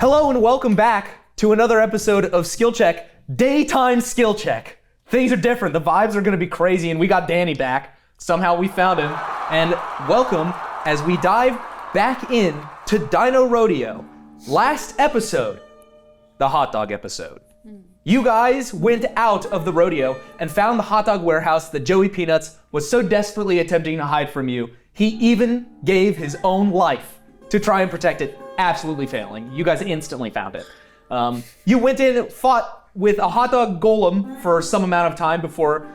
Hello and welcome back to another episode of Skill Check, Daytime Skill Check. Things are different, the vibes are gonna be crazy, and we got Danny back. Somehow we found him. And welcome as we dive back in to Dino Rodeo. Last episode, the hot dog episode. You guys went out of the rodeo and found the hot dog warehouse that Joey Peanuts was so desperately attempting to hide from you. He even gave his own life to try and protect it, absolutely failing. You guys instantly found it. You went in, fought with a hot dog golem for some amount of time before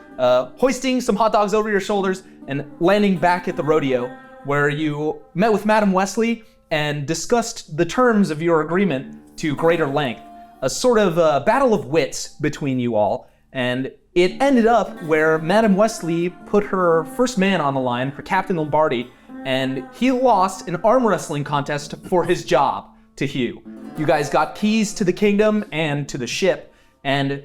hoisting some hot dogs over your shoulders and landing back at the rodeo, where you met with Madam Wesley and discussed the terms of your agreement to greater length. A sort of battle of wits between you all, and it ended up where Madam Wesley put her first man on the line, her Captain Lombardi, and he lost an arm wrestling contest for his job to Hugh. You guys got keys to the kingdom and to the ship, and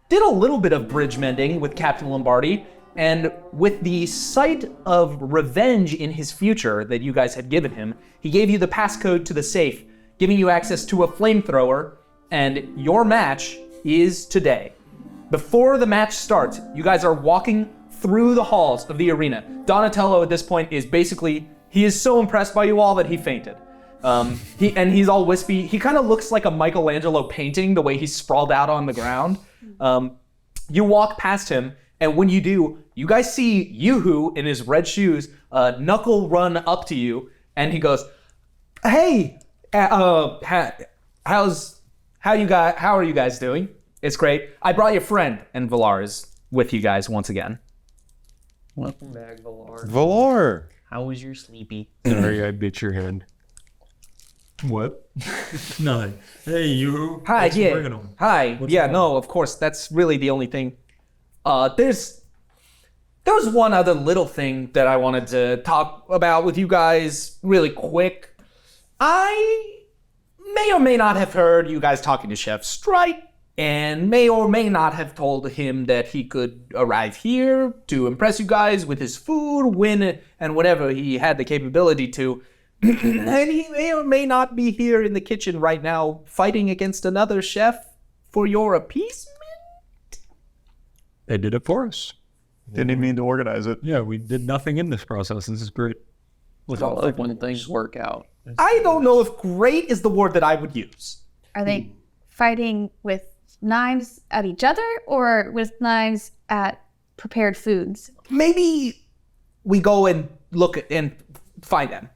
did a little bit of bridge mending with Captain Lombardi, and with the sight of revenge in his future that you guys had given him, he gave you the passcode to the safe, giving you access to a flamethrower, and your match is today. Before the match starts, you guys are walking through the halls of the arena. Donatello at this point is basically, he is so impressed by you all that he fainted. He's all wispy. He kind of looks like a Michelangelo painting, the way he's sprawled out on the ground. You walk past him, and when you do, you guys see Yoo-Hoo in his red shoes, knuckle run up to you, and he goes, "Hey, how are you guys doing? It's great. I brought your friend," and Valaar is with you guys once again. Welcome back, Valaar. Valaar! How was your sleepy? Sorry, I bit your head. What? Nothing. Hey, you. Hi, Thanks for yeah. bringing 'em. Hi. What's Yeah, wrong? no, of course, that's really the only thing. There was one other little thing that I wanted to talk about with you guys really quick. I may or may not have heard you guys talking to Chef Strike, and may or may not have told him that he could arrive here to impress you guys with his food, win, and whatever he had the capability to. And he may or may not be here in the kitchen right now fighting against another chef for your appeasement. They did it for us. Didn't even mean to organize it. Yeah, we did nothing in this process. This is great. I love when things work out. I don't know if great is the word that I would use. Are they fighting with knives at each other or with knives at prepared foods? Maybe we go and look and find them.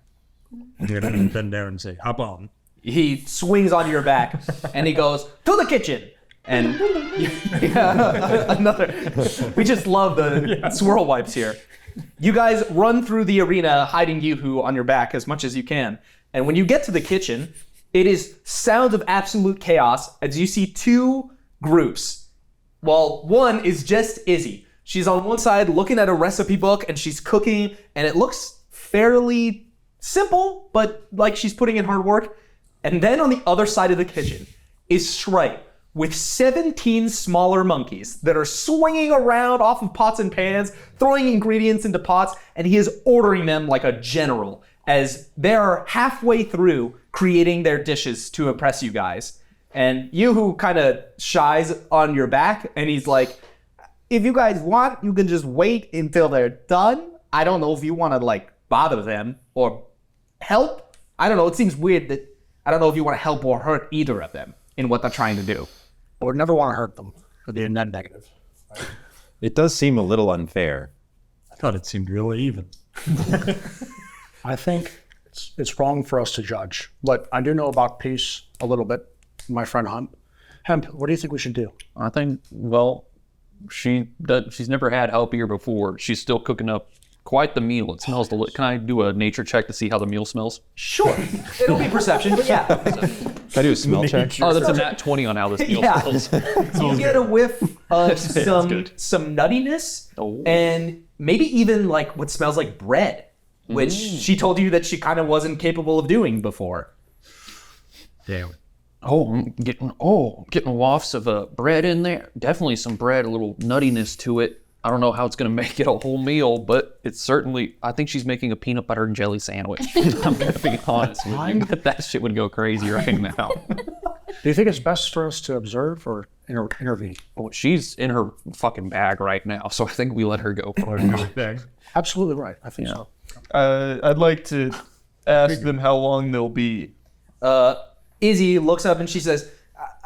You're gonna bend down and say, "Hop on." He swings onto your back and he goes, "To the kitchen!" And another. We just love the swirl wipes here. You guys run through the arena hiding Yoo-Hoo on your back as much as you can. And when you get to the kitchen, it is sounds of absolute chaos as you see two groups. Well, one is just Izzy. She's on one side looking at a recipe book and she's cooking, and it looks fairly simple, but like she's putting in hard work. And then on the other side of the kitchen is Shrike with 17 smaller monkeys that are swinging around off of pots and pans, throwing ingredients into pots, and he is ordering them like a general as they're halfway through creating their dishes to impress you guys. And Yoo-Hoo kind of shies on your back, and he's like, "If you guys want, you can just wait until they're done. I don't know if you want to like bother them or help. I don't know. It seems weird that I don't know if you want to help or hurt either of them in what they're trying to do." I would never want to hurt them for being net negative. It does seem a little unfair. I thought it seemed really even. I think it's wrong for us to judge, but I do know about peace a little bit. My friend Hemp, what do you think we should do? I think, well, she's never had help here before. She's still cooking up quite the meal. It smells delicious. Can I do a nature check to see how the meal smells? Sure. It'll be perception, but yeah. Can I do a smell check? Oh, that's a nat 20 on how this meal Yeah. smells. You get a whiff of good. some nuttiness Oh. and maybe even like what smells like bread, which she told you that she kind of wasn't capable of doing before. Damn. Oh, I'm getting wafts of bread in there. Definitely some bread, a little nuttiness to it. I don't know how it's going to make it a whole meal, but it's certainly, I think she's making a peanut butter and jelly sandwich. I'm going to be honest with you. That shit would go crazy right now. Do you think it's best for us to observe or intervene? Well, she's in her fucking bag right now, so I think we let her go for it. Absolutely right. I think so. I'd like to ask them how long they'll be. Izzy looks up and she says,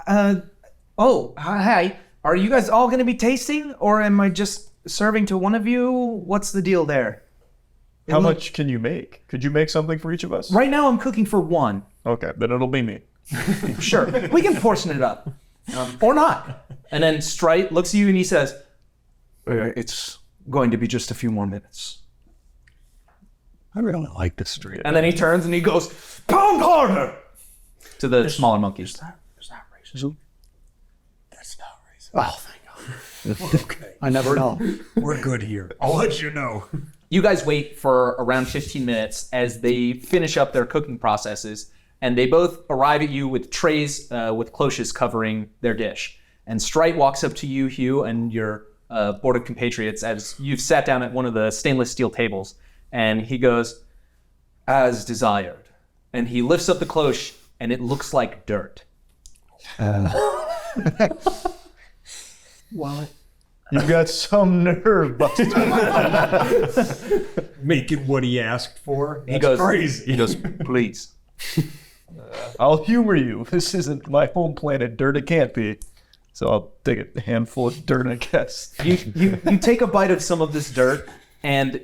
oh, hi. Are you guys all going to be tasting, or am I just serving to one of you? What's the deal there? How much can you make? Could you make something for each of us? Right now I'm cooking for one. Okay, then it'll be me. Sure. We can portion it up. Or not. And then Strite looks at you and he says, it's going to be just a few more minutes. I really like this street. And then he turns and he goes, pound harder! To the smaller monkeys. Is that racism? That's not racism. Oh, thank God. Okay. I never know. We're good here. I'll let you know. You guys wait for around 15 minutes as they finish up their cooking processes, and they both arrive at you with trays with cloches covering their dish. And Strite walks up to you, Hugh, and your board of compatriots as you've sat down at one of the stainless steel tables. And he goes, as desired. And he lifts up the cloche, and it looks like dirt. Well, You've got some nerve, Buster. Making what he asked for. He goes, crazy. He goes, please. I'll humor you. This isn't my home planet dirt. It can't be. So I'll take a handful of dirt, I guess. You take a bite of some of this dirt, and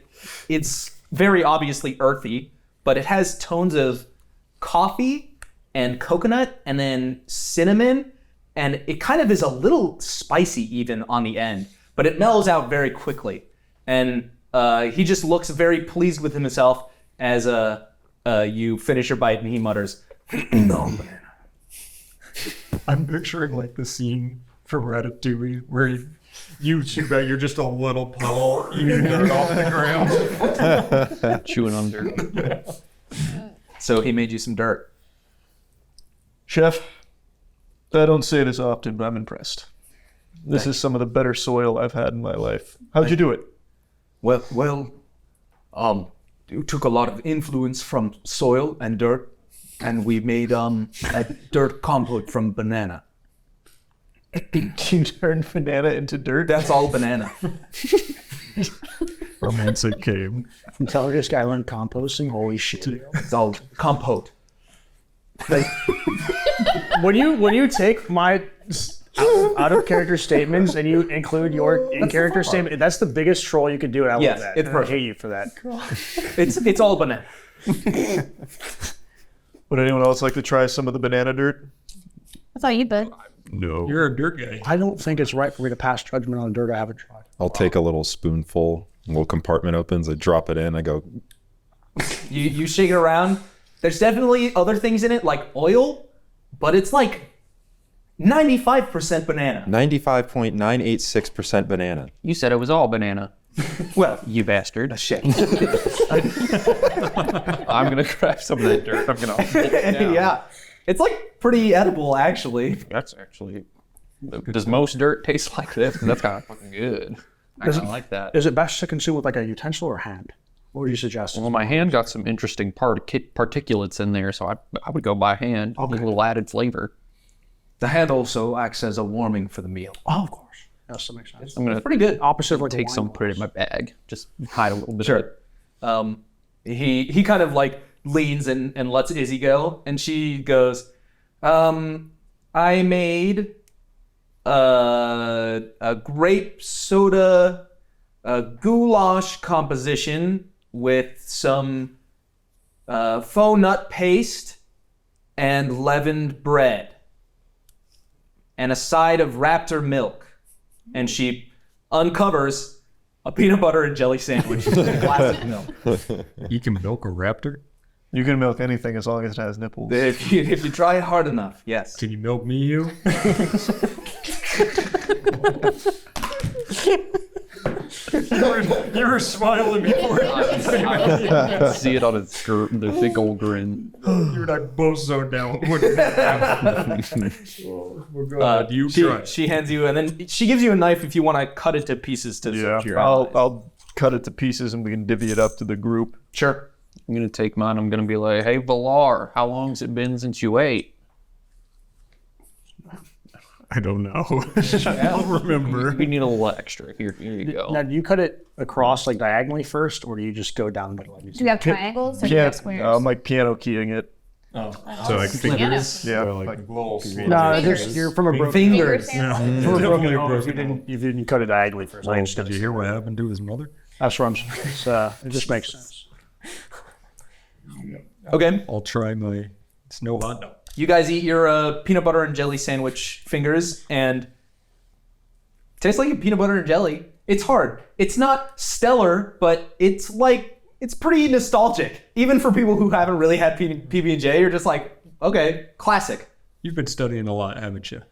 it's very obviously earthy, but it has tones of coffee and coconut and then cinnamon, and it kind of is a little spicy even on the end, but it mellows out very quickly. And he just looks very pleased with himself as you finish your bite, and he mutters, no, man. I'm picturing like the scene from Ratatouille where you're just a little puddle eating dirt off the ground. Chewing on dirt. So he made you some dirt. Chef, I don't say this often, but I'm impressed. This is some of the better soil I've had in my life. How'd you do it? Well, you took a lot of influence from soil and dirt, and we made a dirt compote from banana. You turned banana into dirt? That's all banana. Romance it came. I'm telling this guy learned composting. Holy shit. It's all compote. When you take my out of character statements and you include your in character statement, that's the biggest troll you could do. And I Yes, love that. it's I hate you for that. It's all banana. Would anyone else like to try some of the banana dirt? I thought you did. No. You're a dirt guy. I don't think it's right for me to pass judgment on dirt I haven't tried. I'll take a little spoonful. A little compartment opens. I drop it in. I go, You shake it around. There's definitely other things in it, like oil, but it's like 95% banana. 95.986% banana. You said it was all banana. Well, You bastard. shit. I'm going to grab some of that dirt. I'm going to... Yeah. It's like pretty edible, actually. That's actually... Does most dirt taste like this? That's kind of fucking good. I kind of like that. Is it best to consume with like a utensil or hand? What would you suggest? Well, my hand got some interesting particulates in there, so I would go by hand. Okay. With a little added flavor. The hand also acts as a warming for the meal. Oh, of course. Yes, that makes sense. I'm going to Pretty good. Opposite of like take a some, wine put it in my bag. Just hide a little bit Sure. of it. He kind of like leans and lets Izzy go, and she goes, I made a grape soda goulash composition with some faux nut paste and leavened bread and a side of raptor milk. And she uncovers a peanut butter and jelly sandwich with classic milk. You can milk a raptor? You can milk anything as long as it has nipples. If you try hard enough, yes. Can you milk me, Hugh? you were smiling before. See it on its the thick old grin. You and I both zoned down. You try. she hands you, and then she gives you a knife if you want to cut it to pieces to Yeah, your allies. I'll cut it to pieces and we can divvy it up to the group. Sure. I'm gonna take mine. I'm gonna be like, hey, Valaar, how long's it been since you ate? I don't know. I'll remember. We need a little extra. Here you go. Now, do you cut it across like diagonally first, or do you just go down the middle? Do you have triangles or do you have squares? I'm like piano keying it. So like fingers? Yeah, Like little No, you're from a broken Fingers. from a broken home. You didn't cut it diagonally first. I understood. Did you hear what happened to his mother? That's what I'm saying. It just makes sense. Okay. I'll try my snow hot dog. You guys eat your peanut butter and jelly sandwich fingers, and tastes like a peanut butter and jelly. It's hard. It's not stellar, but it's pretty nostalgic. Even for people who haven't really had PB&J, you're just like, okay, classic. You've been studying a lot, haven't you?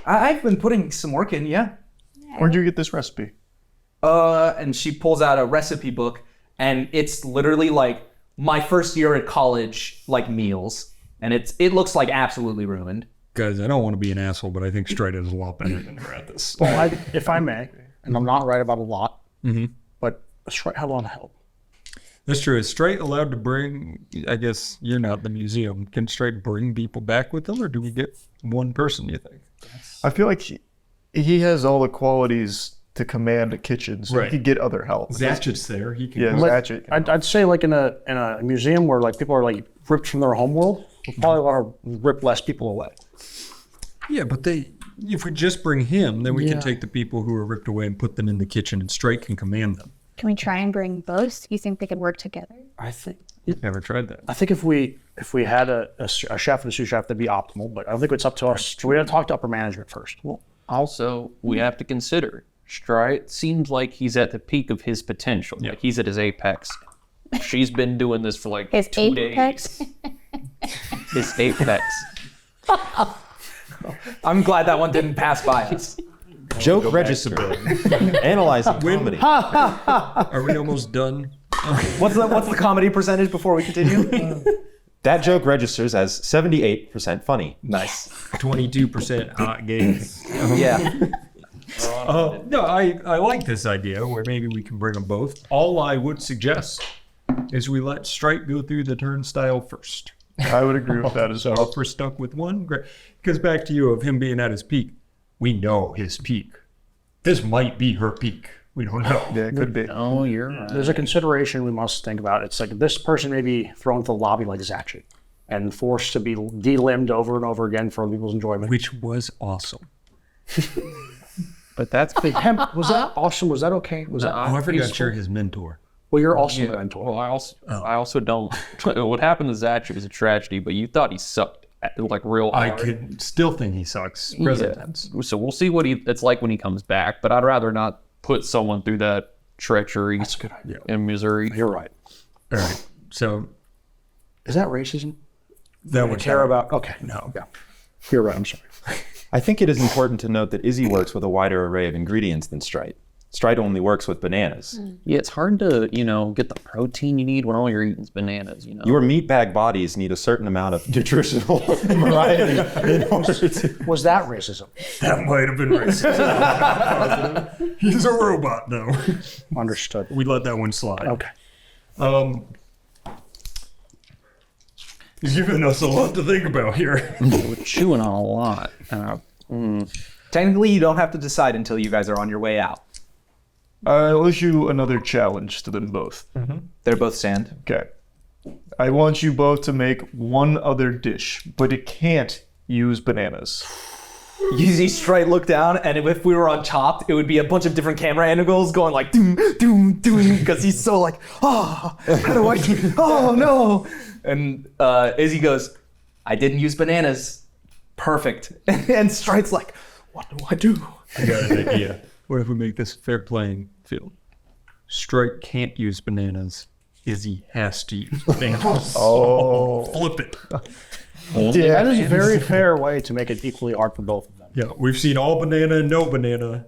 I've been putting some work in, yeah. Where'd you get this recipe? And she pulls out a recipe book, and it's literally like my first year at college, like meals. And it looks like absolutely ruined. Guys, I don't want to be an asshole, but I think Stride is a lot better than her at this. Well, if I may, and I'm not right about a lot, but Stride had a lot of help. That's true. Is Stride allowed to bring, I guess you're not the museum, can Stride bring people back with them, or do we get one person, you think? I feel like he has all the qualities to command a kitchen, so Right. he could get other help. Zatchet's there. He can Yeah, Zatchet. I'd say like in a museum where like people are like ripped from their homeworld, we probably want to rip less people away. Yeah, but if we just bring him, then we can take the people who are ripped away and put them in the kitchen, and Strike can command them. Can we try and bring both? You think they could work together? I think Never tried that. if we had a chef and a sous chef, that'd be optimal. But I don't think it's up to us. We got to talk to upper management first. Well, also, we have to consider, Stride seems like he's at the peak of his potential. Yeah. Like he's at his apex. She's been doing this for like His 2 apex? days. His apex. I'm glad that one didn't pass by us. Joke register. Analyzing comedy. Are we almost done? What's the comedy percentage before we continue? That joke registers as 78% funny. Nice. 22% hot games. Yeah. No, I like this idea where maybe we can bring them both. All I would suggest is we let Strike go through the turnstile first. I would agree with that as So well. if we're stuck with one, great. Because back to you of him being at his peak. We know his peak. This might be her peak. We don't know. Yeah, it could be. Oh, you're right. There's a consideration we must think about. It's like this person may be thrown to the lobby like Zatchet and forced to be de-limbed over and over again for people's enjoyment. Which was awesome. But that's big. Hemp, was that awesome? Was that okay? Was that? Oh, I forgot you're his mentor. Well, you're also a mentor. Well, I also don't. What happened to Zatchet was a tragedy, but you thought he sucked like real I hard. could still think he sucks. Present Yeah. tense. So we'll see what it's like when he comes back. But I'd rather not put someone through that treachery That's a good idea. and misery. You're right. All right. So Is that racism? that We would care about. Okay. No. Yeah. You're right. I'm sorry. I think it is important to note that Izzy works with a wider array of ingredients than Stride. Stride only works with bananas. Yeah, it's hard to get the protein you need when all you're eating is bananas. Your meat bag bodies need a certain amount of nutritional variety in order to... Was that racism? That might have been racist. He's a robot, though. Understood. We let that one slide. Okay. He's giving us a lot to think about here. We're chewing on a lot. Technically, you don't have to decide until you guys are on your way out. I'll issue another challenge to them both. They're both sand. Okay. I want you both to make one other dish, but it can't use bananas. You see Stride look down, and if we were on Chopped, it would be a bunch of different camera angles going like doom, doom, doom, because he's so like, oh, how do I do? Oh no! And Izzy goes, I didn't use bananas. Perfect. And Stride's like, what do I do? I got an idea. What if we make this a fair playing field? Strike can't use bananas. Izzy has to use bananas. Oh. Flip it. That is a very fair way to make it equally hard for both of them. Yeah, we've seen all banana and no banana.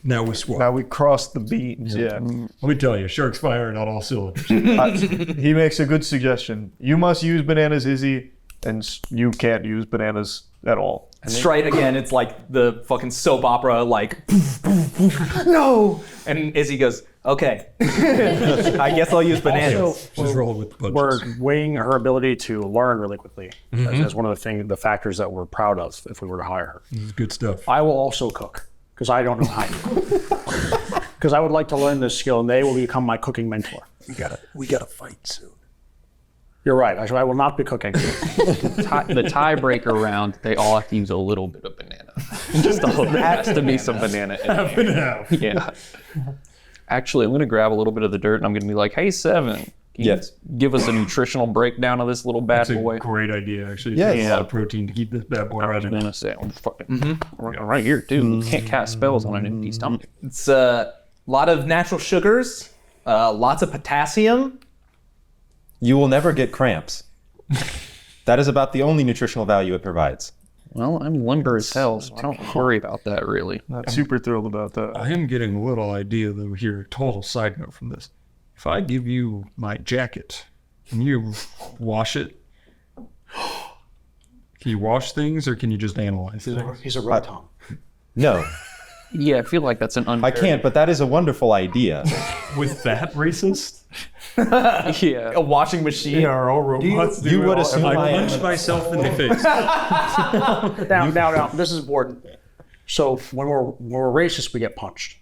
Now we swap. Now we cross the beans. Yeah. Let me tell you, Shark's firing on all cylinders. He makes a good suggestion. You must use bananas, Izzy, and you can't use bananas, at all. Straight again, it's like the fucking soap opera, like, no! And Izzy goes, okay. I guess I'll use bananas. Just roll with punches. We're weighing her ability to learn really quickly as one of the factors that we're proud of if we were to hire her. This is good stuff. I will also cook because I don't know how to. Because I would like to learn this skill, and they will become my cooking mentor. We gotta fight soon. You're right. I will not be cooking. The tiebreaker round, they all have to use a little bit of banana. Just a little. There has to be some banana in there. Yeah. Actually, I'm going to grab a little bit of the dirt and I'm going to be like, hey, Seven, can you give us a nutritional breakdown of this little bad That's boy? a great idea, actually. Yeah. It's a lot of protein to keep this bad boy I was running. going to say, I'm fucking right here, too. Can't cast spells on an empty stomach. It's a lot of natural sugars, lots of potassium. You will never get cramps. That is about the only nutritional value it provides. Well, I'm limber as hell, so I don't worry about that, really. Not super thrilled about that. I am getting a little idea though here, total side note from this. If I give you my jacket and you wash it, can you wash things or can you just analyze things? He's a red tongue. No, Yeah, I feel like that's an unfair... I can't, but that is a wonderful idea. With that racist? Yeah. A washing machine. are all robots. you would assume I I am punched myself in the face. Now, this is important. So when we're racist, we get punched.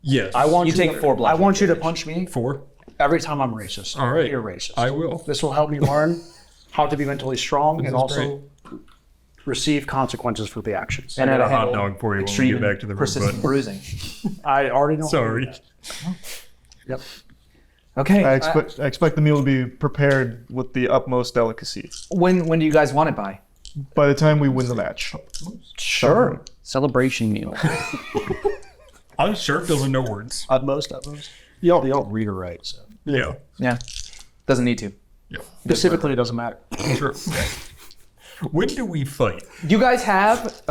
Yes. I want You take 4 I bludgeoning want you to punch me 4. every time I'm racist. All right. You're racist. I will. This will help me learn how to be mentally strong and is also receive consequences for the actions. And I got a it'll hot handle dog for you when we extreme get back to the persistent robot. bruising. I already know. Sorry. Yep. Okay. I expect the meal to be prepared with the utmost delicacy When do you guys want it by? by the time we win the match. Sure. Celebration meal. I'm sure doesn't know words. Utmost. You don't read or write, so Yeah. Yeah. Doesn't need to. Yeah. specifically it doesn't matter. Sure. When do we fight? You guys have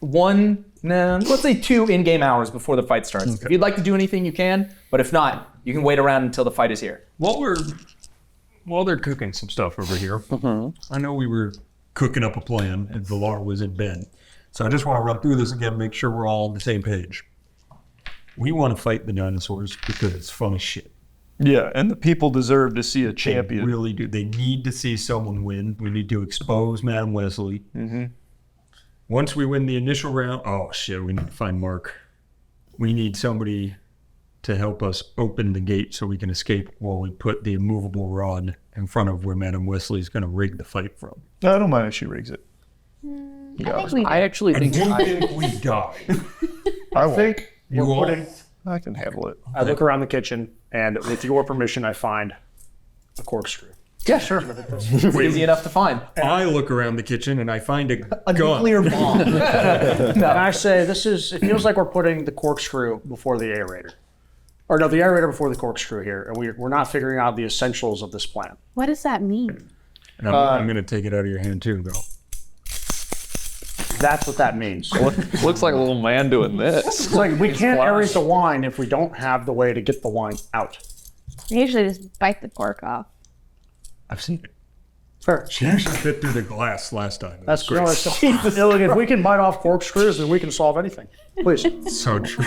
let's say 2 in-game hours before the fight starts. If you'd like to do anything, you can. But if not, you can wait around until the fight is here. While they're cooking some stuff over here, I know we were cooking up a plan and Valaar was in bed. So I just want to run through this again, make sure we're all on the same page. We want to fight the dinosaurs because it's fun as shit. Yeah, and the people deserve to see a They champion. really do. They need to see someone win. We need to expose Madam Wesley. Once we win the initial round, oh shit, we need to find Mark. We need somebody to help us open the gate so we can escape while we put the immovable rod in front of where Madam Wesley's going to rig the fight from. No, I don't mind if she rigs it. I think we I actually And think... we think we die. I won't. You will? I can handle it. I look around the kitchen, and with your permission, I find a corkscrew. Yeah, sure. It's easy enough to find. I look around the kitchen and I find a A gun. nuclear bomb. And I say, it feels like we're putting the corkscrew before the aerator. Or no, the aerator before the corkscrew here, and we're not figuring out the essentials of this plan. What does that mean? And I'm going to take it out of your hand too, though. That's what that means. Looks like a little man doing this. It's like we can't aerate the wine if we don't have the way to get the wine out. We usually just bite the cork off. I've seen it. Fair. She actually fit through the glass last time. That's great. Look, if we can bite off corkscrews, then we can solve anything. Please. So true.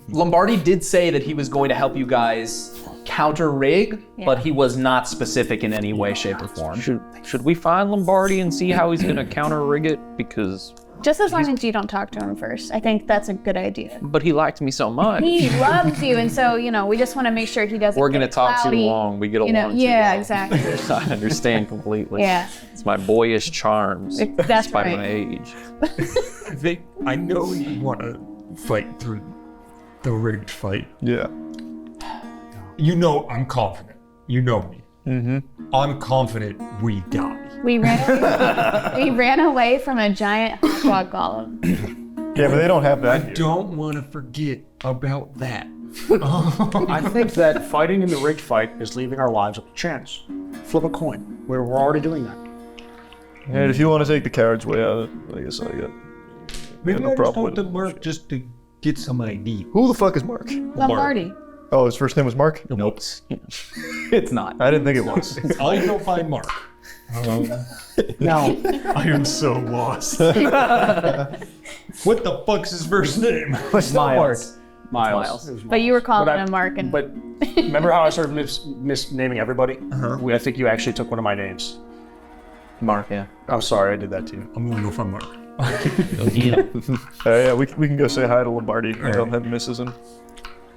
Lombardi did say that he was going to help you guys counter rig, but he was not specific in any way, shape, or form. Should we find Lombardi and see how he's going to counter rig it? Because... Just as long as you don't talk to him first. I think that's a good idea. But he liked me so much. He loves you, and so, we just want to make sure he doesn't We're going to get talk too cloudy, long. We get along too Yeah, long. exactly. I understand completely. Yeah. It's my boyish charms. That's despite right. my age. I know you want to fight through the rigged fight. Yeah. You know I'm confident. You know me. I'm confident we die. We ran away from a giant hog golem. Yeah, but they don't have I that here. don't want to forget about that. I think that fighting in the rigged fight is leaving our lives up to chance. Flip a coin. We're already doing that. And if you want to take the coward's way out, I guess I got Maybe no I just problem talked with to Mark just to get some ID. Who the fuck is Mark? Lombardi. Oh, his first name was Mark? Nope. It's not. I didn't think it was. I'll go find Mark. Now, I am so lost. What the fuck's his first name? Miles. Miles. But you were calling But I- him Mark, and But remember how I started misnaming everybody? I think you actually took one of my names. Mark, yeah. I'm sorry, I did that to you. I'm gonna go find Mark. Yeah, we can go say hi to Lombardi. I don't have misses him.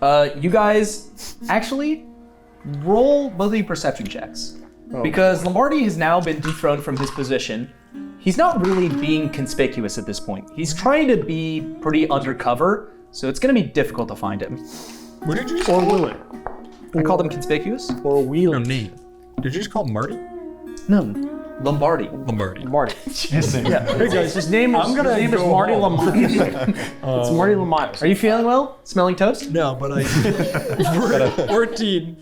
You guys actually roll both of you perception checks. Because Lombardi has now been dethroned from his position. He's not really being conspicuous at this point. He's trying to be pretty undercover, so it's going to be difficult to find him. What did you just Or call will it? I called him conspicuous? Or your wheel name? Did you just call him Marty? No, Lombardi. Lombardi. Marty. Hey guys, His name is, I'm gonna his name is go Marty home. Lamont. It's Marty Lamont. Are you feeling well? Smelling toast? No, but I 14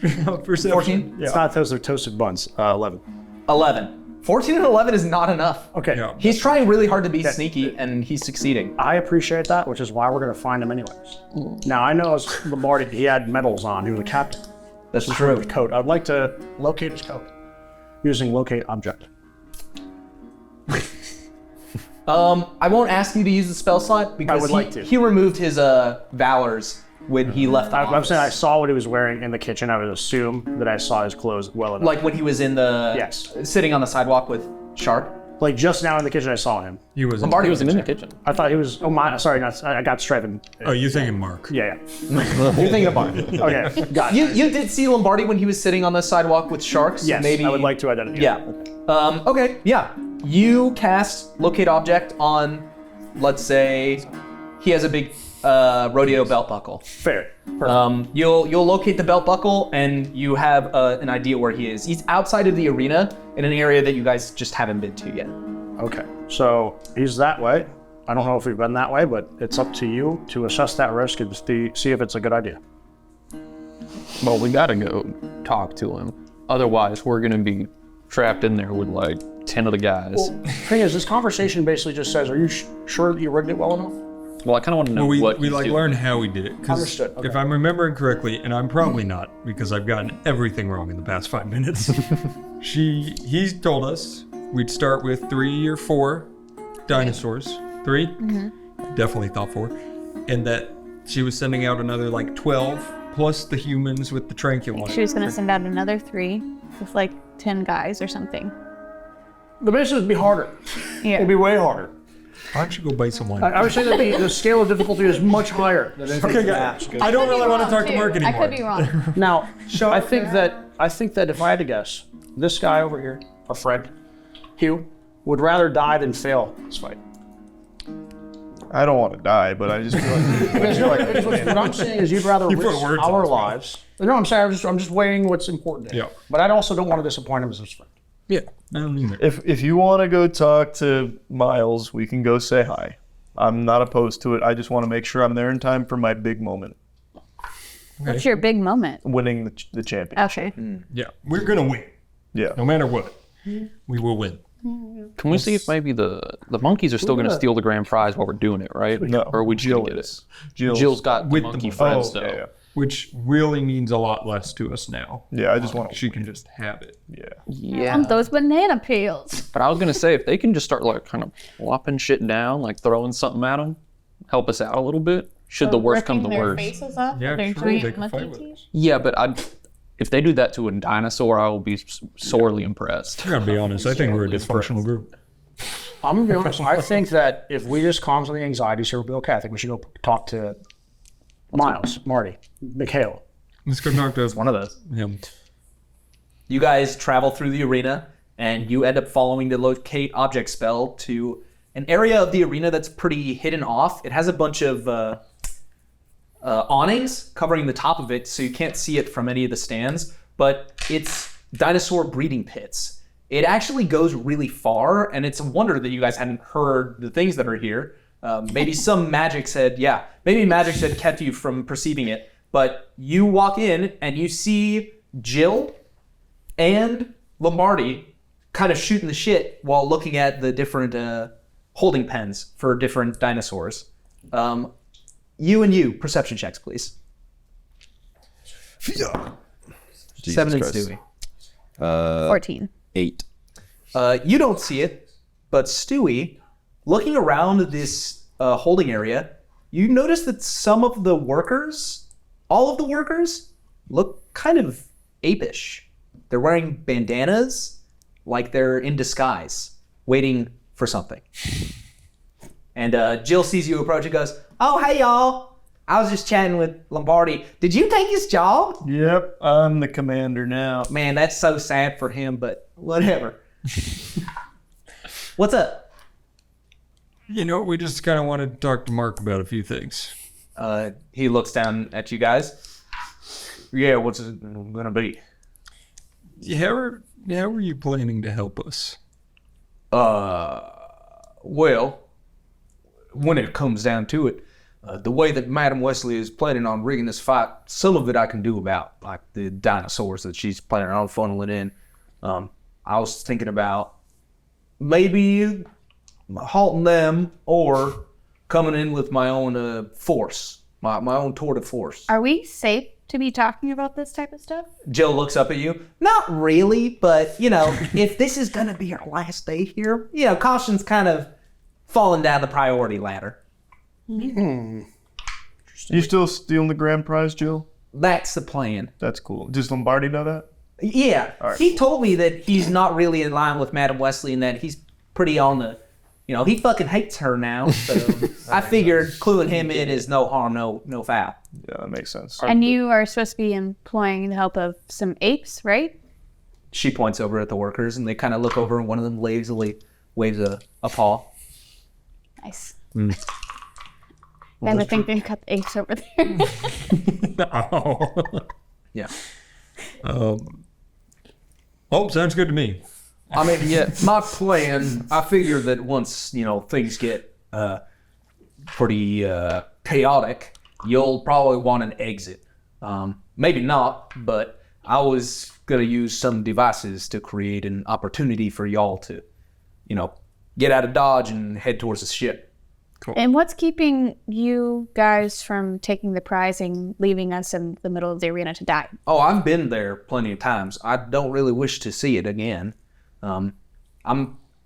perception. 14? It's not toast, they're toasted buns. 11. 11. 14 and 11 is not enough. Okay. Yeah. He's trying really hard to be sneaky, and he's succeeding. I appreciate that, which is why we're going to find him anyways. Now, I know as Lombardi, he had medals on. He was a captain. That's His true. coat. I'd like to locate his coat using locate object. I won't ask you to use the spell slot because would like to. he removed his Valors when he left the I'm office. saying I saw what he was wearing in the kitchen. I would assume that I saw his clothes well enough. Like when he was in the Yes. sitting on the sidewalk with Shark. Like just now in the kitchen, I saw him. He was. Lombardi He was was in the kitchen. I thought he was. Oh my! Sorry, not. I got striping. Oh, you thinking Mark? Yeah, yeah. You're thinking of mine. Okay, got it. You did see Lombardi when he was sitting on the sidewalk with Sharks. Yes, maybe I would like to identify. Yeah. Okay. Yeah. You cast locate object on, let's say, he has a big rodeo belt buckle. Fair. Perfect. You'll locate the belt buckle and you have an idea where he is. He's outside of the arena in an area that you guys just haven't been to yet. Okay, so he's that way. I don't know if we've been that way, but it's up to you to assess that risk and see if it's a good idea. Well, we gotta go talk to him. Otherwise, we're gonna be trapped in there with like 10 of the guys. Thing is, this conversation basically just says, "Are you sure that you rigged it well enough?" Well, I kind of want to know Well, what we he's like doing. learn how he did it. 'Cause Understood, okay. if I'm remembering correctly, and I'm probably not because I've gotten everything wrong in the past 5 minutes. He told us we'd start with 3 or 4 dinosaurs. 3? Definitely thought 4. And that she was sending out another like 12 plus the humans with the tranquilizer. she was going to send out another 3 with like 10 guys or something. The mission would be harder. Yeah. It'd be way harder. Why don't you go bite some wine? I would say that the scale of difficulty is much higher than anything. Okay, guys. I don't really want to talk to Mark anymore. I could be wrong. Now, I think that if I had to guess, this guy over here, our friend, Hugh, would rather die than fail this fight. I don't want to die, but I just feel like What I'm saying is you'd rather You put risk words on our his mouth. lives. No, I'm saying I'm just weighing what's important. Yeah. But I also don't want to disappoint him as his friend. Yeah, I don't either. if you want to go talk to Miles, we can go say hi. I'm not opposed to it. I just want to make sure I'm there in time for my big moment, What's your big moment? winning the champion. Okay. Yeah, we're gonna win. Yeah. No matter what, we will win. Can we see if maybe the monkeys are still going to steal the grand prize while we're doing it, right? No, Or are we just Jill going to get it? is. Jill's- Jill's got with the the monkey monkey. friends, Oh, though. yeah. Which really means a lot less to us now. Yeah, I just want She can just have it. Yeah. Yeah. Want those banana peels. But I was going to say, if they can just start like kind of plopping shit down, like throwing something at them, help us out a little bit, should the worst come to the worst. Faces off Yeah, their true, giant they can monkey fight with teeth. us. Yeah, but if they do that to a dinosaur, I will be sorely impressed. I gotta be honest, I think we're a dysfunctional group. I'm going to be honest. I think that if we just calm some of the anxieties here, we'll be okay. I think we should go talk to Miles, Marty, Mikhail. Let's go talk to One of those. him. You guys travel through the arena, and you end up following the locate object spell to an area of the arena that's pretty hidden off. It has a bunch of awnings covering the top of it, so you can't see it from any of the stands, but it's dinosaur breeding pits. It actually goes really far, and it's a wonder that you guys hadn't heard the things that are here. Maybe magic had kept you from perceiving it, but you walk in and you see Jill and Lombardi kind of shooting the shit while looking at the different holding pens for different dinosaurs. You, perception checks, please. Jesus 7 and Christ. Stewie. 14. 8. You don't see it, but Stewie, looking around this holding area, you notice that some of the workers, all of the workers, look kind of apish. They're wearing bandanas like they're in disguise, waiting for something. And Jill sees you approach and goes, "Oh, hey, y'all. I was just chatting with Lombardi. Did you take his job?" Yep, I'm the commander now. Man, that's so sad for him, but whatever. What's up? We just kind of wanted to talk to Mark about a few things. He looks down at you guys. Yeah, what's it gonna be? How are you planning to help us? Well, when it comes down to it, the way that Madam Wesley is planning on rigging this fight, some of it I can do about, like the dinosaurs that she's planning on funneling in. I was thinking about maybe halting them or coming in with my own force, my own tour de force. Are we safe to be talking about this type of stuff? Jill looks up at you. Not really, but, if this is going to be our last day here, caution's kind of falling down the priority ladder. You still stealing the grand prize, Jill? That's the plan. That's cool. Does Lombardi know that? Yeah. All right. He told me that he's not really in line with Madam Wesley and that he's pretty on the, he fucking hates her now. So I figured cluing him in is no harm, no foul. Yeah, that makes sense. And you are supposed to be employing the help of some apes, right? She points over at the workers and they kind of look over and one of them waves a paw. Nice. And I think they've got the apes over there. Yeah. Sounds good to me. I mean, yeah, my plan, I figure that once, things get pretty chaotic, you'll probably want an exit. Maybe not, but I was going to use some devices to create an opportunity for y'all to, get out of Dodge and head towards the ship. Cool. And what's keeping you guys from taking the prize and leaving us in the middle of the arena to die? Oh, I've been there plenty of times. I don't really wish to see it again. I'm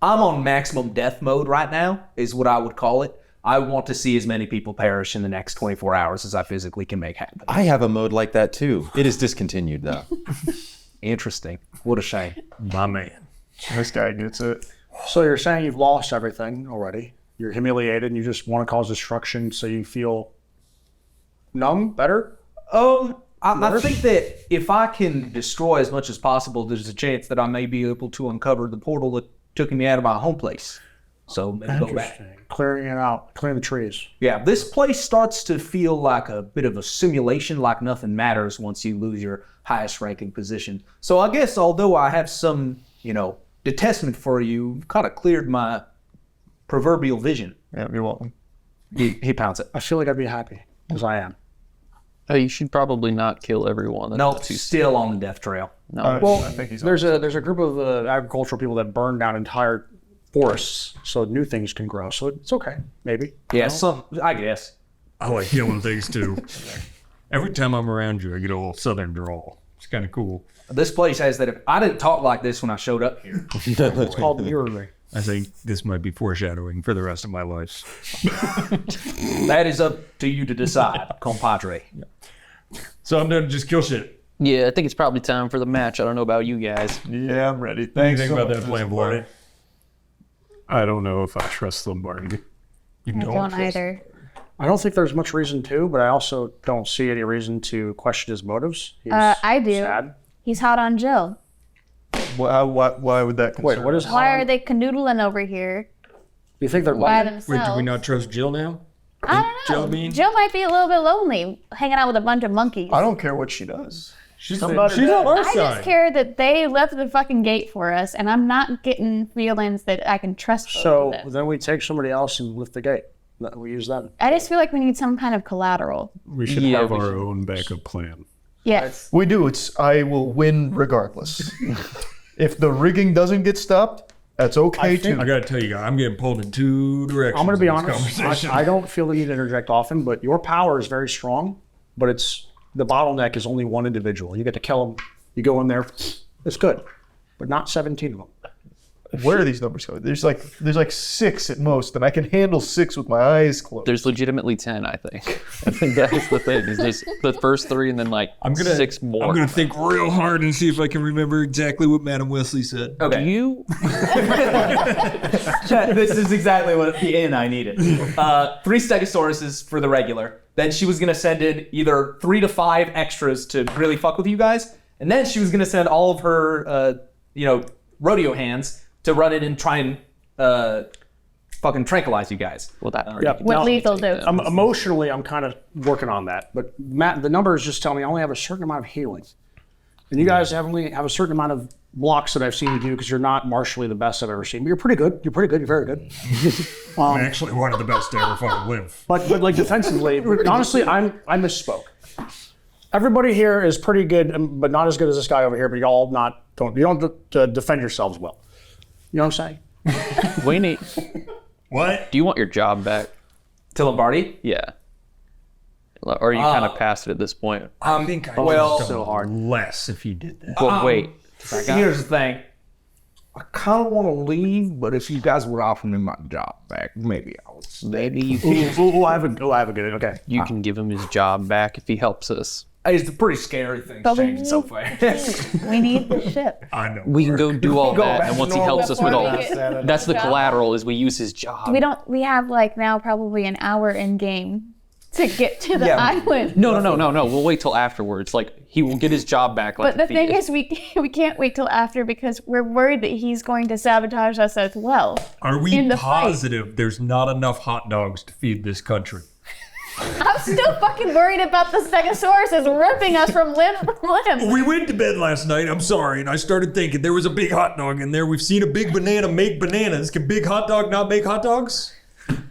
on maximum death mode right now, is what I would call it. I want to see as many people perish in the next 24 hours as I physically can make happen. I have a mode like that too. It is discontinued though. Interesting. What a shame. My man. This guy gets it. So you're saying you've lost everything already. You're humiliated and you just want to cause destruction so you feel numb, better? I think that if I can destroy as much as possible, there's a chance that I may be able to uncover the portal that took me out of my home place. So maybe go back. Clearing it out, clearing the trees. Yeah, this place starts to feel like a bit of a simulation, like nothing matters once you lose your highest ranking position. So I guess although I have some, detestment for you, kind of cleared my proverbial vision. Yeah, you're welcome. He pounds it. I feel like I'd be happy, because I am. Oh, you should probably not kill everyone. Nope, still on the death trail. No. Well, I think he's there's a group of agricultural people that burn down entire forests so new things can grow. So it's okay, maybe. Yeah, I guess. I like killing things too. Every time I'm around you, I get a little southern drawl. It's kind of cool. This place has that. I didn't talk like this when I showed up here. It's called mirroring. I think this might be foreshadowing for the rest of my life. That is up to you to decide, compadre. So I'm done to just kill shit. Yeah, I think it's probably time for the match. I don't know about you guys. Yeah, I'm ready. What do you Thanks think so about much, that plan, Lombardi. Valaar? I don't know if I trust Lombardi. You I don't either. I don't think there's much reason to, but I also don't see any reason to question his motives. He's I do. sad. He's hot on Jill. Why would that Wait, concern what is Why are they canoodling over here You think they're by lying? themselves? Wait, do we not trust Jill now? I don't know. Jill mean? Jill might be a little bit lonely, hanging out with a bunch of monkeys. I don't care what she does. She's on on our our I just side. care that they left the fucking gate for us, and I'm not getting feelings that I can trust both So of them. then we take somebody else and lift the gate. We use them. I just feel like we need some kind of collateral. We should Yeah, have we our should. own backup plan. Yes. We do. I will win regardless. If the rigging doesn't get stopped, that's okay too. I gotta tell you guys, I'm getting pulled in two directions. I'm going to be in this honest. conversation. I don't feel the need to interject often, but your power is very strong. But it's the bottleneck is only one individual. You get to kill them. You go in there. It's good, but not 17 of them. Where are these numbers going? There's like 6 at most, and I can handle 6 with my eyes closed. There's legitimately 10, I think. I think that is the thing. Is there's the first 3 and then like 6 more. I'm gonna think real hard and see if I can remember exactly what Madam Wesley said. Okay. You This is exactly what the in I needed. 3 Stegosauruses for the regular. Then she was gonna send in either 3 to 5 extras to really fuck with you guys, and then she was gonna send all of her, rodeo hands to run in and try and fucking tranquilize you guys. well that Yeah. What lethal do? Emotionally, I'm kind of working on that. But Matt, the numbers just tell me I only have a certain amount of healing. And you guys only have a certain amount of blocks that I've seen you do because you're not martially the best I've ever seen. But you're pretty good. You're very good. I'm actually one of the best to ever fucking live. But like defensively, honestly, I misspoke. Everybody here is pretty good, but not as good as this guy over here. But y'all don't defend yourselves well. You know what I'm saying? we need. What? Do you want your job back? To Lombardi? Yeah. Or are you kind of past it at this point? I think I well, would so hard less if he did that. Well, wait. Here's the thing. I kind of want to leave, but if you guys would offer me my job back, maybe I would stay. Maybe you can, I have a good. Okay. you can give him his job back if he helps us. It's a pretty scary thing But we changing so fast. we need the ship. I know. We can go do all that, back and to once he normal helps us with all before we that, get- that's the collateral. Is we use his job. We have like now probably an hour in game to get to the Yeah. island. No. We'll wait till afterwards. Like he will get his job back. Like But the if he thing is, we can't wait till after because we're worried that he's going to sabotage us as well. Are we in the fight. positive there's not enough hot dogs to feed this country? I'm still fucking worried about the Stegosaurus ripping us from limb to limb. We went to bed last night, I'm sorry, and I started thinking there was a big hot dog in there. We've seen a big banana make bananas. Can big hot dog not make hot dogs?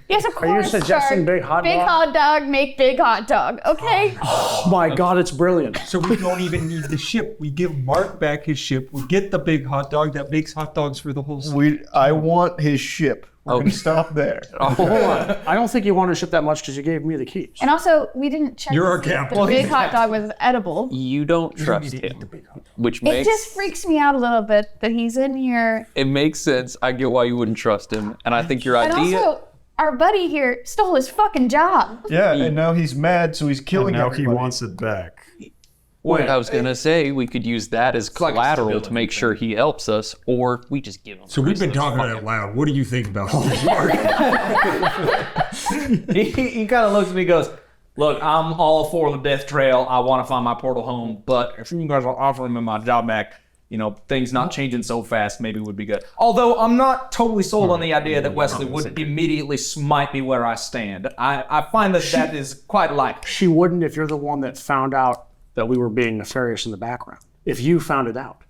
Yes, of course. you suggesting Shark. big hot Big dog? hot dog make big hot dog. Okay. Oh my God, it's brilliant. So we don't even need the ship. We give Mark back his ship. We get the big hot dog that makes hot dogs for the whole city. I want his ship. We're gonna stop there. Hold on. I don't think you want to ship that much because you gave me the keys. And also, we didn't check You're our to see if captain. the big hot dog was edible. You don't trust him, which It makes just freaks me out a little bit that he's in here. it makes sense. I get why you wouldn't trust him, and I think your And idea. also, our buddy here stole his fucking job. Yeah, and now he's mad, so he's killing Now everybody. he wants it back. What I was gonna say, we could use that as like a collateral to stability make sure he helps us, or we just give him. So we've been talking out loud. What do you think about this, Mark? He kind of looks at me and goes, look, I'm all for the death trail. I want to find my portal home. But if you guys are offering me my job back, things not changing so fast maybe would be good. Although I'm not totally sold on the idea that Wesley would immediately smite me where I stand. I find that is quite likely. She wouldn't if you're the one that found out that we were being nefarious in the background. If you found it out.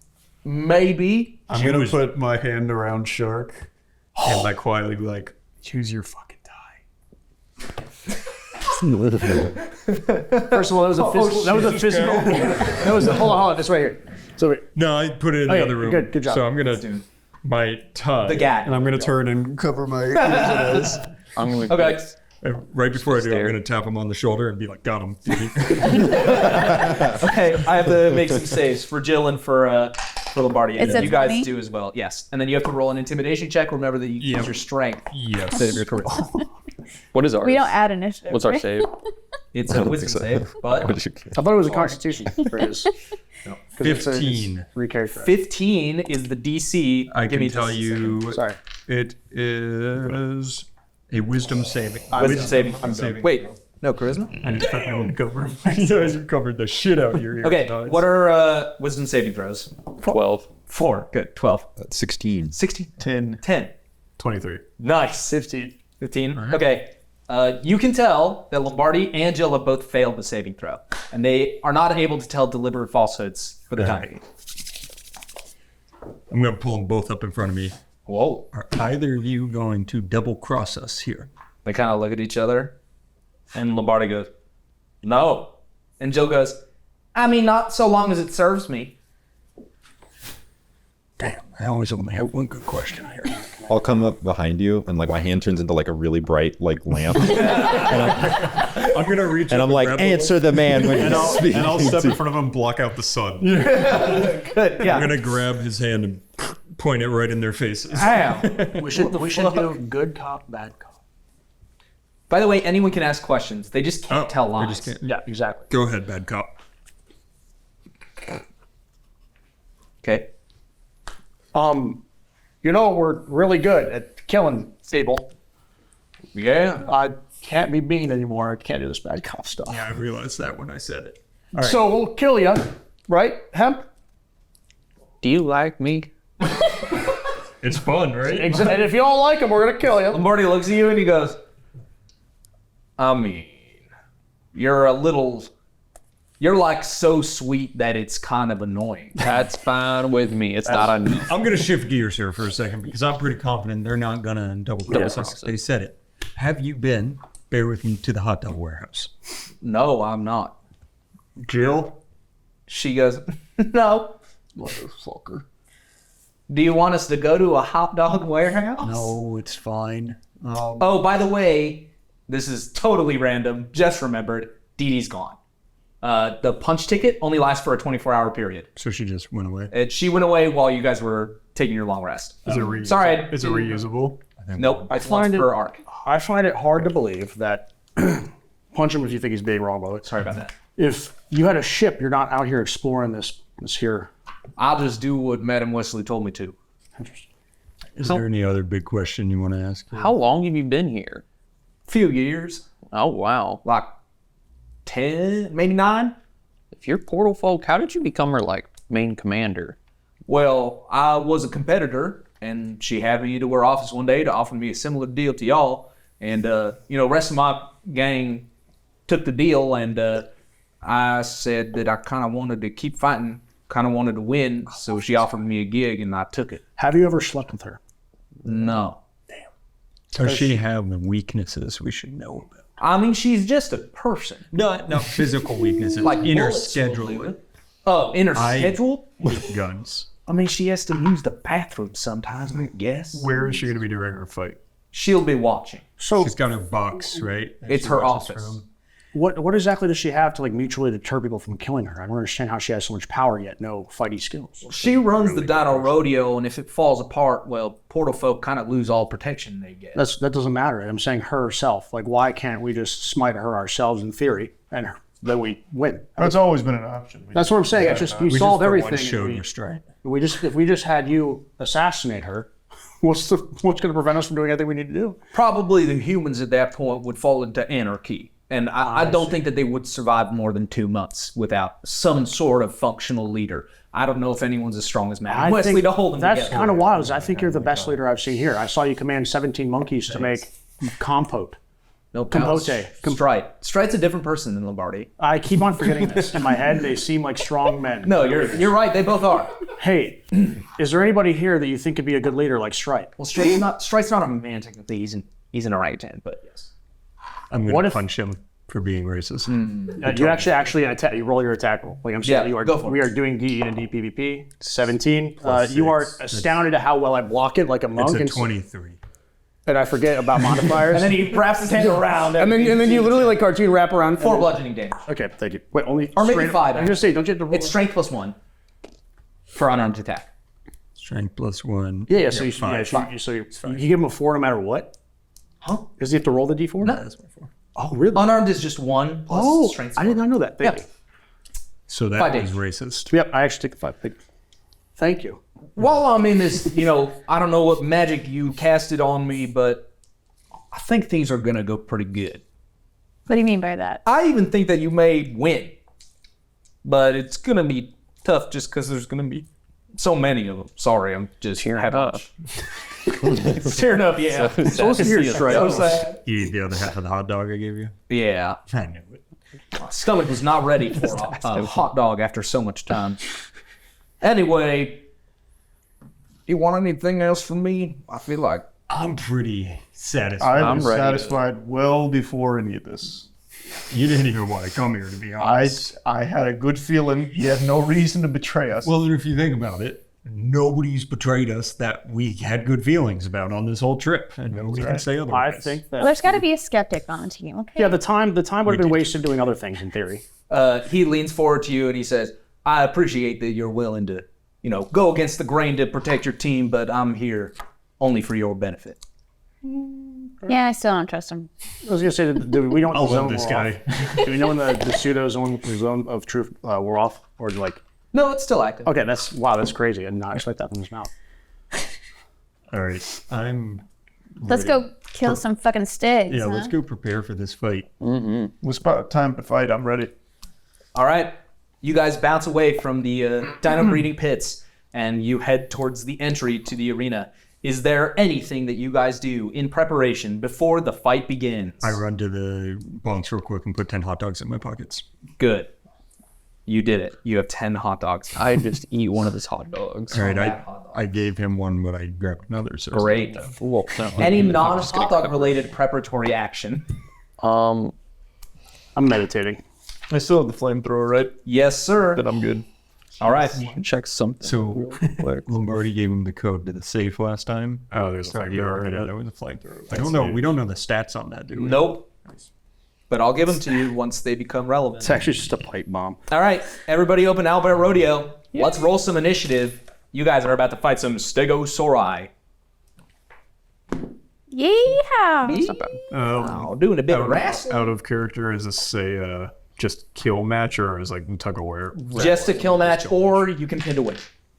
Maybe. I'm going to put my hand around Shark and quietly be like, choose your fucking die. First of all, that was a physical. Hold on. It's right here. So wait. No, I put it in the Okay, other room. good job. So I'm going to my tie. The gat. And I'm going to turn and cover my ears. I'm gonna Okay. And right before I do, I'm Stare. going to tap him on the shoulder and be like, got him. Okay, I have to make some saves for Jill and for Lombardi. And It's a you guys 20? do as well. Yes. And then you have to roll an intimidation check. Remember that you use your strength. Yes. What is ours? We don't add initiative. What's our right? save? It's a wisdom save, but I thought it was a constitution for his. 15. Recharacter. 15 is the DC. I Give can me tell just a you Sorry. it is a wisdom saving. Wisdom saving. Wait, no charisma? I just fucking cover him. You guys covered the shit out of your ears. Okay, guys. what are wisdom saving throws? 12. 4. Good. 12. 16. 16. 10. 10. 23. Nice. 15. 15. Okay. You can tell that Lombardi and Jill have both failed the saving throw, and they are not able to tell deliberate falsehoods for the time being. I'm going to pull them both up in front of me. Whoa. Are either of you going to double cross us here? They kind of look at each other, and Lombardi goes, no. And Jill goes, I mean, not so long as it serves me. Damn, I always only have one good question here. I'll come up behind you, and my hand turns into a really bright lamp, I'm going to reach and up I'm like, grab the answer the man when and he's I'll speaking. step in front of him and block out the sun. Good. Yeah. I'm going to grab his hand and Point it right in their faces. We should do good cop, bad cop. By the way, anyone can ask questions. They just can't tell They lies. just can't. Yeah, exactly. Go ahead, bad cop. Okay. We're really good at killing people. Yeah. I can't be mean anymore. I can't do this bad cop stuff. Yeah, I realized that when I said it. So we'll kill you, right, Hemp? Do you like me? It's fun, right? And if you don't like him, we're gonna kill you. Lombardi looks at you and he goes, I mean, you're like so sweet that it's kind of annoying. That's fine with me. It's not on. I'm going to shift gears here for a second because I'm pretty confident they're not going to double cross us. They said it. Have you been, bear with me, to the hot dog warehouse? No, I'm not. Jill? She goes, no. Motherfucker. Do you want us to go to a hot dog warehouse? No, it's fine. Oh, by the way, this is totally random. Just remembered, Dee Dee's gone. The punch ticket only lasts for a 24-hour period. So she just went away. She went away while you guys were taking your long rest. Is it reusable? Sorry. Is it reusable? Nope. I It's find once it- per arc. I find it hard to believe that. Punch him if you think he's being wrong, by the way. Sorry about that. If you had a ship, you're not out here exploring this here. I'll just do what Madam Wesley told me to. Is there any other big question you want to ask? How long have you been here? Few years. Oh, wow. Like 10, maybe 9. If you're Portal folk, how did you become her, main commander? Well, I was a competitor, and she had me to her office one day to offer me a similar deal to y'all. And, rest of my gang took the deal, and I said that I kind of wanted to keep fighting, kind of wanted to win, so she offered me a gig, and I took it. Have you ever slept with her? No. Does she have the weaknesses we should know about? I mean, she's just a person. No, physical weaknesses. Like inner bullets, schedule. Oh, inner schedule? With guns. I mean, she has to use the bathroom sometimes, I guess. Where is she going to be during her fight? She'll be watching. So She's got her box, right? that It's she her watches office. from. what exactly does she have to mutually deter people from killing her? I don't understand how she has so much power yet no fighting skills. She runs the Dino Rodeo, and if it falls apart, well, Portal folk kind of lose all protection they get. That doesn't matter. I'm saying herself. Why can't we just smite her ourselves in theory and then we win? That's always been an option. That's what I'm saying. It's just you We solve just for once everything. showed and restraint. if we just had you assassinate her, what's going to prevent us from doing anything we need to do? Probably the humans at that point would fall into anarchy. And I don't think that they would survive more than 2 months without some sort of functional leader. I don't know if anyone's as strong as Matt Wesley to hold them that's together. kind of wild. I think you're the best leader I've seen here. I saw you command 17 monkeys to make compote. No, Compote. Strite. Strite's a different person than Lombardi. I keep on forgetting this in my head. They seem like strong men. No, you're right. They both are. Hey, is there anybody here that you think could be a good leader like Stripe? Well, Strite's not a man technically. He's an orangutan, but yes. I'm What going to if- punch him for being racist. You actually attack. You roll your attack roll. I'm saying, Yeah, go for it. we are doing DE and DPVP. 17. You are astounded at how well I block it, like a monk. It's a and 23. And I forget about modifiers. And then he wraps his hand around. and then you literally like cartoon wrap around. 4 bludgeoning damage. Okay, thank you. Wait, only Or maybe straight- 5. I'm just saying, don't you have to roll? It's strength +1 for unarmed attack. Strength +1. Yeah. So you give him a 4 no matter what. Huh? Does he have to roll the D4? No, that's 4. Oh, really? Unarmed is just 1 plus strength. I did not know that. Thank you. So that 5 was days. racist. Yep, I actually take the 5. Thank you. While I'm in this, I don't know what magic you casted on me, but I think things are going to go pretty good. What do you mean by that? I even think that you may win, but it's going to be tough just because there's going to be so many of them. Sorry, I'm just Tearing having up. It's tearing up, yeah. So listen here, Stripe. So sad. You eat the other half of the hot dog I gave you? Yeah. I knew it. My stomach was not ready for a hot dog after so much time. Anyway, you want anything else from me? I feel like I'm pretty satisfied. I was ready to- satisfied well before any of this. You didn't even want to come here, to be honest. I had a good feeling he had no reason to betray us. Well, if you think about it, nobody's betrayed us that we had good feelings about on this whole trip, and nobody can say I otherwise. think Well, that. there's got to be a skeptic on the team, okay? Yeah, the time would have been wasted doing other things in theory. he leans forward to you and he says, I appreciate that you're willing to go against the grain to protect your team, but I'm here only for your benefit. Yeah, I still don't trust him. I was gonna say, do we know when I the zone love this wore guy. off? Do we know when the pseudo zone of truth wore off, or like? No, it's still active. Okay, that's crazy. I did not expect that from his mouth. All right, I'm. Let's go kill some fucking stigs. Yeah, huh? let's go prepare for this fight. It's about time to fight. I'm ready. All right, you guys bounce away from the dino breeding pits, and you head towards the entry to the arena. Is there anything that you guys do in preparation before the fight begins? I run to the bunks real quick and put 10 hot dogs in my pockets. Good. You did it. You have 10 hot dogs. I just eat one of his hot dogs. All right, I gave him one, but I grabbed another. So Great. Well, no, Any non-hot dog related preparatory action? I'm meditating. I still have the flamethrower, right? Yes, sir. Then I'm good. All right. check something. So Lombardi gave him the code to the safe last time. Oh, there's a flamethrower. Yeah, that was a flamethrower. I don't know. We don't know the stats on that, do we? Nope. But I'll give them to you once they become relevant. It's actually just a pipe bomb. All right, everybody open Owlbear Rodeo. Let's roll some initiative. You guys are about to fight some Stegosauri. Yeehaw! Oh, doing a bit of wrestling. Out of character, is this a just kill match or is like tug of war? Just a kill match, or you can pin to win.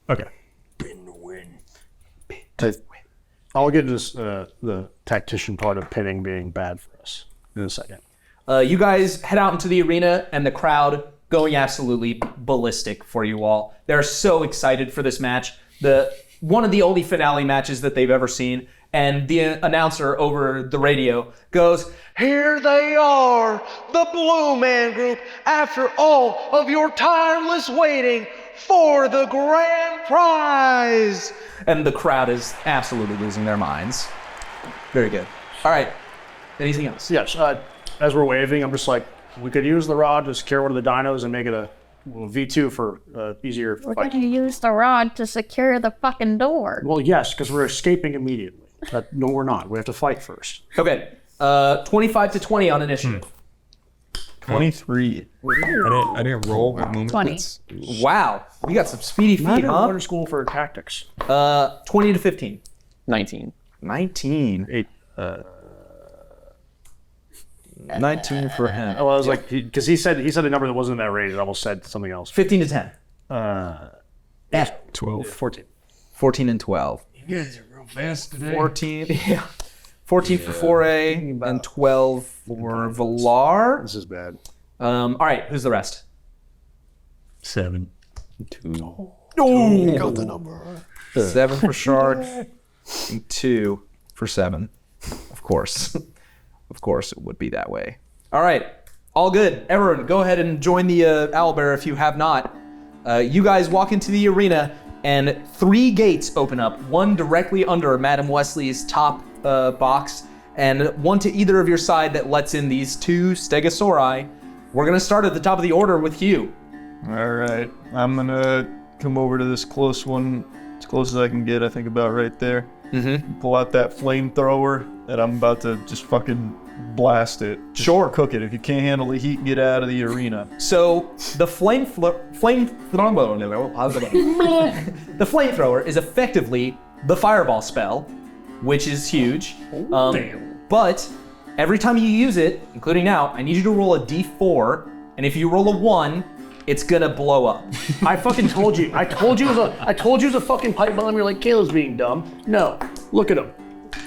Okay. I'll get to this, the tactician part of pinning being bad for us in a second. You guys head out into the arena, and the crowd going absolutely ballistic for you all. They're so excited for this match. One of the only finale matches that they've ever seen. And the announcer over the radio goes, "Here they are, the Blue Man Group, after all of your tireless waiting for the grand prize." And the crowd is absolutely losing their minds. Very good. All right. Anything else? Yes, as we're waving, I'm just like, we could use the rod to secure one of the dinos and make it a V2 for easier We're fight. gonna use the rod to secure the fucking door. Well, yes, because we're escaping immediately. No, we're not. We have to fight first. Okay. 25 to 20 on initiative. 23. I didn't roll with movement. 20. Wow. We got some speedy Not feet, in huh? water school for tactics. 20 to 15. 19. 19. 19 for him. Oh, I was like, because he said a number that wasn't in that range. It almost said something else. 15 to 10. 12. 14. 14 and 12. You guys are real fast today. 14. Yeah. 14 for Foray and 12 for Valaar. This is bad. All right, who's the rest? 7. 7 for Shark and 2 for 7. Of course. Of course it would be that way. All right, all good. Everyone, go ahead and join the Owlbear if you have not. You guys walk into the arena and 3 gates open up. One directly under Madam Wesley's top box and one to either of your side that lets in these 2 Stegosauri. We're gonna start at the top of the order with Hugh. All right. I'm going to come over to this close one, as close as I can get, I think about right there. Mm-hmm. Pull out that flamethrower, and I'm about to just fucking blast it. Just Sure. Cook it. If you can't handle the heat, get out of the arena. So the the flamethrower is effectively the fireball spell, which is huge. But every time you use it, including now, I need you to roll a d4, and if you roll a 1, it's gonna blow up. I fucking told you. I told you it was a fucking pipe bomb. You're like, Caleb's being dumb. No, look at him,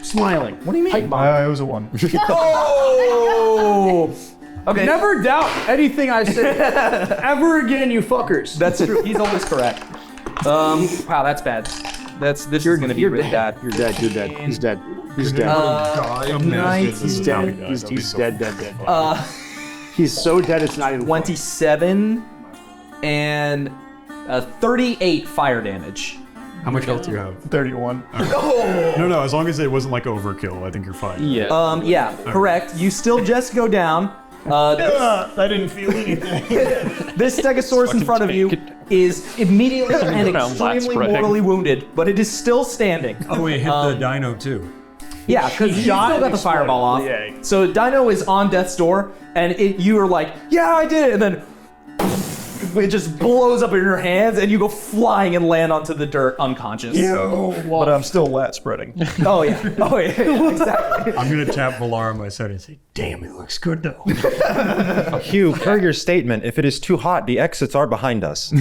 smiling. What do you mean? Pipe bomb. It was a 1. Oh! Okay. Never doubt anything I say ever again, you fuckers. That's true. He's always correct. Wow, that's bad. This is gonna be really bad. You're dead. You're dead. He's dead. He's dead. He's dead. He's dead. Dead. He's so dead. It's not even. 27 and 38 fire damage. How much health do you have? 31. No, as long as it wasn't like overkill, I think you're fine. Yeah. Yeah, correct. You still just go down. I didn't feel anything. This Stegosaurus in front of you is immediately and extremely mortally wounded, but it is still standing. Oh, wait, hit the dino too. Yeah, because you still got the fireball off. So Dino is on death's door, and you are like, yeah, I did it, and then it just blows up in your hands, and you go flying and land onto the dirt unconscious. But I'm still lat spreading. Oh yeah, exactly. I'm gonna tap Valaar on my side and say, "Damn, it looks good though." Hugh, per your statement, if it is too hot, the exits are behind us.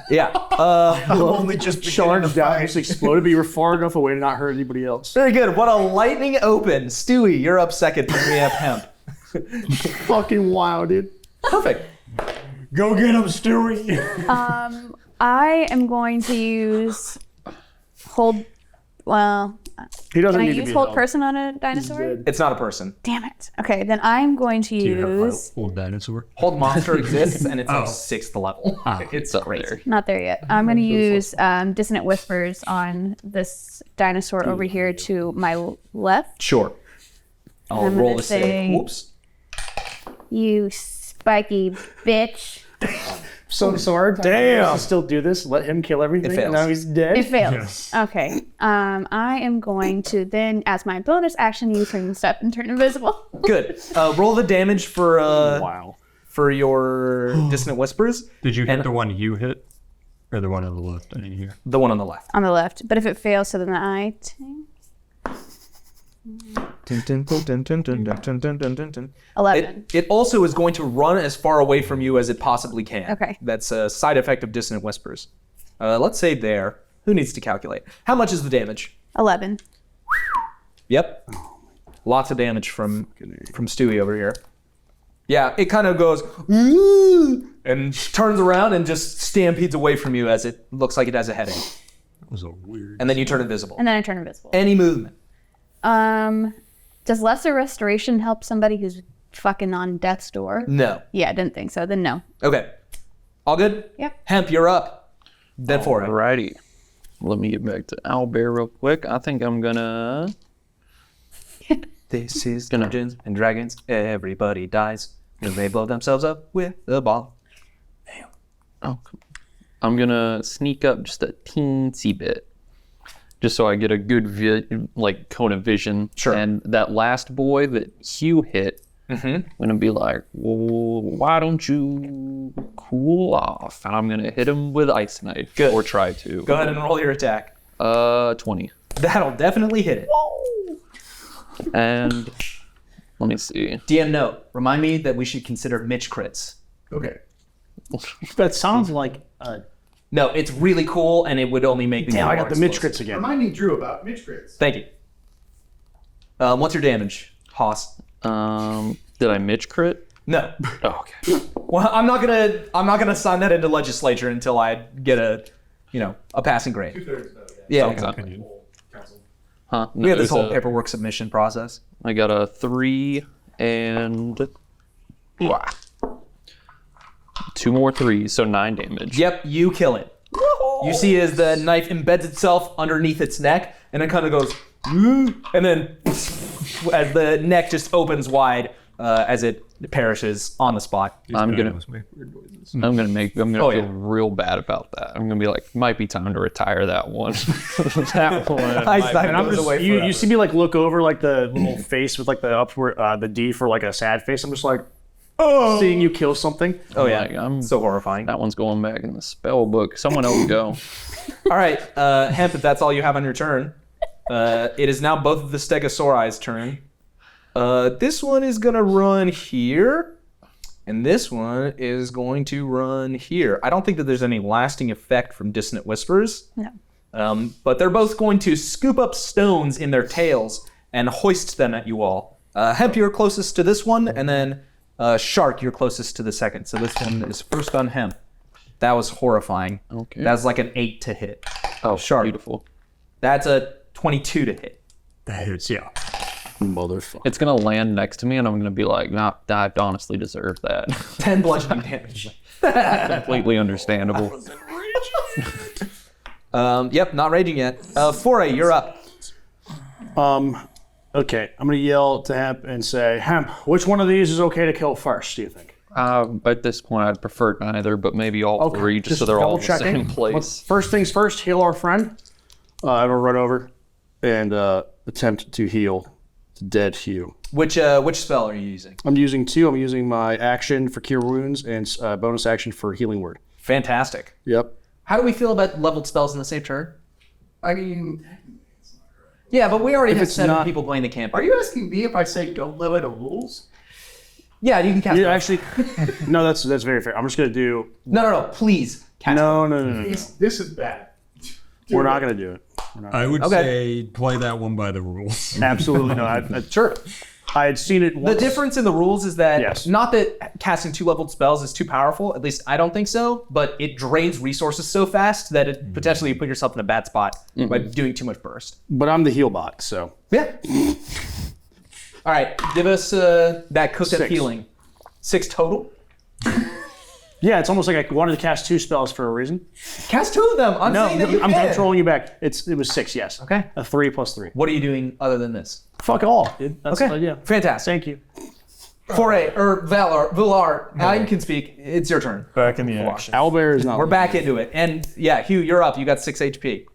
Yeah. I'm only just Shards down, just exploded, but you were far enough away to not hurt anybody else. Very good. What a lightning open. Stewie, you're up second. And we have Hemp. Fucking wild, dude. Perfect. Go get him, Stewie. I am going to use hold. Well, He doesn't can I need to use be hold held. person on a dinosaur? It's not a person. Damn it. Okay, then I'm going to use. Old dinosaur. Hold monster exists, and it's like 6th level. It's up crazy. there. Not there yet. I'm going to use Dissonant Whispers on this dinosaur over here to my left. Sure. I'll I'm roll gonna a save. say- Whoops. You spiky bitch. So sword. Damn. Still do this. Let him kill everything. It fails. And now he's dead. It fails. Okay. I am going to then, as my bonus action, use Turn Step and turn invisible. Good. Roll the damage for Wow. for your Dissonant Whispers. Did you hit And- the one you hit, or the one on the left? I didn't hear. The one on the left. On the left. But if it fails, so then I. 11. It also is going to run as far away from you as it possibly can. Okay. That's a side effect of Dissonant Whispers. Let's say there. Who needs to calculate? How much is the damage? 11. Yep. Lots of damage from Stewie over here. Yeah, it kind of goes "Ooh," and turns around and just stampedes away from you as it looks like it has a heading. That was a weird. And then you turn invisible. And then I turn invisible. Any movement. Does Lesser Restoration help somebody who's fucking on death's door? No. Yeah, I didn't think so. Then no. Okay. All good? Yep. Hemp, you're up. Then Foray. Alrighty. Let me get back to Owlbear real quick. I think I'm gonna. This is Dungeons and Dragons. Everybody dies when they blow themselves up with a ball. Oh, I'm gonna sneak up just a teensy bit, just so I get a good cone of vision. Sure. And that last boy that Hugh hit, I'm gonna be like, well, why don't you cool off? And I'm gonna hit him with Ice Knife. Good. Or try to. Go ahead and roll your attack. 20. That'll definitely hit it. And let me see. DM note, remind me that we should consider Mitch crits. Okay. That sounds like No, it's really cool, and it would only make the damn, game I more got the Mitch explosive. crits again. Reminding Drew about Mitch crits. Thank you. What's your damage, Hoss? Did I Mitch crit? No. Oh, okay. Well, I'm not gonna sign that into legislature until I get a passing grade. 2/3 no, Yeah, Okay. exactly. Huh? We have this there's whole paperwork submission process. I got a 3 and 2 more 3s, so 9 damage. Yep, you kill it. You see as the knife embeds itself underneath its neck, and it kind of goes, and then as the neck just opens wide as it perishes on the spot. I'm gonna Oh, feel yeah. real bad about that. I'm gonna be like, might be time to retire that one. That one. Ice Knife And I'm goes just, away you forever. see me like look over like the little face with like the upward the D for like a sad face. I'm just like, oh, seeing you kill something. Oh yeah, Like, I'm so horrifying. that one's going back in the spell book. Someone else go. All right, Hemp, if that's all you have on your turn, it is now both of the Stegosauri's turn. This one is gonna run here, and this one is going to run here. I don't think that there's any lasting effect from Dissonant Whispers. No. But they're both going to scoop up stones in their tails and hoist them at you all. Hemp, you're closest to this one, and then Shark, you're closest to the second. So this one is first on Hemp. That was horrifying. Okay. That's like an 8 to hit. Oh, Shark. beautiful. That's a 22 to hit. That hits, yeah. Motherfucker. It's gonna land next to me, and I'm gonna be like, nah, I honestly deserve that. 10 bludgeoning damage. Completely understandable. Yep, not raging yet. Foray, you're up. Okay, I'm gonna yell to Hemp and say, Hemp, which one of these is okay to kill first? Do you think? At this point, I'd prefer neither, but maybe all Okay, 3, just so they're all in the double-checking. same place. First things first, heal our friend. I will run over and attempt to heal It's dead Hugh. Which spell are you using? I'm using 2. I'm using my action for Cure Wounds and bonus action for Healing Word. Fantastic. Yep. How do we feel about leveled spells in the same turn? I mean, Yeah, but we already have it's 7 not- people playing the campaign. are you asking me if I say don't limit the rules? Yeah, you can cast. Yeah, both. actually, no, that's very fair. I'm just gonna do. No, please. Cast No. This is bad. We're not gonna do it. I would Okay. say play that one by the rules. Absolutely no. Sure. I had seen it The once. difference in the rules is that Yes. not that casting 2 leveled spells is too powerful, at least I don't think so, but it drains resources so fast that it potentially you put yourself in a bad spot by doing too much burst. But I'm the heal bot, so. Yeah. All right, give us that cooked up 6. healing. 6 total? Yeah, it's almost like I wanted to cast 2 spells for a reason. Cast 2 of them. I'm No, saying that you I'm can. trolling you back. It was 6, yes. Okay. A 3 plus 3. What are you doing other than this? Fuck all, dude. That's Okay. yeah. Fantastic. Thank you. Foray, or Valaar, I can speak. It's your turn. Back in the action. Owlbear is not. We're back into it. And yeah, Hugh, you're up. You got 6 HP.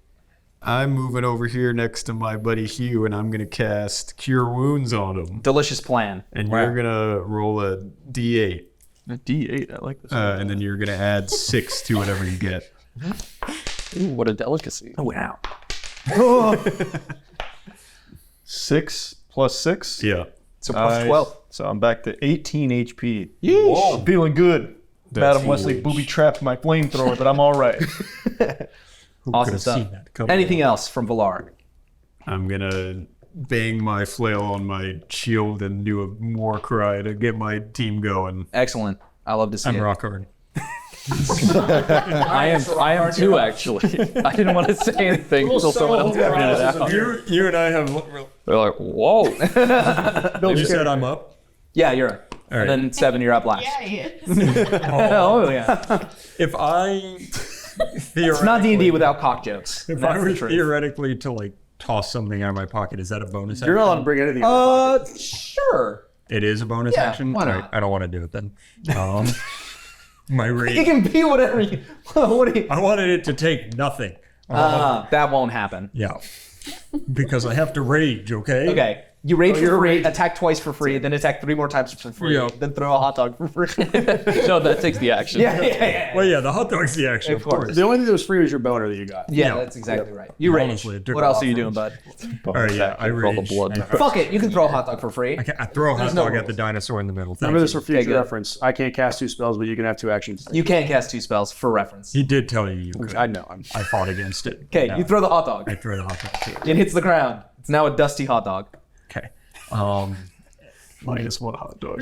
I'm moving over here next to my buddy Hugh, and I'm going to cast Cure Wounds on him. Delicious plan. And you're going to roll a D8. A D8. I like this. And then you're going to add 6 to whatever you get. Ooh, what a delicacy. Oh, wow. 6 plus 6. Yeah. So plus 12. So I'm back to 18 HP. Whoa. I'm feeling good. Madam Wesley booby trapped my flamethrower, but I'm all right. Awesome stuff. Anything else from Valaar? I'm going to bang my flail on my shield and do a war cry to get my team going. Excellent. I love to see I'm it. rock hard. I am too, actually. I didn't want to say anything until someone else pointed it out. You and I have. They're like, whoa. You said I'm up? Yeah, you're up. All right. And then 7, you're up last. Yeah, he is. Oh, yeah. If I. It's not D&D without cock jokes. If That's I the were truth. theoretically to like toss something out of my pocket, is that a bonus You're not allowed to action? bring anything. out of the pocket. Sure. It is a bonus Yeah, action? why not? All right, I don't want to do it then. My It rage. can be whatever you. What do you? I wanted it to take nothing. That won't happen. Yeah. Because I have to rage, okay? Okay. You rage for free, attack twice for free, then attack 3 more times for free, Yeah. then throw a hot dog for free. No, that takes the action. yeah. Well, yeah, the hot dog's the action, Of of course. course. The only thing that was free was your boner that you got. Yeah, Yeah. that's exactly right. You rage. Honestly, it took What a else lot are you for doing, bud? All right, yeah, I Roll the rage. blood. Fuck it. You can throw a hot dog for free. I throw a hot no dog at rules. the dinosaur in the middle. Thank Remember you. this for future good. reference. I can't cast 2 spells, but you can have 2 actions. You can cast 2 spells for reference. He did tell you could. I know. I fought against it. Okay, No, you throw the hot dog. I throw the hot dog too. It hits the ground. It's now a dusty hot dog. Okay. Minus 1 hot dog.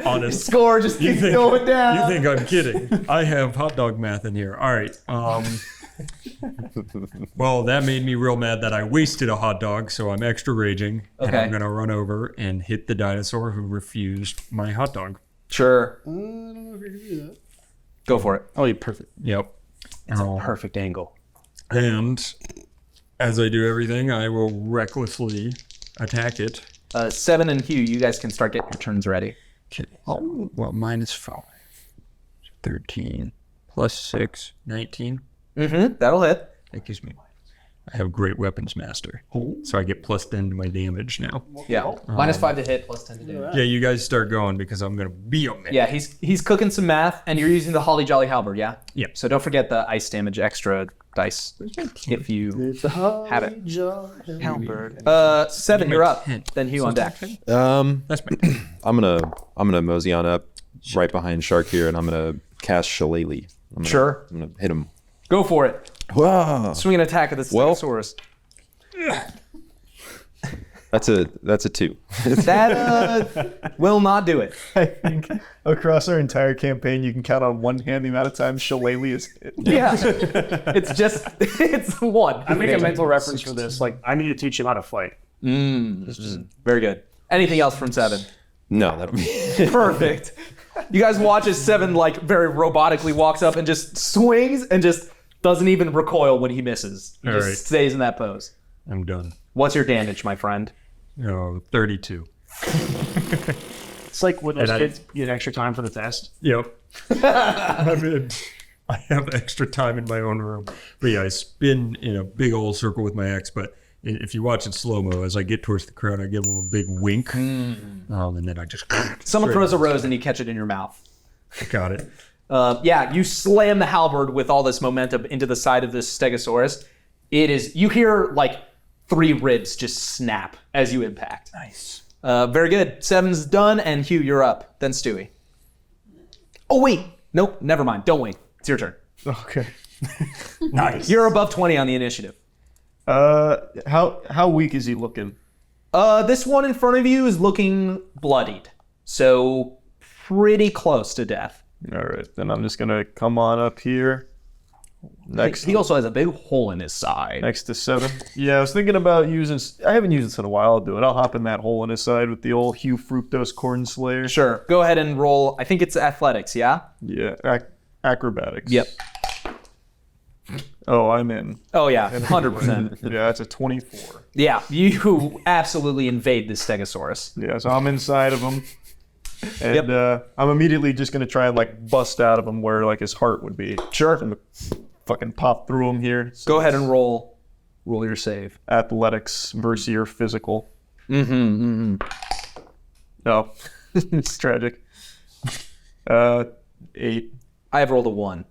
Honest. Score just keeps going down. You think I'm kidding? I have hot dog math in here. All right. Well, that made me real mad that I wasted a hot dog, so I'm extra raging. And Okay. I'm going to run over and hit the dinosaur who refused my hot dog. Sure. Go for it. Oh, you perfect. Yep. Perfect angle. And as I do everything, I will recklessly attack it. 7 and Hugh, you guys can start getting your turns ready. Okay. Oh, well, minus 5. 13 plus 6, 19. Mm-hmm. That'll hit. That gives me. I have Great Weapons Master. So I get plus 10 to my damage now. Yeah. Minus 5 to hit, plus 10 to do. Yeah, you guys start going because I'm going to be on it. Yeah, he's cooking some math, and you're using the Holly Jolly Halberd, yeah? Yeah. So don't forget the ice damage extra dice if you have it. Halberd. 7, you're up. Then Hugh on deck. That's my I'm gonna mosey on up right behind Shark here, and I'm gonna cast Shillelagh. Sure. I'm gonna hit him. Go for it. Wow. Swing an attack at the Well- Stegosaurus. That's a 2. That will not do it. I think across our entire campaign, you can count on one hand the amount of times Shillelagh is hit. Yeah. It's 1. I make a mental reference for this. Like, I need to teach him how to fight. Very good. Anything else from 7? No, that'll be. Perfect. You guys watch as 7 like very robotically walks up and just swings and just doesn't even recoil when he misses. He All just right. stays in that pose. I'm done. What's your damage, my friend? 32. It's like when those And kids get extra time for the test. Yep. I have extra time in my own room. But yeah, I spin in a big old circle with my axe, but if you watch it slow-mo, as I get towards the crowd, I give him a big wink. And then I just... Someone throws a rose and you catch it in your mouth. Got it. Yeah, you slam the halberd with all this momentum into the side of this Stegosaurus. You hear like 3 ribs just snap as you impact. Nice. Very good. 7's done, and Hugh, you're up. Then Stewie. Oh, wait. Nope, never mind. Don't wait. It's your turn. Okay. Nice. You're above 20 on the initiative. How weak is he looking? This one in front of you is looking bloodied. So pretty close to death. All right, then I'm just gonna come on up here. Next, He also has a big hole in his side. next to 7. Yeah, I was thinking about using. I haven't used this in a while. I'll do it. I'll hop in that hole in his side with the old Hugh Fructose Corn Slayer. Sure. Go ahead and roll. I think it's athletics, yeah? Yeah, acrobatics. Yep. Oh, I'm in. Oh, yeah. 100%. Yeah, that's a 24. Yeah, you absolutely invade this Stegosaurus. Yeah, so I'm inside of him. And I'm immediately just gonna try and like bust out of him where like his heart would be. Sure. And fucking pop through him here. So Go ahead and roll your save. athletics versus your physical. Mm-hmm. No, it's tragic. 8. I have rolled a 1.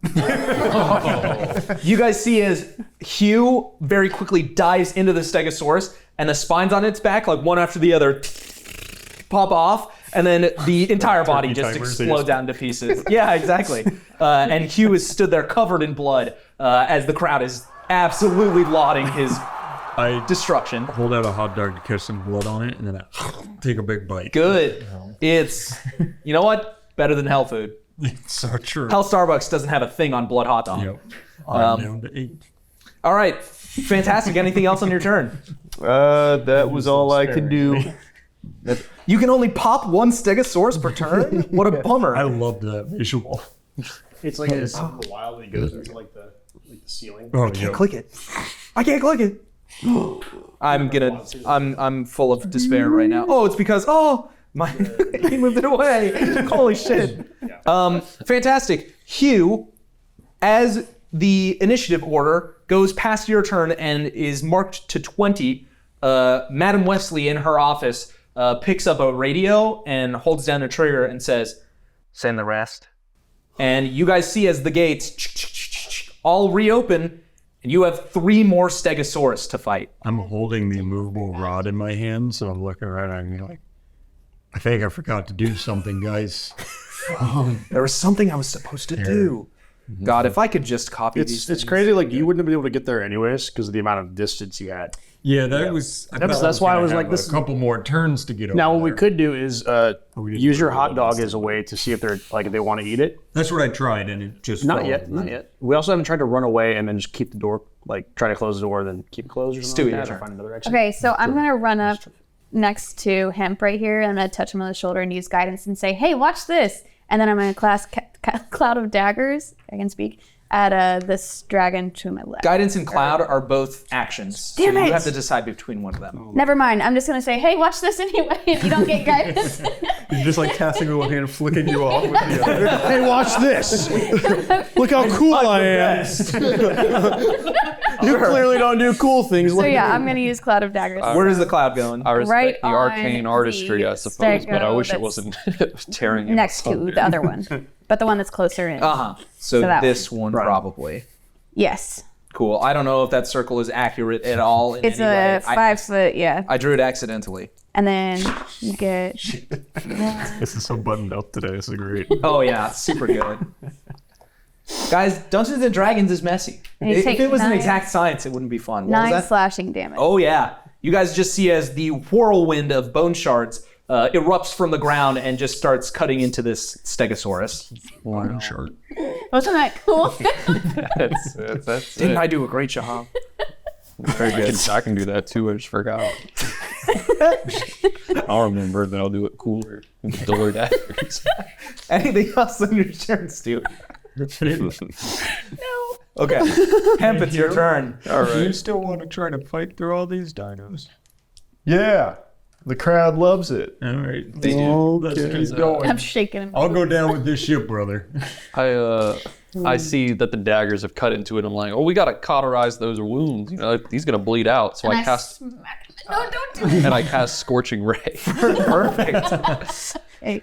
You guys see as Hugh very quickly dives into the Stegosaurus, and the spines on its back, like one after the other, pop off, and then the entire body just explodes down to pieces. Yeah, exactly. And Hugh is stood there covered in blood as the crowd is absolutely lauding his I destruction. hold out a hot dog to catch some blood on it, and then I take a big bite. Good. It's, you know what? Better than hell food. It's so true. Hell Starbucks doesn't have a thing on blood hot dog. Yep. I'm down to 8. All right. Fantastic. Anything else on your turn? That was all I could do. You can only pop 1 Stegosaurus per turn? What a bummer. I love that visual. It's like it's wild when it goes into like the ceiling. Oh, Can't click it. I can't click it. I'm full of despair right now. Oh, it's because he moved it away. Holy shit. Fantastic. Hugh, as the initiative order goes past your turn and is marked to 20, Madam Wesley in her office picks up a radio and holds down a trigger and says, "Send the rest." And you guys see as the gates all reopen, and you have 3 more Stegosaurus to fight. I'm holding the immovable rod in my hand, so I'm looking around and I'm like, I think I forgot to do something, guys. There was something I was supposed to do. God, if I could just copy these It's things. crazy. Like you wouldn't have been able to get there anyways because of the amount of distance you had. Yeah, that was. That's why I was like, this. A couple more turns to get over. Now what we there. could do is didn't use your do hot it. dog as a way to see if they're like if they want to eat it. That's what I tried, and it just Not fell yet. over. Not yet. We also haven't tried to run away and then just keep the door, like try to close the door, then keep it closed or something Stewie, like that, your or find another exit. Okay, so I'm gonna run up next to Hemp right here, and I'm gonna touch him on the shoulder and use guidance and say, "Hey, watch this!" And then I'm gonna cast Cloud of Daggers. I can speak at this dragon to my left. Guidance and Cloud are both actions. Damn so it! you have to decide between one of them. Never mind. I'm just gonna say, "Hey, watch this anyway." If you don't get guidance. He's just like casting with one hand and flicking you off with the other. Hey, watch this! Look how cool I am! You clearly don't do cool things. So yeah, I'm gonna use Cloud of Daggers. Where is the cloud going? I respect Right the arcane on artistry, I the suppose, but I wish it stego wasn't tearing you next to apart. the other one, but the one that's closer in. So that this one probably. Yes, Cool. I don't know if that circle is accurate at all. In it's any way. a 5 foot. Yeah, I drew it accidentally. and then you get. This is so buttoned up today. This is great. Oh yeah, super good. Guys, Dungeons and Dragons is messy. And you If take it was an 9 exact science, it wouldn't be fun. What was 9 that? slashing damage. Oh yeah. You guys just see as the whirlwind of bone shards erupts from the ground and just starts cutting into this Stegosaurus. One short. Wasn't that cool? That's Didn't it. I do a great job? Very good. I can do that too. I just forgot. I'll remember that I'll do it cooler. Duller daggers. Anything else on your turn, Stu? No. Okay. Hemp, it's your turn. Do you still want to try to fight through all these dinos? Yeah. The crowd loves it. All right. Let's keep going. I'm shaking him. I'll go down with this ship, brother. I see that the daggers have cut into it. I'm like, oh, we gotta cauterize those wounds. You know, he's gonna bleed out. So I cast. No, don't do it. And I cast Scorching Ray. Perfect. Hey.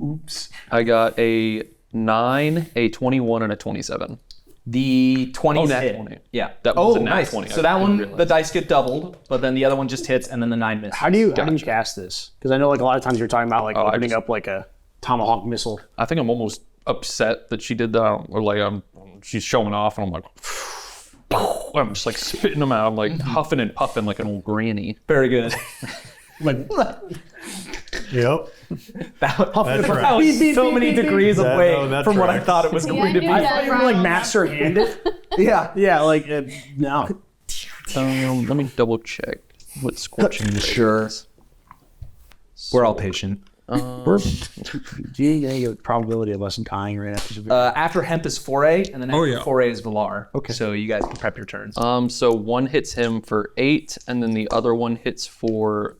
Oops. I got a 9, a 21, and a 27. The 20 nat hit. 20. Yeah. That was a nat nice. 20. So I that didn't one, realize. the dice get doubled, but then the other one just hits, and then the 9 misses. How do you cast this? Because I know like a lot of times you're talking about like opening up like a tomahawk missile. I think I'm almost upset that she did that, or like she's showing off, and I'm like, I'm just like spitting them out. I'm like huffing and puffing like an old granny. Very good. Like, yep. That was right. so many degrees away that from what I tracks. thought it was Yeah, going to I be. knew I that. thought you were like master handed. Yeah. Yeah, like no. Let me double check what Scorching Ray Sure. is. We're all patient. Probability of us dying right after. After Hemp is Foray, and then after yeah. Foray is Valaar. Okay. So you guys can prep your turns. So one hits him for 8, and then the other one hits for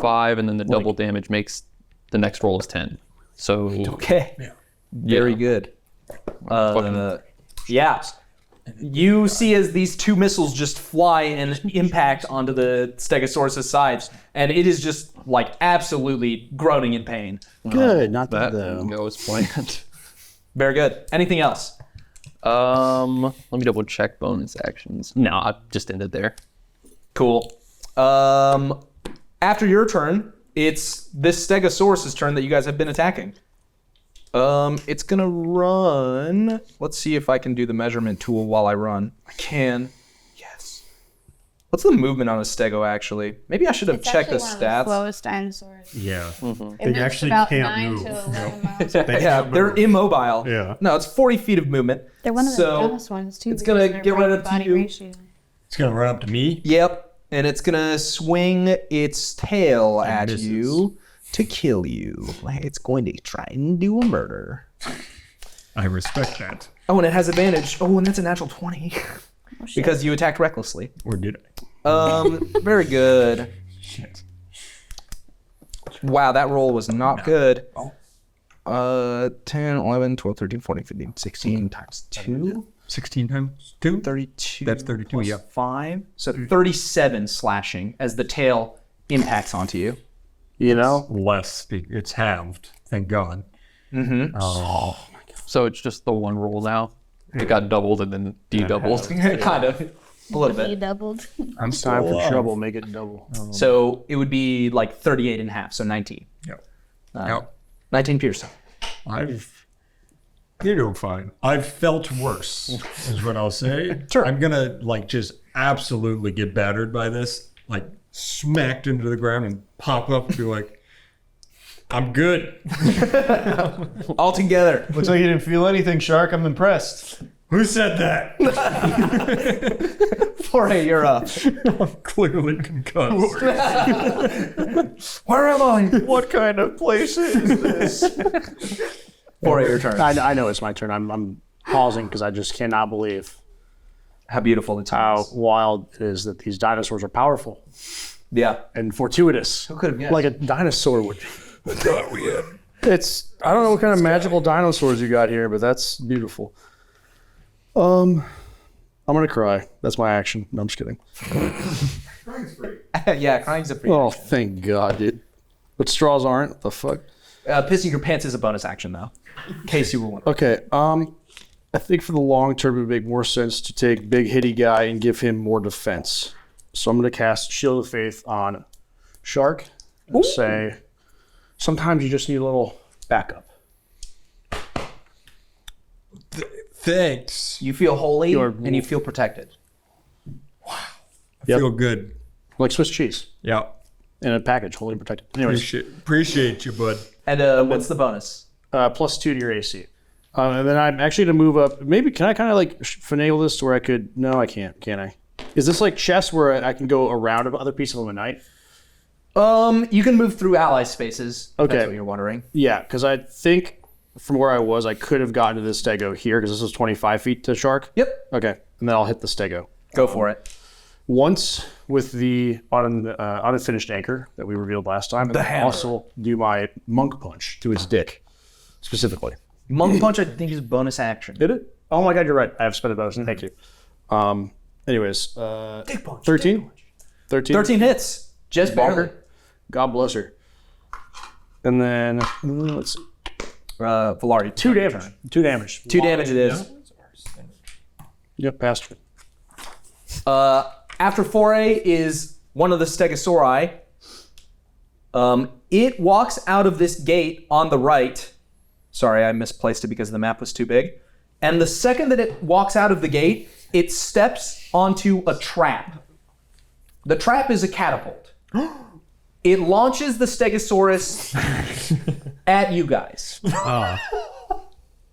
5, and then the double damage makes the next roll is 10. So Okay. Very good. Yeah. You see as these 2 missiles just fly and impact onto the Stegosaurus' sides, and it is just like absolutely groaning in pain. Good, not that the. goes planned. Very good. Anything else? Let me double check bonus actions. No, I just ended there. Cool. After your turn, it's this Stegosaurus' turn that you guys have been attacking. It's gonna run. Let's see if I can do the measurement tool while I run. I can. Yes. What's the movement on a Stego actually? Maybe I should have checked the stats. Slowest dinosaurs. Yeah. It They moves actually about can't 9 move. to 11 miles. Yeah, they're immobile. Yeah. No, it's 40 feet of movement. They're one of the So, dumbest ones too. it's gonna because of their get right up to body you. ratio. It's gonna run up to me. Yep. And it's gonna swing its tail at misses. you to kill you. It's going to try and do a murder. I respect that. Oh, and it has advantage. Oh, and that's a natural 20. Because you attacked recklessly. Or did I? Very good. Shit. Wow, that roll was not good. 10, 11, 12, 13, 14, 15, 16 times 2. 16 times 2? 32. That's 32, plus yeah. 5. So 37 slashing as the tail impacts onto you. You know, Less. It's halved. Thank God. Mm-hmm. Oh. So it's just the one roll now. It got doubled and then de-doubled. Kind of. A little He bit. doubled. I'm it's time for trouble. Make it double. So it would be like 38 and a half, so 19. Yep. 19 piercing. You're doing fine. I've felt worse, is what I'll say. Sure. I'm gonna like just absolutely get battered by this, like smacked into the ground and pop up and be like, I'm good. All together. Looks like you didn't feel anything, Shark. I'm impressed. Who said that? Foray, you're up. I'm clearly concussed. Where am I? What kind of place is this? Foray, your turn. I know it's my turn. I'm pausing because I just cannot believe How beautiful the time how is. wild it is that these dinosaurs are powerful Yeah. and fortuitous. Who could have guessed? Like a dinosaur would be. It's I don't know what kind of magical dinosaurs you got here, but that's beautiful. I'm gonna cry. That's my action. No, I'm just kidding. Yeah, crying's a free Oh, action. thank God, dude. But straws aren't. What the fuck? Pissing your pants is a bonus action, though. In case you were wondering. Okay. I think for the long term, it would make more sense to take big hitty guy and give him more defense. So I'm gonna cast Shield of Faith on Shark and say, sometimes you just need a little backup. Thanks. You feel holy You're- and you feel protected. I Yep. feel good. Like Swiss cheese Yeah. in a package, wholly protected. Anyways, Appreciate you, bud. And what's the bonus? +2 to your AC. And then I'm actually going to move up. Maybe, can I kind of like finagle this to where I could? No, I can't. Can I? Is this like chess where I can go around other pieces of them at night? You can move through ally spaces. If Okay. That's what you're wondering. Yeah, because I think from where I was, I could have gotten to this stego here because this is 25 feet to shark. Yep. Okay, and then I'll hit the stego. Go for it. once with the unfinished anchor that we revealed last time. And then also do my monk punch to its dick, specifically. Monk punch, I think, is bonus action. Did it? Oh my god, you're right. I have spent a bonus. Thank you. Anyways, Dick punch. 13? 13 hits. Just barely. Bonker. God bless her. And then, let's see. Valaar, 2 damage. 2 damage. 2 damage it is. Yep, passed. After Foray is one of the Stegosauri. It walks out of this gate on the right. Sorry, I misplaced it because the map was too big. And the second that it walks out of the gate, it steps onto a trap. The trap is a catapult. It launches the Stegosaurus at you guys.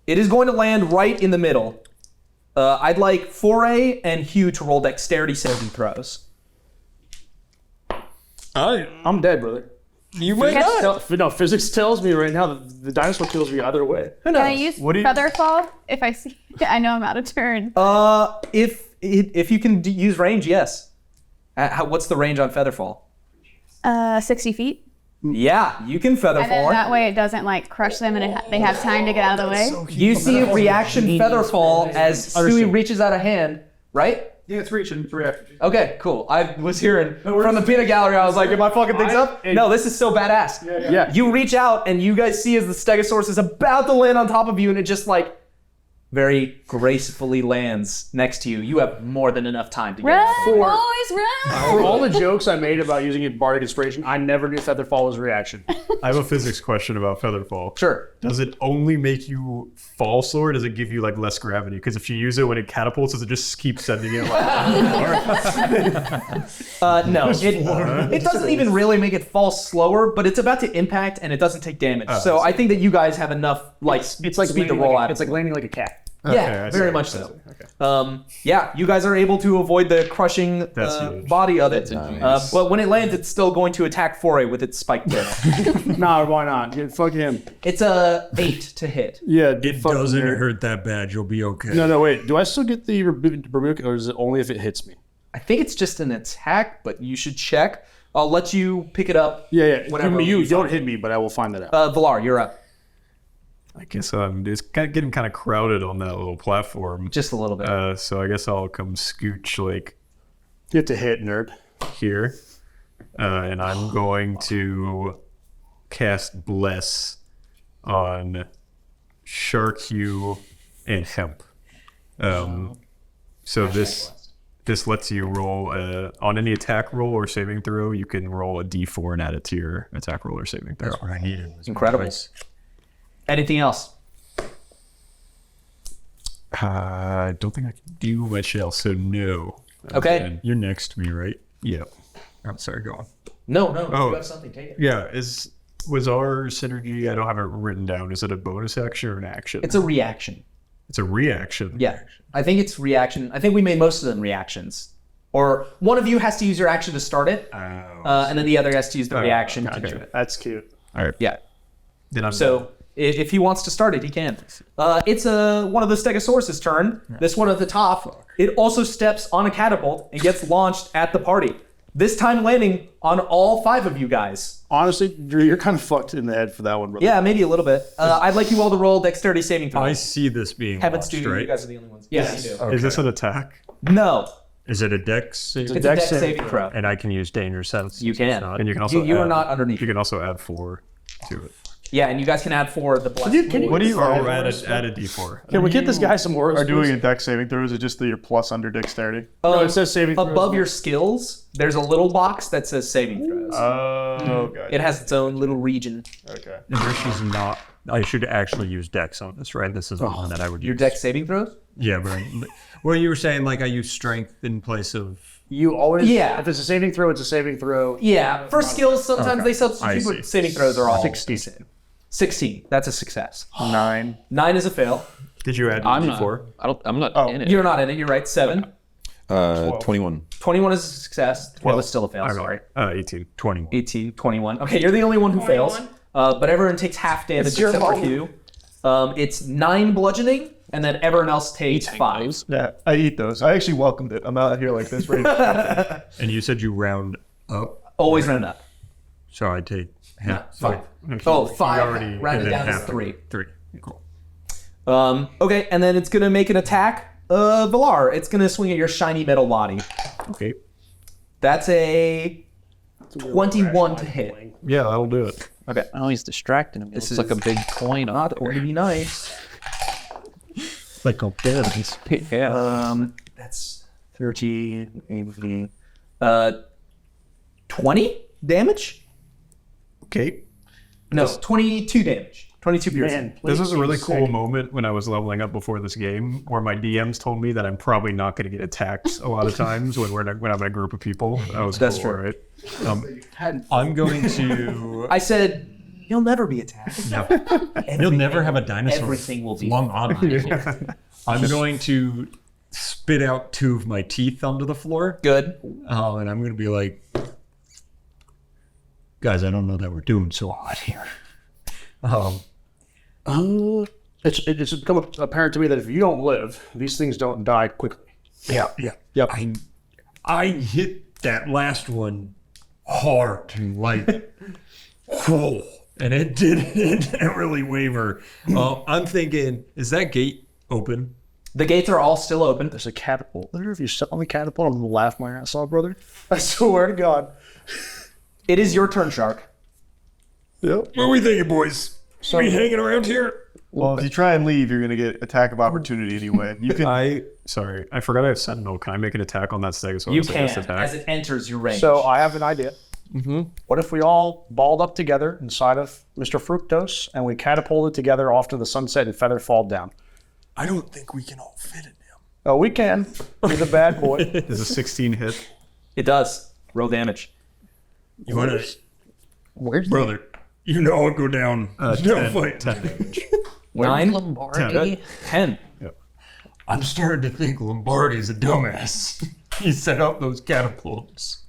It is going to land right in the middle. I'd like Foray and Hugh to roll dexterity saving throws. I'm dead, brother. You may not. No, physics tells me right now that the dinosaur kills me either way. Can I use Featherfall if I see? I know I'm out of turn. If you can use range, yes. What's the range on Featherfall? 60 feet. Yeah, you can And then Featherfall. that way it doesn't like crush them and they have time to get out of the way. You see reaction Featherfall as Stewie reaches out a hand, right? Yeah, it's reaching. It's reaction. Okay, cool. I was hearing from the peanut gallery, I was like, am I fucking things up? No, this is so badass. Yeah. You reach out and you guys see as the Stegosaurus is about to land on top of you and it just like very gracefully lands next to you. You have more than enough time to get Run, out of the way. boys, run! For all the jokes I made about using it bardic inspiration, I never knew Featherfall was a reaction. I have a physics question about Featherfall. Sure. Does it only make you fall slow, or does it give you like less gravity? Because if you use it when it catapults, does it just keep sending it? No, it doesn't even really make it fall slower, but it's about to impact and it doesn't take damage. So I think that you guys have enough It's like speed to landing roll like out. it's like landing like a cat. Yeah, I very see. much so. Yeah, you guys are able to avoid the crushing huge. body of it. But when it lands, it's still going to attack Foray with its spiked tail. Nah, why not? Yeah, fuck him. It's a 8 to hit. Yeah, It doesn't hurt that bad. You'll be okay. No, wait. Do I still get the rebuke, or is it only if it hits me? I think it's just an attack, but you should check. I'll let you pick it up. Yeah. Whenever You you don't hit me, but I will find that out. Valaar, you're up. I guess it's getting kind of crowded on that little platform. Just a little bit. So I guess I'll come scooch like You have to hit, nerd. here, and I'm going to cast Bless on Shark Hugh and Hemp. So this lets you roll on any attack roll or saving throw. You can roll a d4 and add it to your attack roll or saving throw. That's what I needed. Incredible. Anything else? I don't think I can do much else, so no. Okay. And you're next to me, right? Yeah. I'm sorry, go on. No, Oh. you have something. Take it. Yeah, was our synergy, I don't have it written down, is it a bonus action or an action? It's a reaction. It's a reaction. Yeah, I think it's reaction. I think we made most of them reactions. Or one of you has to use your action to start it, and then the other has to use the reaction to do it. That's cute. All right. Yeah. Then I'm So if he wants to start it, he can. It's one of the Stegosaurus' turn. This one at the top. It also steps on a catapult and gets launched at the party. This time landing on all 5 of you guys. Honestly, Drew, you're kind of fucked in the head for that one, brother. Yeah, maybe a little bit. I'd like you all to roll dexterity saving throws. I see this being Heavens, launched, dude, right? you guys are the only ones. Yes, you do. Is this an attack? No, Is it a dex? it's a dex saving throw. And I can use danger sense. You can. And you can also You are add- not underneath. You can also add 4 to it. Yeah, and you guys can add 4 the blast. What do you add a d4? Can we get this guy some more? Are doing a dex saving throw? Is it just that you're plus under dexterity? No, it says saving throws. Above your skills, there's a little box that says saving throws. Oh, okay. It has its own little region. Okay. She's not. I should actually use dex on this, right? This is the one that I would Your use. dex saving throws? Yeah, but well, you were saying like I use strength in place of. You always. Yeah. If it's a saving throw, it's a saving throw. Yeah, for skills, sometimes they substitute, I see. but saving throws are all 16. 16. That's a success. 9. 9 is a fail. Did you add I'm d4? not. I'm not in it. You're not in it. You're right. 7. 21. 21 is a success. 12 is still a fail. I'm Sorry. 18, 21. 18, 21. Okay, you're the only one who fails. But everyone takes half damage except for Hugh. It's 9 bludgeoning and then everyone else takes 5. Yeah, I eat those. I actually welcomed it. I'm out here like this. Right now. And you said you round up, Always round up. so I take half. 5. Okay. Oh, You 5. already Rounded hit it down is half. 3. 3. Cool. Okay, and then it's gonna make an attack. Valaar, it's gonna swing at your shiny metal body. Okay. That's a 21 to hit. Yeah, that'll do it. Okay. Oh, he's distracting him. This is like a big coin. Not going to be nice. Like a dead. Yeah. That's 13, 18, 20 damage? Okay. No, 22 damage. 22 piercing. Man, This was a really please cool say- moment when I was leveling up before this game, where my DMs told me that I'm probably not going to get attacked a lot of times when I'm in a group of people. That was That's cool, true. right? I'm going to. I said, you'll never be attacked. You'll never have a dinosaur. Everything will be long on you. I'm going to spit out 2 of my teeth onto the floor. good. And I'm going to be like, guys, I don't know that we're doing so hot here. It's become apparent to me that if you don't live, these things don't die quickly. Yeah. Yep. I hit that last one hard, like, full, and it didn't really waver. I'm thinking, is that gate open? The gates are all still open. There's a catapult there. If you step on the catapult, I'm gonna laugh my ass off, brother. I swear to God. It is your turn, Shark. Yep. What are we thinking, boys? We hanging around here? Well, if you try and leave, you're gonna get attack of opportunity anyway. You can. Sorry, I forgot I have Sentinel. Can I make an attack on that Stegosaurus? You can, as it enters your range. So I have an idea. What if we all balled up together inside of Mr. Fructose and we catapulted together off to the sunset and feather fall down? I don't think we can all fit in him. Oh, we can. He's a bad boy. Does a 16 hit? It does. Roll damage. You want to, Where's brother? You know I'll go down. 10 damage. 9? Lombardi? 10. I'm starting to think Lombardi's a dumbass. He set up those catapults.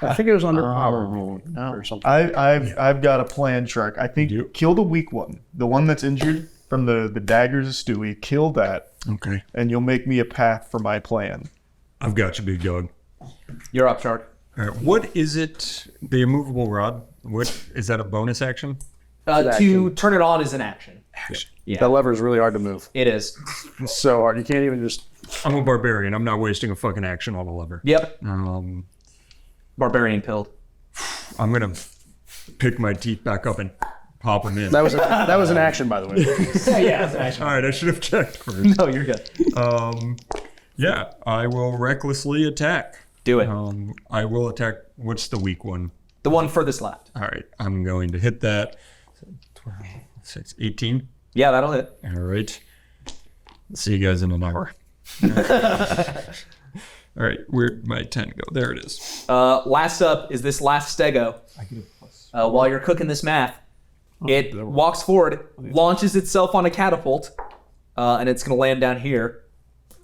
I think it was underpowered or something. I've got a plan, Shark. I think kill the weak one, the one that's injured from the daggers of Stewie. Kill that, Okay. and you'll make me a path for my plan. I've got you, big dog. You're up, Shark. All right. What is it? The immovable rod. What is that? A bonus action? To turn it on is an action. Yeah. That lever is really hard to move. It is. It's so hard. You can't even just. I'm a barbarian. I'm not wasting a fucking action on a lever. Yep. Um, Barbarian pilled. I'm gonna pick my teeth back up and pop them in. That was an action, by the way. Yeah, that's an action. All right. I should have checked first. No, you're good. Yeah. I will recklessly attack. Do it. I will attack. What's the weak one? The one furthest left. All right. I'm going to hit that. 12, 6, 18. Yeah, that'll hit. All right. See you guys in an hour. All right, where'd my 10 go? There it is. Last up is this last stego. While you're cooking this math, it walks forward, launches itself on a catapult, and it's going to land down here.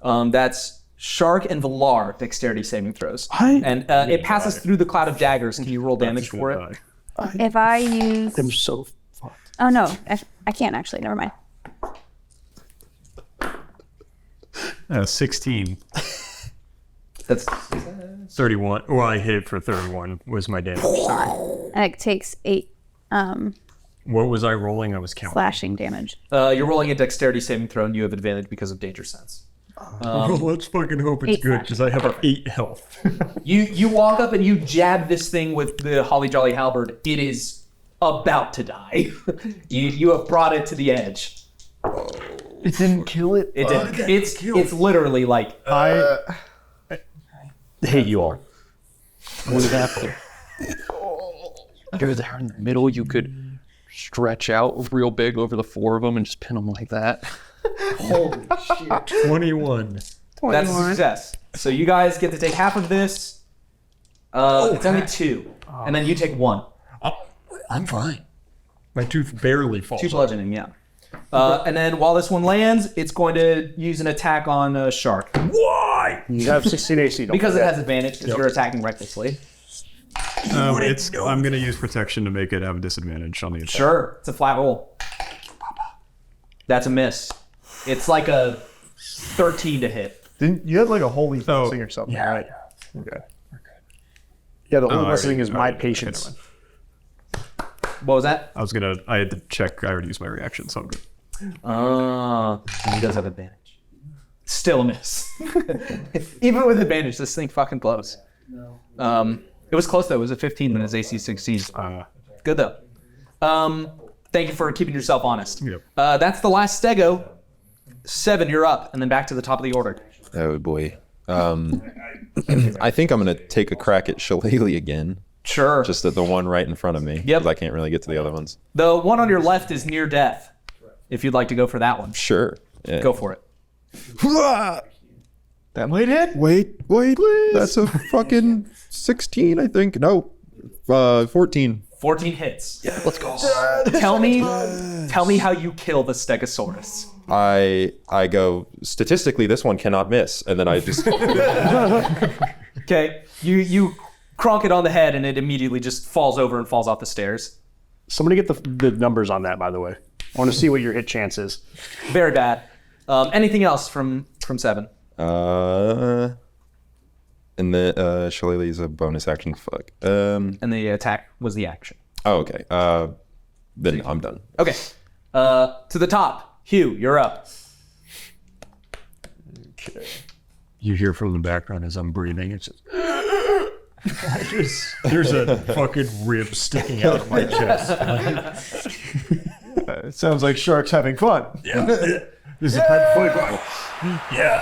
That's Shark and Valaar dexterity saving throws. And it passes through the cloud of daggers. Can you roll damage for it? If I use... I'm so fucked. Oh, no. I can't actually. Never mind. 16. That's 31. Well, I hit it for 31 was my damage. Sorry. And it takes 8 What was I rolling? I was counting. slashing damage. you're rolling a dexterity saving throw, and you have advantage because of danger sense. Well, let's fucking hope it's 8 good because I have 8 health. You walk up and you jab this thing with the Holly Jolly Halberd. It is about to die. you have brought it to the edge. It didn't kill it. It did. It's literally like I hate you all. What would have to? You're there in the middle. You could stretch out real big over the 4 of them and just pin them like that. holy shit. 21. That's a success. So you guys get to take half of this. It's only 2, and then you take 1. I'm fine. My tooth barely falls 2 off. bludgeoning, yeah. And then while this one lands, it's going to use an attack on Shark. Why? You have 16 AC. Because it has advantage, because you're attacking recklessly. I'm going to use protection to make it have a disadvantage on the attack. Sure, it's a flat roll. That's a miss. It's like a 13 to hit. Didn't you had like a holy blessing or something, right? Okay. Yeah, the only I blessing already- is I my already- patience. never What was that? I had to check. I already used my reaction, so I'm good. He does have advantage. Still a miss. Even with advantage, this thing fucking blows. It was close though. It was a 15 when his AC 16. Good though. Thank you for keeping yourself honest. Yep. That's the last stego. 7, you're up, and then back to the top of the order. Oh boy. I think I'm gonna take a crack at Shillelagh again. Sure. Just at the one right in front of me. Yep. 'Cause I can't really get to the other ones. The one on your left is near death. If you'd like to go for that one, Sure. Yeah. go for it. That might hit. Wait. That's a fucking 16, I think. No. 14. 14 hits. Yeah, let's go. Tell me how you kill the Stegosaurus. I go, statistically, this one cannot miss. And then I just... Okay, you cronk it on the head and it immediately just falls over and falls off the stairs. Somebody get the numbers on that, by the way. I want to see what your hit chance is. Very bad. Anything else from 7? And the Shillelagh is a bonus action. Fuck. And the attack was the action. Oh, okay. Then I'm done. Okay. To the top. Hugh, you're up. You hear from the background as I'm breathing. It's just there's a fucking rib sticking out of my chest. It sounds like sharks having fun. Yeah. This is the type of fight. Yeah.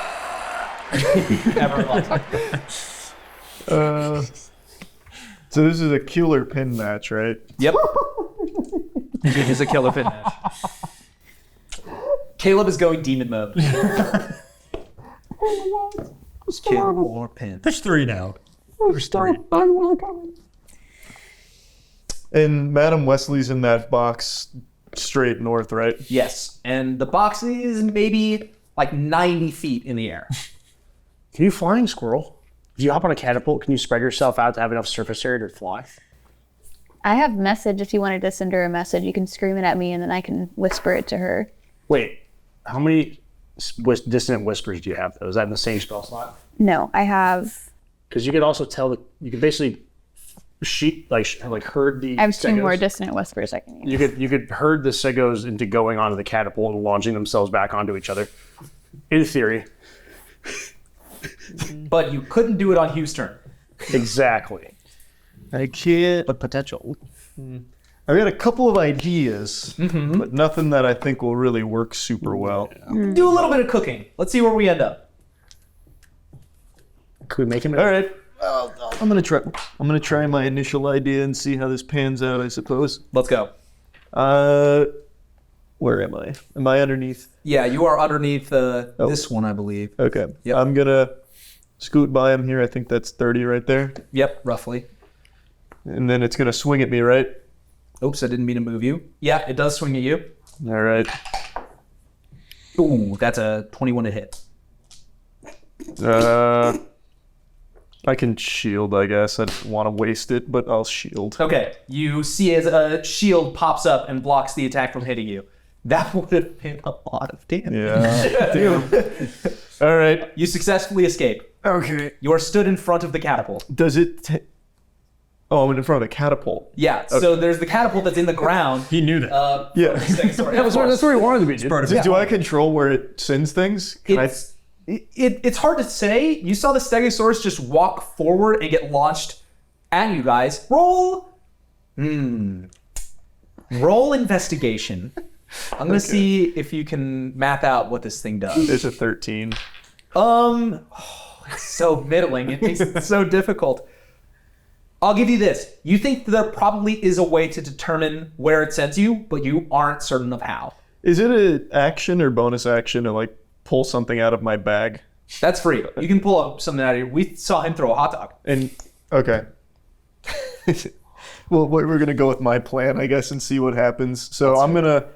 So this is a killer pin match, right? Yep. It is a killer pin match. Caleb is going demon mode. Kill or pin. There's 3 now. And Madam Wesley's in that box straight north, right? Yes. And the box is maybe like 90 feet in the air. Can you flying squirrel? If you hop on a catapult, can you spread yourself out to have enough surface area to fly? I have message. If you wanted to send her a message, you can scream it at me and then I can whisper it to her. Wait, how many dissonant whispers do you have, though? Is that in the same spell slot? No, I have. Because you could also tell you could basically herd the I have 2 stegos. more dissonant whispers I can use. You could herd the segos into going onto the catapult and launching themselves back onto each other. In theory. But you couldn't do it on Hugh's turn. Exactly. I can't. But potential. I've got a couple of ideas, but nothing that I think will really work super well. Do a little bit of cooking. Let's see where we end up. Could we make him? All right. I'm gonna try my initial idea and see how this pans out, I suppose. Let's go. Where am I? Am I underneath? Yeah, you are underneath this one, I believe. Okay. Yep. I'm gonna scoot by him here. I think that's 30 right there. Yep, roughly. And then it's gonna swing at me, right? Oops, I didn't mean to move you. Yeah, it does swing at you. All right. Ooh, that's a 21 to hit. I can shield, I guess. I don't want to waste it, but I'll shield. Okay, you see as a shield pops up and blocks the attack from hitting you. That would have been a lot of damage. Yeah. Damn. All right. You successfully escape. Okay. You are stood in front of the catapult. Does it? Oh, I'm in front of the catapult. Yeah, so there's the catapult that's in the ground. He knew that. Yeah. That's where he wanted to be. Dude. Do I control where it sends things? It's hard to say. You saw the Stegosaurus just walk forward and get launched at you guys. Roll investigation. I'm gonna see if you can map out what this thing does. It's a 13. It's so middling. It makes it so difficult. I'll give you this. You think there probably is a way to determine where it sends you, but you aren't certain of how. Is it an action or bonus action to like pull something out of my bag? That's free. You can pull up something out of here. We saw him throw a hot dog. And okay. Well, we're gonna go with my plan, I guess, and see what happens. So I'm gonna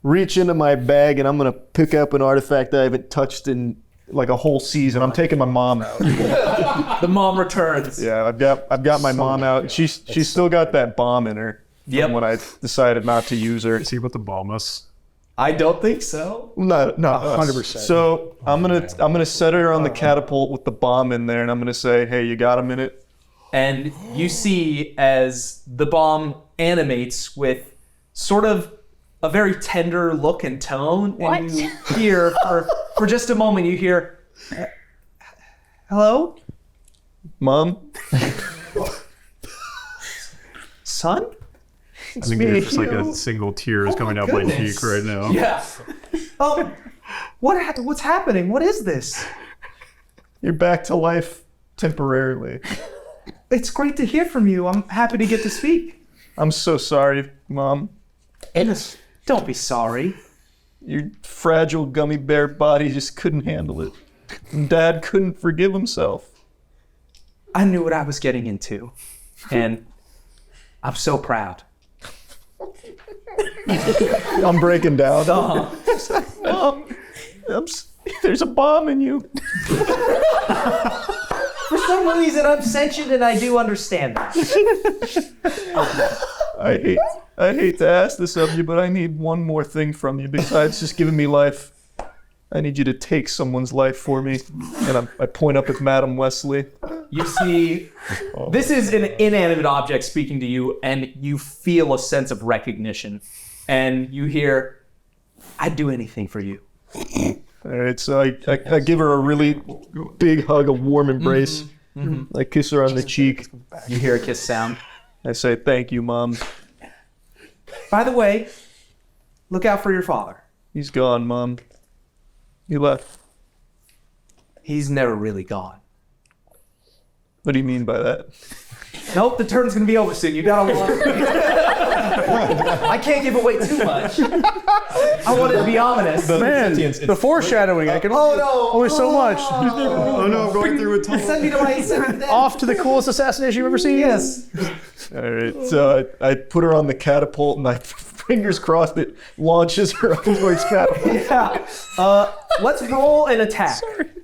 reach into my bag and I'm gonna pick up an artifact that I haven't touched in like a whole season. I'm taking my mom out. The mom returns. Yeah, I've got my mom out. She's still got that bomb in her. Yep. When I decided not to use her. Is he about to bomb us? I don't think so. No, 100%. So I'm gonna set her on the catapult with the bomb in there, and I'm gonna say, "Hey, you got a minute?" And you see as the bomb animates with sort of a very tender look and tone, and you hear for just a moment, you hear, "Hello, Mom. son." I think there's just like a single tear is coming out my cheek right now. Yeah. What's happening? What is this? You're back to life temporarily. It's great to hear from you. I'm happy to get to speak. I'm so sorry, Mom. Don't be sorry. Your fragile gummy bear body just couldn't handle it. And Dad couldn't forgive himself. I knew what I was getting into, and I'm so proud. I'm breaking down. Mom, there's a bomb in you. For some reason, I'm sentient, and I do understand that. I hate to ask this of you, but I need one more thing from you besides just giving me life. I need you to take someone's life for me. And I point up at Madam Wesley. You see, this is an inanimate object speaking to you, and you feel a sense of recognition. And you hear, "I'd do anything for you." All right, so I give her a really big hug, a warm embrace. I kiss her on the cheek. You hear a kiss sound. I say, "Thank you, Mom." By the way, look out for your father. He's gone, Mom. He left. He's never really gone. What do you mean by that? Nope, the turn's gonna be over soon. You gotta watch. I can't give away too much. I want it to be ominous. Man, the foreshadowing, I can only so much. Oh no, I'm going through a tunnel. Send me to my Off to the coolest assassination you've ever seen? Yes. All right, so I put her on the catapult, and fingers crossed it launches her up towards catapult. Yeah. Let's roll an attack.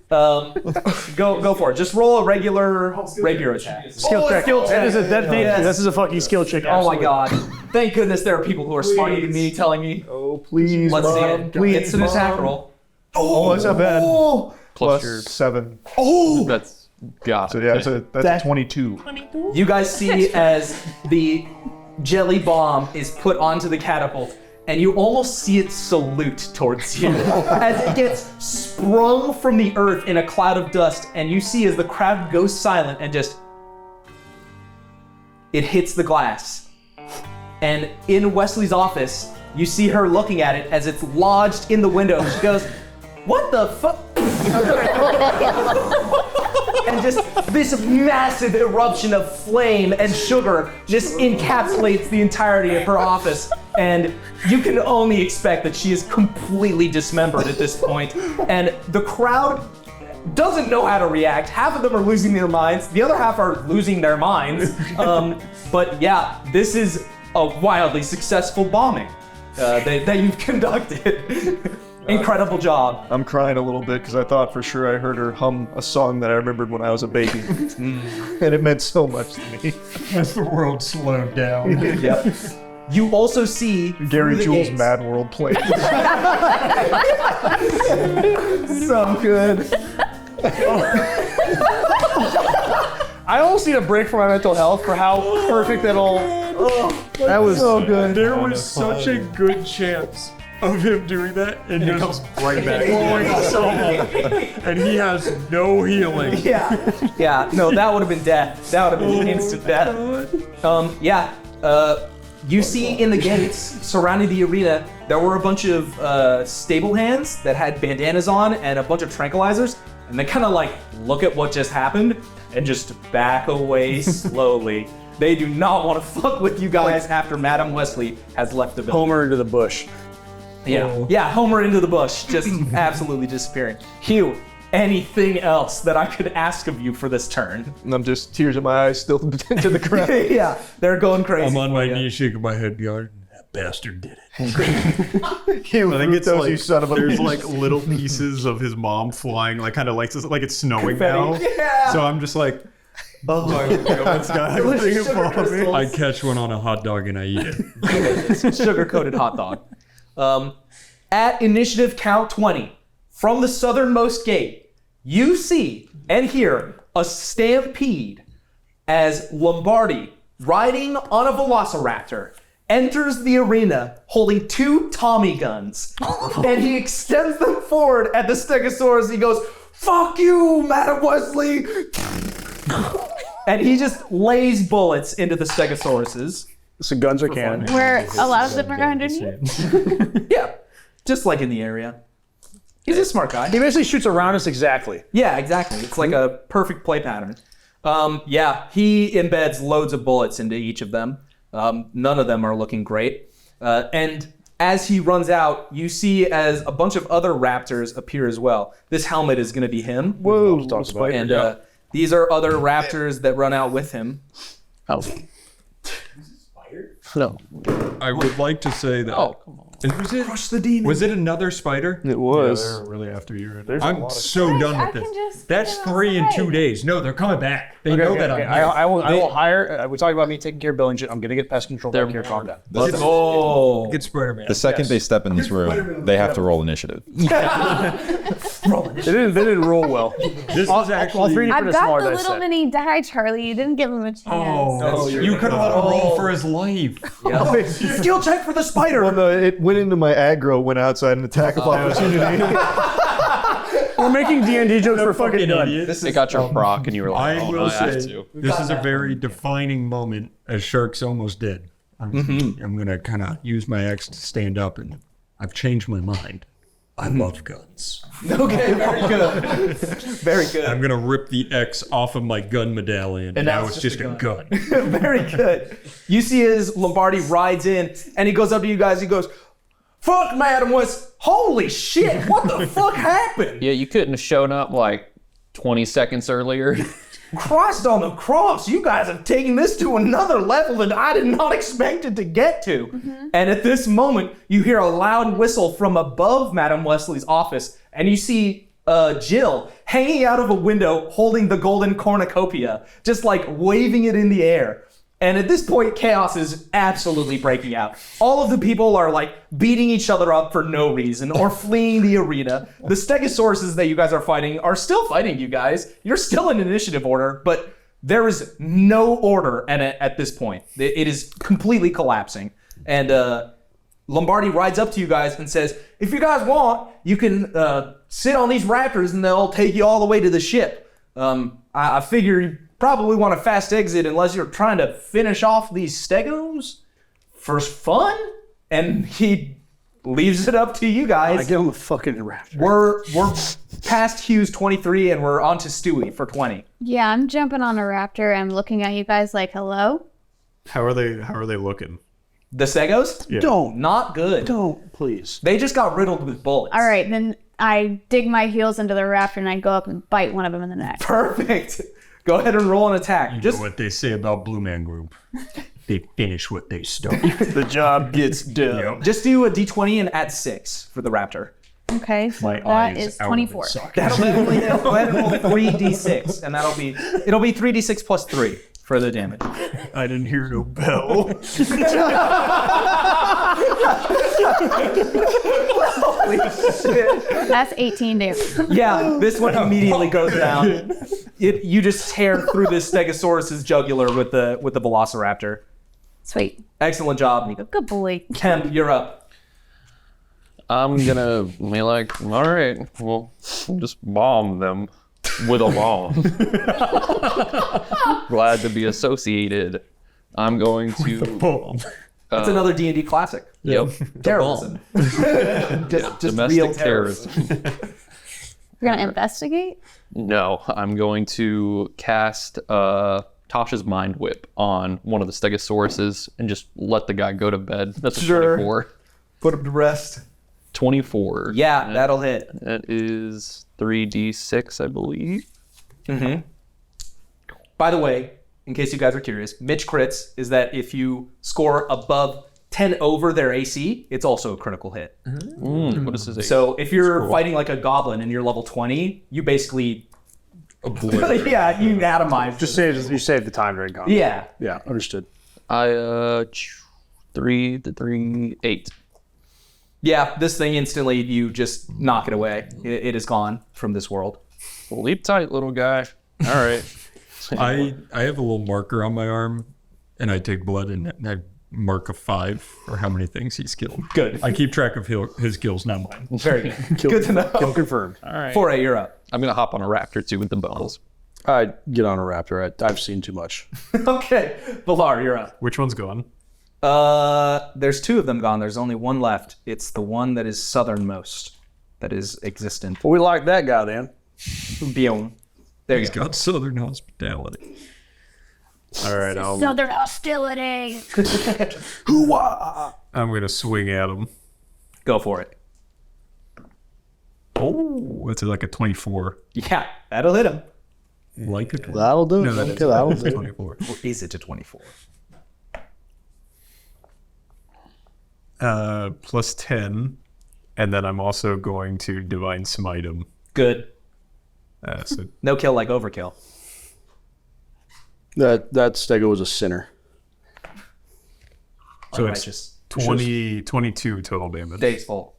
Go for it. Just roll a regular rapier attack. Skill check. Skill check. This is a fucking skill check. Oh my god. Thank goodness there are people who are smarter than me telling me. Oh, please, Let's see Mom, it. please, It's an attack roll. Oh, that's not bad. Plus your... +7. That's got So it. yeah, that's 22. You guys see as the jelly bomb is put onto the catapult, and you almost see it salute towards you as it gets sprung from the earth in a cloud of dust, and you see as the crowd goes silent and just... It hits the glass. And in Wesley's office, you see her looking at it as it's lodged in the window. She goes, "What the fuck?" And just this massive eruption of flame and sugar just encapsulates the entirety of her office. And you can only expect that she is completely dismembered at this point. And the crowd doesn't know how to react. Half of them are losing their minds. The other half are losing their minds. But yeah, this is a wildly successful bombing that you've conducted. Incredible job. I'm crying a little bit because I thought for sure I heard her hum a song that I remembered when I was a baby. And it meant so much to me. As the world slowed down. Yep. You also see Gary through the Jules' gates- Mad World played. So good. I almost need a break from my mental health for how perfect that all. That was so good. There was such a good chance of him doing that, and he comes right back. And he has no healing. Yeah. No, that would have been death. That would have been instant death. You see in the gates surrounding the arena, there were a bunch of stable hands that had bandanas on and a bunch of tranquilizers, and they kind of like look at what just happened and just back away slowly. They do not want to fuck with you guys after Madam Wesley has left the building. Homer into the bush. Yeah, Homer into the bush, just absolutely disappearing. Hugh, anything else that I could ask of you for this turn? And I'm just tears in my eyes still to the crowd. Yeah, they're going crazy. I'm on my knees shaking my head, going, "That bastard did it." Hugh, I think it's like, you son of a there's bitch. like little pieces of his mom flying, like kind of like it's snowing now. Yeah. So I'm just like, oh my god, it's got everything above me. I catch one on a hot dog and I eat it. Sugar-coated hot dog. At initiative count 20, from the southernmost gate, you see and hear a stampede as Lombardi, riding on a velociraptor, enters the arena holding 2 Tommy guns. And he extends them forward at the Stegosaurus. He goes, "Fuck you, Madam Wesley!" And he just lays bullets into the Stegosauruses. So guns are cannon. Where a lot of them are underneath. Yeah, just like in the area. He's a smart guy. He basically shoots around us exactly. Yeah, exactly. It's like a perfect play pattern. Yeah, he embeds loads of bullets into each of them. None of them are looking great. And as he runs out, you see as a bunch of other raptors appear as well. This helmet is going to be him. Whoa. And these are other raptors that run out with him. Oh. No. I would like to say that. Oh, come on. Crush the demon. Was it another spider? It was. They're really after you. There's a I'm lot of so done I with can this. just That's get 3 in outside. 2 days. No, they're coming back. They know that I'm here. I will hire. We talked about me taking care of building shit. I'm gonna get pest control back here. Calm down. Oh. Get Spider-Man. The second they step in this room, they have to roll initiative. They didn't roll well. This is actually. All 3D I've printed got smaller the dice little set. mini die, Charlie. You didn't give him a chance. Oh, you could have let him roll for his life. Skill check for the spider. Well, no, it went into my aggro, went outside an attack of opportunity. We're making D&D jokes for fucking done. idiot. They got your proc and you were like, I oh, will no, I have say to. this is a very defining moment as Shark's almost dead. I'm gonna kind of use my X to stand up, and I've changed my mind. I love guns. Okay, very good. Very good. I'm gonna rip the X off of my gun medallion, and now it's just a gun. Very good. You see as Lombardi rides in, and he goes up to you guys. He goes, "Fuck, Madam West! Holy shit! What the fuck happened? Yeah, you couldn't have shown up like 20 seconds earlier. Christ on the cross! You guys have taken this to another level that I did not expect it to get to." And at this moment, you hear a loud whistle from above Madam Wesley's office, and you see Jill hanging out of a window holding the golden cornucopia, just like waving it in the air. And at this point, chaos is absolutely breaking out. All of the people are like beating each other up for no reason or fleeing the arena. The Stegosauruses that you guys are fighting are still fighting you guys. You're still in initiative order, but there is no order at this point. It is completely collapsing. And Lombardi rides up to you guys and says, "If you guys want, you can sit on these raptors and they'll take you all the way to the ship. I figure you probably want a fast exit unless you're trying to finish off these stegos for fun." And he leaves it up to you I guys. get on the fucking raptor. We're past Hugh's 23 and we're on to Stewie for 20. Yeah, I'm jumping on a raptor. I'm looking at you guys like, hello? How are they looking? The stegos? Yeah. Not good. Don't, please. They just got riddled with bullets. All right, then I dig my heels into the raptor and I go up and bite one of them in the neck. Perfect. Go ahead and roll an attack. You Just know what they say about Blue Man Group. They finish what they start. The job gets done. Yep. Just do a d20 and add 6 for the raptor. Okay, so My that eye is out of 24. its socket. That'll go ahead and roll 3d6, and it'll be 3d6 plus 3 for the damage. I didn't hear no bell. Holy shit. That's 18 damage. Yeah, this one immediately goes down. You just tear through this Stegosaurus's jugular with the Velociraptor. Sweet. Excellent job. Good boy. Hemp, you're up. I'm gonna be like, all right, well, just bomb them with a bomb. Glad to be associated. I'm going to. Boom. That's another D&D classic. Yep. Terrorism. just Domestic real terrorism. You're going to investigate? No, I'm going to cast Tasha's Mind Whip on one of the Stegosauruses and just let the guy go to bed. That's a Sure. 24. Put him to rest. 24. Yeah, that'll hit. That is 3d6, I believe. Mm-hmm. By the way, in case you guys are curious, Mitch crits is that if you score above 10 over their AC, it's also a critical hit. What is his AC? So if you're fighting like a goblin and you're level 20, you basically, yeah, you atomize. Just you save the time during combat. Yeah. Yeah, understood. I 3 to 3, 8. Yeah, this thing instantly, you just knock it away. It is gone from this world. Leap tight, little guy. All right. I have a little marker on my arm, and I take blood and I mark a 5 for how many things he's killed. Good. I keep track of his kills, not mine. Very good. Good to know. Kill confirmed. All right. Foray, you're up. I'm going to hop on a raptor too with the bones. I get on a raptor. I've seen too much. Okay. Valaar, you're up. Which one's gone? There's 2 of them gone. There's only one left. It's the one that is southernmost that is existent. Well, we like that guy then. Bion. There you He's go. got southern hospitality. All right, Southern hostility. I'm going to swing at him. Go for it. Oh, it's like a 24. Yeah, that'll hit him. Like a 24. That'll do it. No, that Okay, that'll is do it. 24. Or is it a 24? Plus 10. And then I'm also going to Divine Smite him. Good. So No kill like overkill. That Stego was a sinner. So Unrighteous. it's 22 total damage. Days full.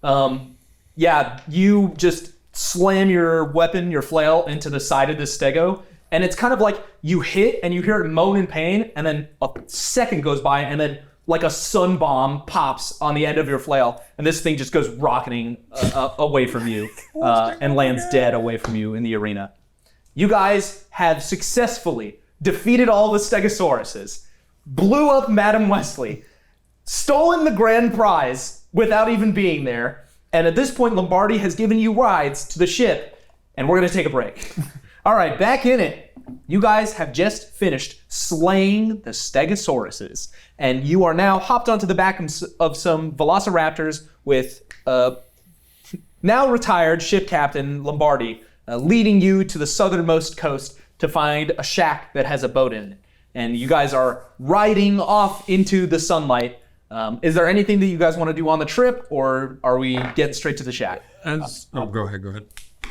Yeah, you just slam your weapon, your flail, into the side of this stego, and it's kind of like you hit and you hear it moan in pain, and then a second goes by, and then like a sun bomb pops on the end of your flail, and this thing just goes rocketing away from you and lands dead away from you in the arena. You guys have successfully defeated all the Stegosauruses, blew up Madam Wesley, stolen the grand prize without even being there, and at this point, Lombardi has given you rides to the ship, and we're going to take a break. All right, back in it. You guys have just finished slaying the Stegosauruses, and you are now hopped onto the back of some Velociraptors with now retired ship captain Lombardi leading you to the southernmost coast to find a shack that has a boat in it. And you guys are riding off into the sunlight. Is there anything that you guys want to do on the trip, or are we getting straight to the shack? Go ahead.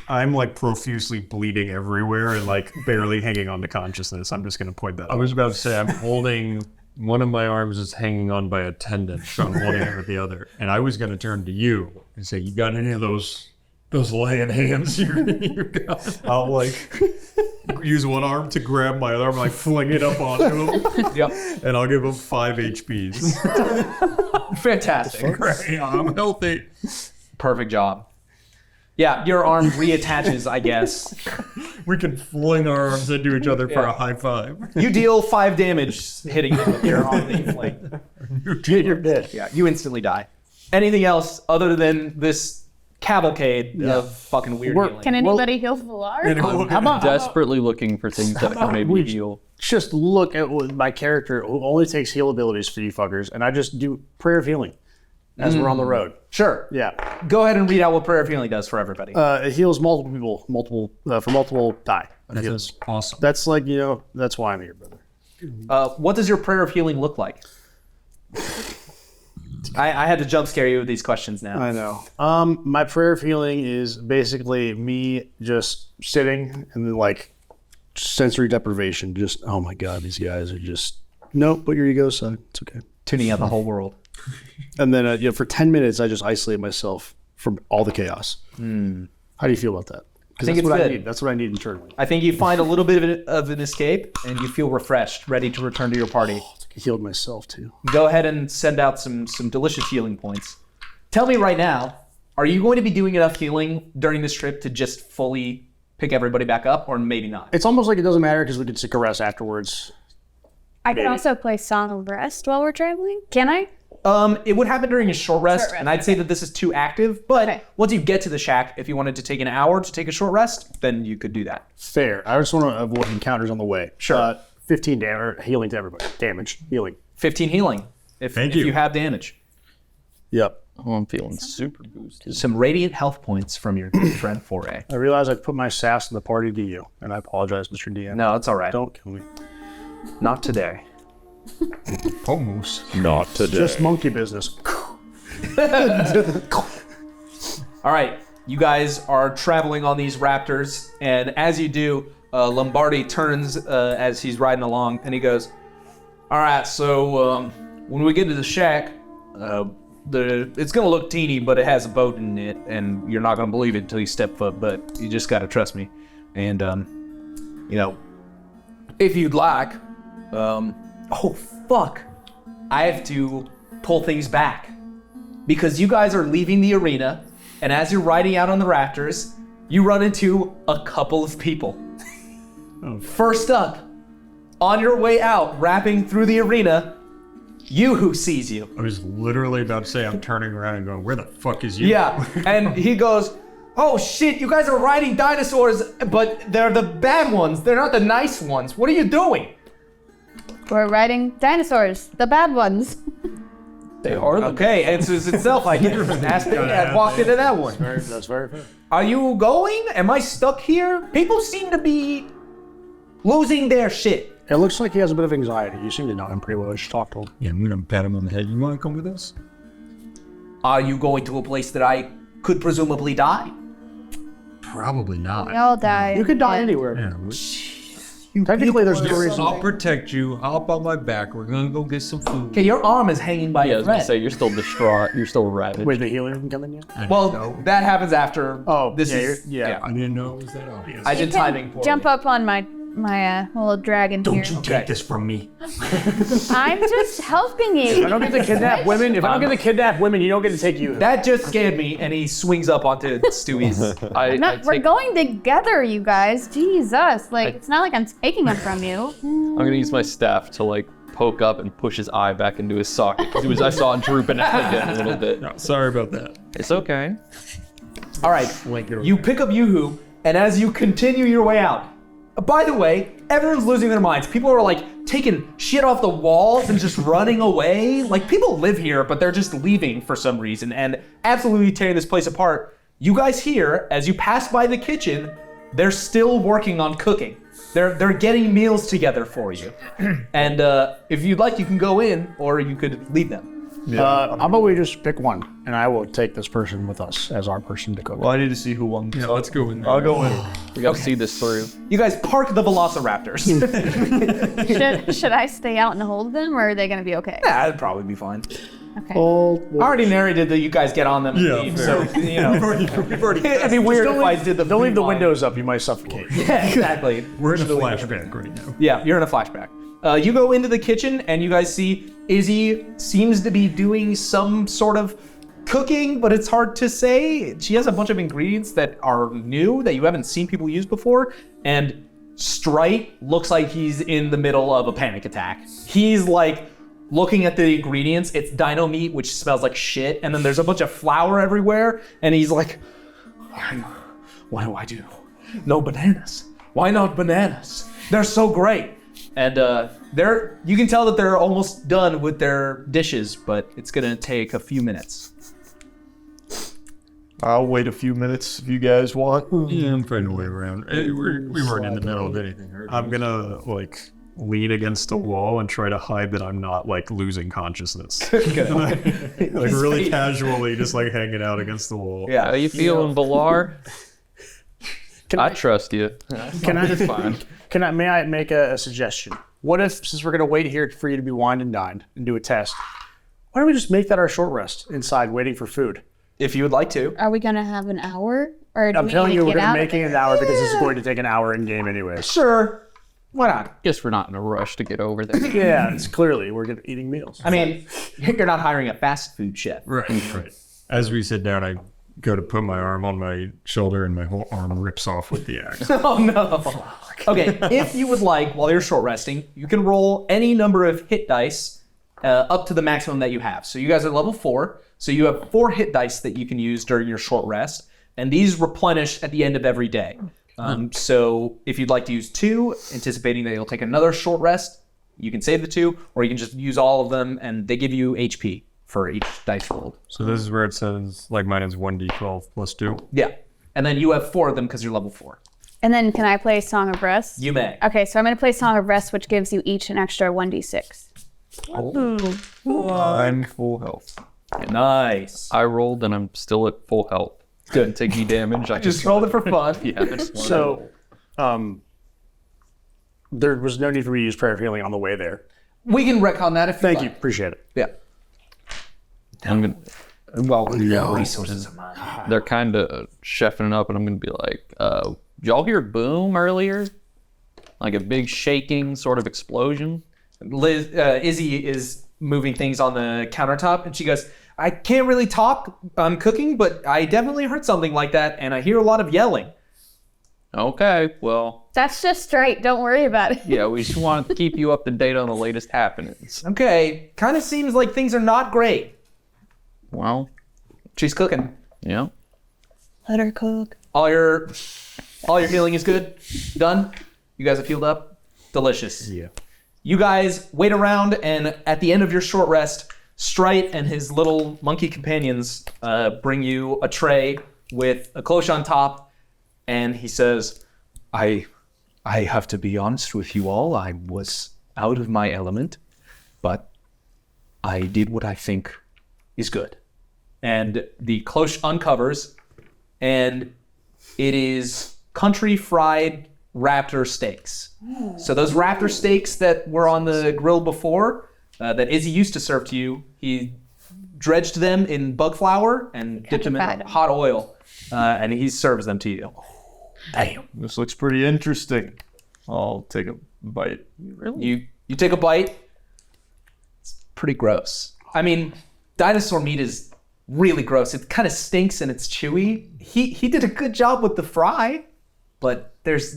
I'm like profusely bleeding everywhere and like barely hanging on to consciousness. I'm just going to point that out. I was about to say, I'm holding, one of my arms is hanging on by a tendon, so I'm holding it with the other. And I was going to turn to you and say, you got any of those laying hands you got? I'll like use one arm to grab my other arm, like fling it up onto him. Yep. And I'll give him 5 HPs. Fantastic. Yeah, I'm healthy. Perfect job. Yeah, your arm reattaches, I guess. We can fling our arms into each other for a high 5. You deal 5 damage hitting him with your arm that you fling. You're dead. Yeah, you instantly die. Anything else other than this cavalcade of fucking weird healing? Can anybody heal Valaar? How about Desperately looking for things that can maybe heal. just look at my character who only takes heal abilities for you fuckers, and I just do prayer of healing as we're on the road. Sure. Yeah. Go ahead and read out what Prayer of Healing does for everybody. It heals multiple people, for multiple die. That's awesome. That's like, that's why I'm here, brother. What does your Prayer of Healing look like? I had to jump scare you with these questions now. I know. My prayer of healing is basically me just sitting and then like sensory deprivation. Just, oh my God, these guys are just, nope, put your ego aside. It's okay. Tuning out the whole world. And then, for 10 minutes, I just isolate myself from all the chaos. How do you feel about that? Because think that's what it's I good. need. That's what I need internally. I think you find a little bit of an escape, and you feel refreshed, ready to return to your party. I healed myself too. Go ahead and send out some delicious healing points. Tell me right now, are you going to be doing enough healing during this trip to just fully pick everybody back up, or maybe not? It's almost like it doesn't matter because we can take a rest afterwards. I can also play Song of Rest while we're traveling. Can I? It would happen during a short rest, Short rest, and I'd say that this is too active, but once you get to the shack, if you wanted to take an hour to take a short rest, then you could do that. Fair. I just want to avoid encounters on the way. Sure. 15 damage, healing to everybody. Healing. 15 healing, if you have damage. Yep. Oh, I'm feeling super boosted. Some radiant health points from your good friend Foray. I realize I put my sass in the party to you, and I apologize, Mr. DM. No, it's all right. Don't kill me. Not today. Almost. Not today. Just monkey business. All right, you guys are traveling on these raptors, and as you do, Lombardi turns as he's riding along, and he goes, "All right, so when we get to the shack, it's gonna look teeny, but it has a boat in it, and you're not gonna believe it until you step foot. But you just gotta trust me. And you know, if you'd like, oh fuck, I have to pull things back because you guys are leaving the arena, and as you're riding out on the rafters, you run into a couple of people. First up, on your way out, rapping through the arena, Who sees you. I was literally about to say I'm turning around and going, where the fuck is you? Yeah, and he goes, oh shit, you guys are riding dinosaurs, but they're the bad ones. They're not the nice ones. What are you doing? We're riding dinosaurs, the bad ones. They are. Okay, answers itself. I get I walked into that one. That's very fair. Are you going? Am I stuck here? People seem to be losing their shit. It looks like he has a bit of anxiety. You seem to know him pretty well. I should talk to him. Yeah, I'm gonna pat him on the head. You wanna come with us? Are you going to a place that I could presumably die? Probably not. We all die. You could die anywhere. Technically, there's no reason. I'll protect you. Hop on my back. We're gonna go get some food. Okay, your arm is hanging by Yeah, I a was gonna thread. say you're still distraught. You're still ravaged. Wait, the healer hasn't come in yet? Well, that happens after. Oh, this yeah, is yeah. I didn't know it was that obvious. I did timing for Jump up on my little dragon here. Don't you take this from me. I'm just helping I you. don't get to kidnap women. If I don't get to kidnap women, you don't get to take you. That just scared me, and he swings up onto Stewie's. We're going together, you guys. Jesus, like it's not like I'm taking them from you. I'm gonna use my staff to like poke up and push his eye back into his socket because I saw it drooping out again a little bit. No, sorry about that. It's okay. All right, you pick up Yoo-Hoo, and as you continue your way out, by the way, everyone's losing their minds. People are like taking shit off the walls and just running away. Like people live here, but they're just leaving for some reason and absolutely tearing this place apart. You guys here, as you pass by the kitchen, they're still working on cooking. They're getting meals together for you. And if you'd like, you can go in or you could leave them. How about we just pick one, and I will take this person with us as our person to cook. Well, I need to see who won. Yeah, let's go in there. I'll go in. We gotta see this through. You guys park the Velociraptors. Should I stay out and hold them, or are they gonna be okay? Yeah, that'd probably be fine. Okay. I already narrated that you guys get on them and leave, so, you know. We've already It'd be weird if I did the Don't leave the free line. windows up. You might suffocate. Yeah, exactly. We're in a flashback right now. Yeah, you're in a flashback. You go into the kitchen and you guys see Izzy seems to be doing some sort of cooking, but it's hard to say. She has a bunch of ingredients that are new that you haven't seen people use before, and Strite looks like he's in the middle of a panic attack. He's like looking at the ingredients. It's dino meat, which smells like shit, and then there's a bunch of flour everywhere, and he's like, what do I do? No bananas. Why not bananas? They're so great. And you can tell that they're almost done with their dishes, but it's gonna take a few minutes. I'll wait a few minutes if you guys want. Yeah, I'm finding a way around. We weren't in the middle of anything. I'm gonna like lean against the wall and try to hide that I'm not like losing consciousness. like really casually, just like hanging out against the wall. Yeah. How you feeling, Valaar? I trust you. Can I? It's fine. May I make a suggestion? What if, since we're gonna wait here for you to be wined and dined and do a test, why don't we just make that our short rest inside, waiting for food? If you would like to. Are we gonna have an hour, or do I'm we telling need you, to we're get gonna out make of it it? an hour because this is going to take an hour in game anyway. Sure. Why not? Guess we're not in a rush to get over there. Yeah, it's clearly we're eating meals. I mean, you're not hiring a fast food chef. Right. As we sit down, I go to put my arm on my shoulder, and my whole arm rips off with the axe. Oh no. Okay, if you would like, while you're short resting, you can roll any number of hit dice up to the maximum that you have. So you guys are level 4, so you have 4 hit dice that you can use during your short rest, and these replenish at the end of every day. So if you'd like to use 2, anticipating that you'll take another short rest, you can save the 2, or you can just use all of them, and they give you HP for each dice rolled. So this is where it says like mine is 1d12 plus 2. Yeah, and then you have 4 of them because you're level 4. And then can I play Song of Rest? You may. Okay, so I'm gonna play Song of Rest, which gives you each an extra 1d6. I'm full health. Nice. I rolled and I'm still at full health. Didn't take any damage. I Just rolled it for fun. Yeah. I just wanted- So, there was no need for me to use prayer of healing on the way there. We can retcon that if Thank you, like. appreciate it. Yeah. I'm gonna. Well, Resources of mine. They're kind of chefing it up, and I'm gonna be like, "Did y'all hear boom earlier? Like a big shaking sort of explosion." Izzy is moving things on the countertop, and she goes, I can't really talk. I'm cooking, but I definitely heard something like that, and I hear a lot of yelling. Okay, well, That's just right. Don't worry about it. yeah, we just want to keep you up to date on the latest happenings. Okay, kind of seems like things are not great. Well, She's cooking. yeah. Let her cook. All your healing is good? Done? You guys have healed up? Delicious. Yeah. You guys wait around, and at the end of your short rest, Strite and his little monkey companions bring you a tray with a cloche on top, and he says, I have to be honest with you all. I was out of my element, but I did what I think is good. And the cloche uncovers, and it is country fried raptor steaks. So those raptor steaks that were on the grill before, that Izzy used to serve to you, he dredged them in bug flour and dipped them in Petrified 'em. hot oil, and he serves them to you. Damn. This looks pretty interesting. I'll take a bite. You take a bite. It's pretty gross. I mean, dinosaur meat is really gross. It kind of stinks and it's chewy. He did a good job with the fry, but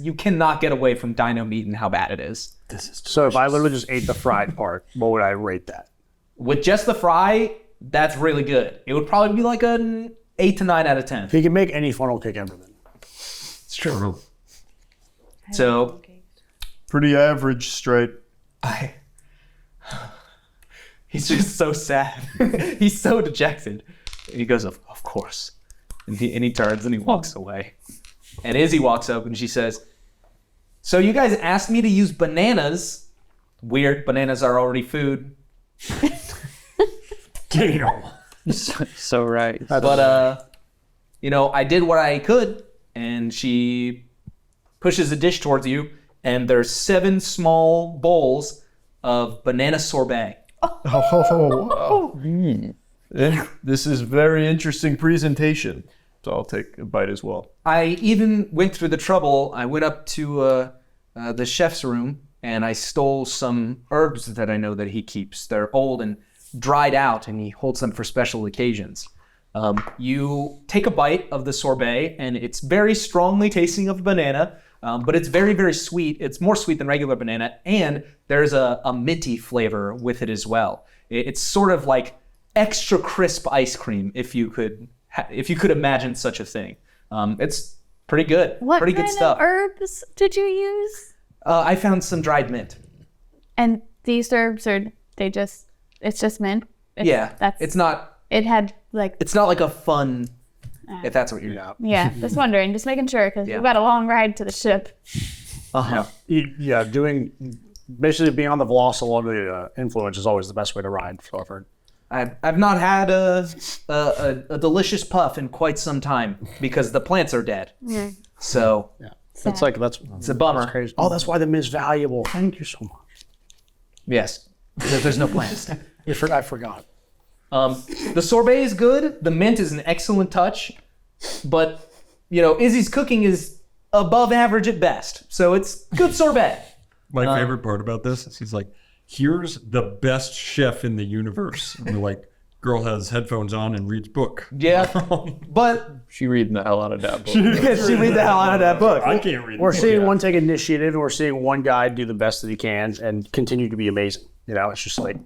you cannot get away from dino meat and how bad it is. So if I literally just ate the fried part, what would I rate that? With just the fry, that's really good. It would probably be like an 8 to 9 out of 10. If you can make any funnel cake ever, then. It's true. So Pretty average, straight. he's just so sad. He's so dejected. And he goes, of course. And he turns and he walks away. And Izzy walks up and she says, so you guys asked me to use bananas. Weird, bananas are already food. So right. But, I did what I could. And she pushes a dish towards you. And there's 7 small bowls of banana sorbet. This is very interesting presentation. So I'll take a bite as well. I even went through the trouble. I went up to the chef's room and I stole some herbs that I know that he keeps. They're old and dried out, and he holds them for special occasions. You take a bite of the sorbet, and it's very strongly tasting of banana, but it's very, very sweet. It's more sweet than regular banana, and there's a minty flavor with it as well. It's sort of like extra crisp ice cream, if you could imagine such a thing. It's pretty good. What pretty kind good stuff. of herbs did you use? I found some dried mint. And these herbs it's just mint? It's not It's like a fun, if that's what you're about. Yeah, just wondering, just making sure, because we've got a long ride to the ship. Uh-huh. Yeah, basically being on the velocity influence is always the best way to ride. So I've heard. I've not had a delicious puff in quite some time because the plants are dead. Yeah. So It's a bummer. That's crazy. Oh, that's why the mint is valuable. Thank you so much. Yes, there's no plants. I forgot. The sorbet is good. The mint is an excellent touch, but Izzy's cooking is above average at best. So it's good sorbet. My favorite part about this is he's like, here's the best chef in the universe. And we're like, girl has headphones on and reads book. Yeah, but She reading the hell out of that book. she read the hell out of that book. I can't read. We're seeing one take initiative, and we're seeing one guy do the best that he can and continue to be amazing. It's just like,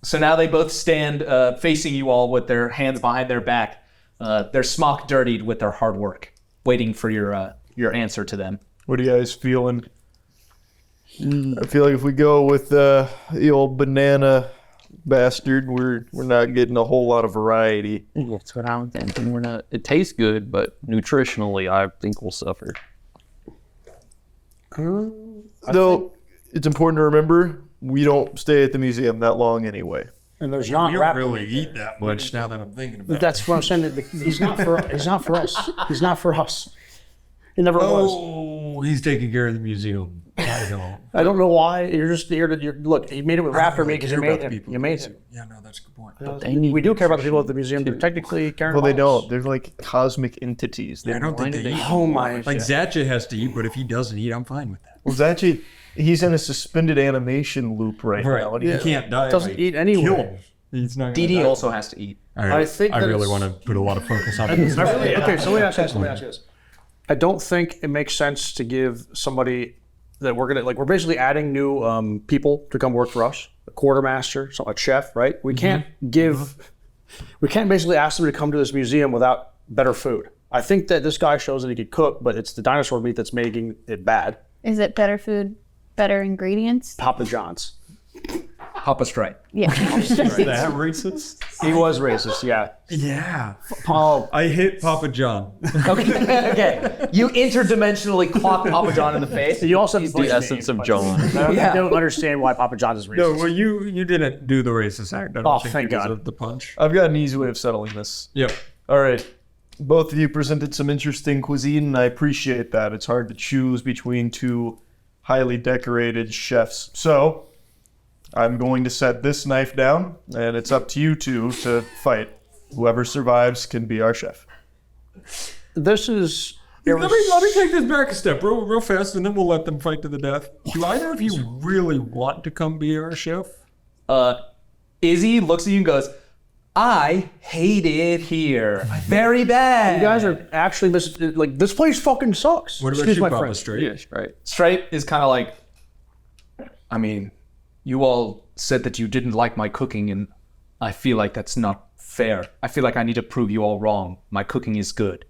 So now they both stand facing you all with their hands behind their back, their smock dirtied with their hard work, waiting for your answer to them. What are you guys feeling? I feel like if we go with the old banana bastard, we're not getting a whole lot of variety. That's what I'm thinking. We're not. It tastes good, but nutritionally, I think we'll suffer. Though it's important to remember, we don't stay at the museum that long anyway. and there's not We rap. don't really eat that much now that I'm thinking about it. That's what I'm saying. That he's not for. He's not for us. He's not for us. He never was. Oh, he's taking care of the museum. I don't know why. You're just here to look. You made it with after me because you made him. You made him. Yeah, no, that's a good point. We do care about the people at the museum. They're technically caring. Well, they about us. don't. They're like cosmic entities. I don't think they eat. Oh my! Like Zatcha has to eat, but if he doesn't eat, I'm fine with that. Well, Zachi, he's in a suspended animation loop right now. He can't die. if Doesn't I eat anyway. kill him. He's not. gonna DD die. also has to eat. All right. I think I that really it's- want to put a lot of focus on I this. really, okay, so let me ask you this. I don't think it makes sense to give somebody that we're basically adding new people to come work for us. A quartermaster, a chef, right? We can't we can't basically ask them to come to this museum without better food. I think that this guy shows that he could cook, but it's the dinosaur meat that's making it bad. Is it better food, better ingredients? Papa John's. Papa Strike. Yeah. That racist? He was racist, yeah. Yeah. Oh, I hit Papa John. Okay. You interdimensionally clock Papa John in the face. you also have The essence of John. I don't understand why Papa John's is racist. No, well, you didn't do the racist act. I don't think thank because God. of the punch. I've got an easy way of settling this. Yep. All right. Both of you presented some interesting cuisine, and I appreciate that. It's hard to choose between two highly decorated chefs. So, I'm going to set this knife down, and it's up to you two to fight. Whoever survives can be our chef. This is... Let me take this back a step real fast, and then we'll let them fight to the death. Do either of you really want to come be our chef? Izzy looks at you and goes, I hate it here. Very bad. You guys are actually like, this place fucking sucks. What about Excuse you, my Papa friend. Straight? Yeah, right. Stripe is kind of like, I mean, you all said that you didn't like my cooking, and I feel like that's not fair. I feel like I need to prove you all wrong. My cooking is good.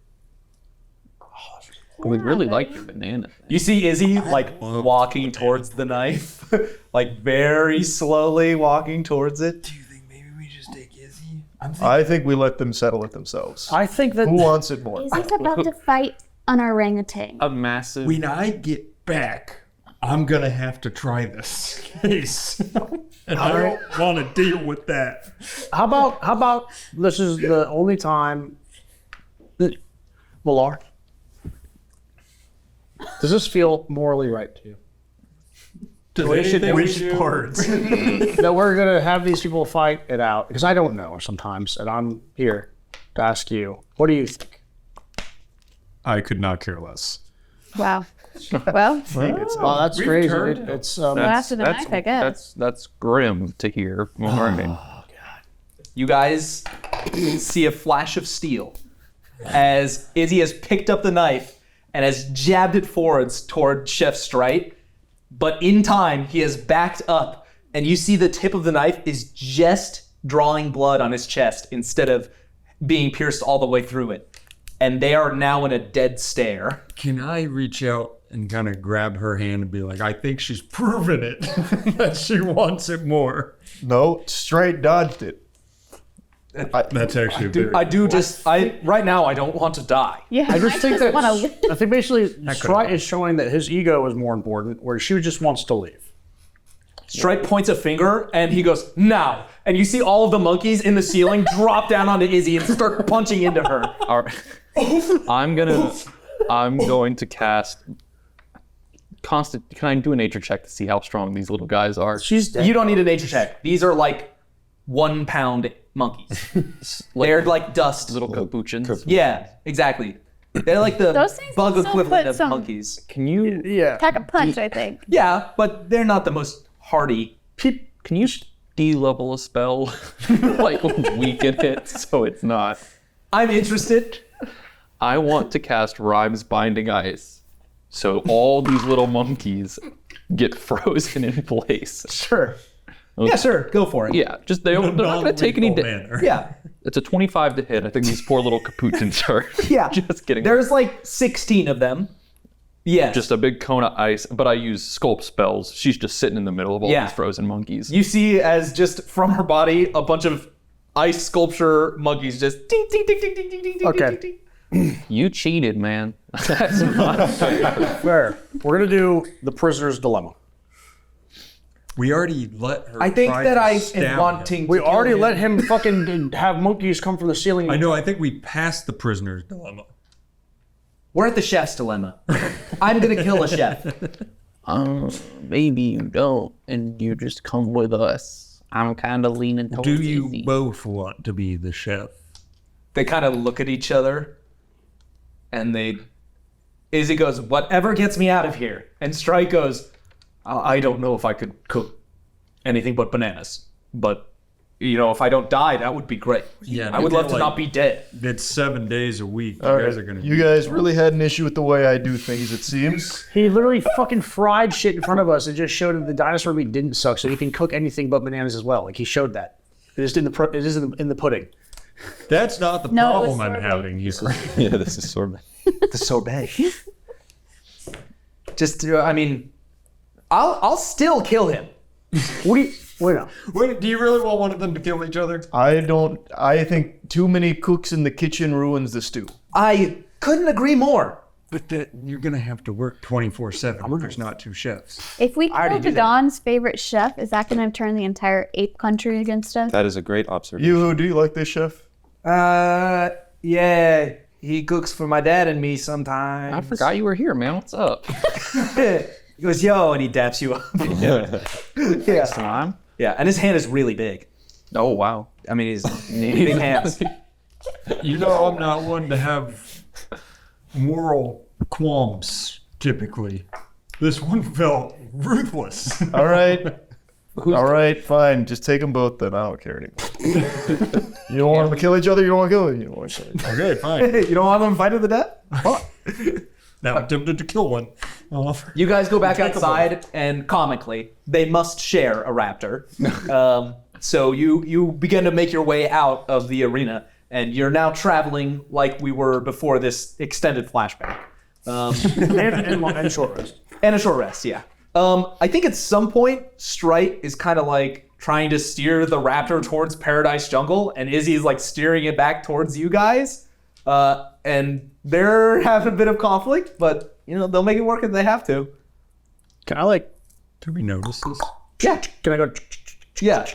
We really like your banana. You see Izzy like walking towards the knife, like very slowly walking towards it. Do you think maybe we just take Izzy? I think we let them settle it themselves. I think that... Who wants it more? Is this about to fight an orangutan? A massive. When I get back, I'm going to have to try this case. And I don't want to deal with that. How about this is the only time... Valaar, does this feel morally right to you? Does anything we do? That we're going to have these people fight it out? Because I don't know sometimes, and I'm here to ask you, what do you think? I could not care less. Wow. Well, Oh, that's crazy. turned It's after the knife, I guess. That's grim to hear. Warning. You guys see a flash of steel as Izzy has picked up the knife and has jabbed it forwards toward Chef Strite. But in time, he has backed up, and you see the tip of the knife is just drawing blood on his chest instead of being pierced all the way through it. And they are now in a dead stare. Can I reach out and kind of grab her hand and be like, I think she's proven it, that she wants it more. No, straight dodged it. That's actually very Right now, I don't want to die. Yeah, I just think that want to live. I think basically Strite is showing that his ego is more important, where she just wants to leave. Stripe points a finger and he goes, now. And you see all of the monkeys in the ceiling drop down onto Izzy and start punching into her. All right. I'm going to cast constant. Can I do a nature check to see how strong these little guys are? She's dead. You don't need a nature check. These are like 1 pound monkeys. They're like dust. Little capuchins. Yeah, exactly. They're like the Those things bug also equivalent put of some- monkeys. Can you Yeah. Pack a punch, I think. Yeah, but they're not the most hardy. can you de-level a spell? Like weaken it so it's not. I'm interested. I want to cast Rhyme's Binding Ice. So all these little monkeys get frozen in place. Sure. Yeah, sure. Go for it. Yeah, just they're not going to take any manner. Yeah. It's a 25 to hit. I think these poor little capuchins are Yeah. just getting There's like 16 of them. Yes. just a big cone of ice, but I use sculpt spells. She's just sitting in the middle of all Yeah. these frozen monkeys. You see as just from her body, a bunch of ice sculpture monkeys just ding, ding, ding, ding, ding, ding, ding, Okay. ding, ding, ding. You cheated, man. That's not fair. Fair. We're gonna do the prisoner's dilemma. We already let her. I think try that to I stab am him. wanting We to already kill him. let him fucking have monkeys come from the ceiling. I know. I think we passed the prisoner's dilemma. We're at the chef's dilemma. I'm going to kill a chef. Maybe you don't, and you just come with us. I'm kind of leaning towards Do you Izzy. both want to be the chef? They kind of look at each other, and Izzy goes, "Whatever gets me out of here." And Strike goes, "I don't know if I could cook anything but bananas, but if I don't die, that would be great. Yeah, I would love to not be dead." It's 7 days a week. All You guys right. are gonna. You guys really had an issue with the way I do things, it seems. He literally fucking fried shit in front of us and just showed that the dinosaur meat didn't suck, so he can cook anything but bananas as well. Like he showed that. It is in the pudding. That's not the No, it was problem I'm sorbet. having. Yeah, this is sorbet. The sorbet. Just, I'll still kill him. Wait, no. Wait, do you really want one of them to kill each other? I think too many cooks in the kitchen ruins the stew. I couldn't agree more. But you're gonna have to work 24/7. There's not 2 chefs. If we already kill do the that. Don's favorite chef, is that going to turn the entire ape country against us? That is a great observation. You, do you like this, chef? Yeah, he cooks for my dad and me sometimes. I forgot you were here, man. What's up? He goes, "Yo," and he daps you up. Yeah. Time? Yeah, and his hand is really big. Oh, wow. I mean, he's big hands. You know, I'm not one to have moral qualms typically. This one felt ruthless. All right. All right, fine. Just take them both then. I don't care anymore. You don't want them to kill each other? You don't want to kill them? You don't want to kill each other. Okay, fine. You don't want them to fight to the death? Now I'm tempted to kill one. You guys go back outside, and comically, they must share a raptor. So you begin to make your way out of the arena, and you're now traveling like we were before this extended flashback. And short rest. And a short rest, yeah. I think at some point, Strike is kind of like trying to steer the raptor towards Paradise Jungle, and Izzy's like steering it back towards you guys. And they're having a bit of conflict, but they'll make it work if they have to. Can I Do we notice this? Yeah, Can I go yeah.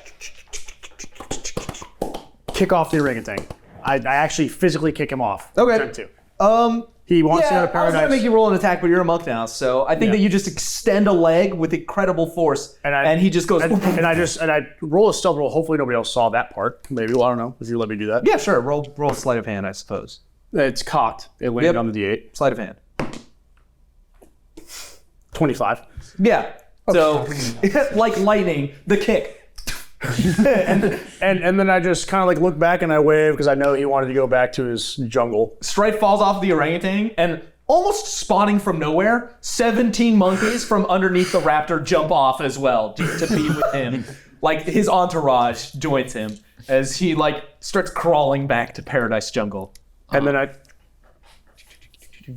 kick off the orangutan? I actually physically kick him off. Okay. Attempt to. He wants to go to I was gonna paradise. make you roll an attack, but you're a monk now, so I think that you just extend a leg with incredible force, and he just goes. and I roll a stealth roll. Hopefully nobody else saw that part. Maybe, well, I don't know if you let me do that. Yeah, sure. Roll sleight of hand, I suppose. It's cocked. It landed Yep. on the D8. Sleight of hand. 25. Yeah. So, like lightning, the kick. And then I just kind of look back and I wave because I know he wanted to go back to his jungle. Strike falls off the orangutan, and almost spawning from nowhere, 17 monkeys from underneath the raptor jump off as well to be with him. Like his entourage joins him as he starts crawling back to Paradise Jungle. And then I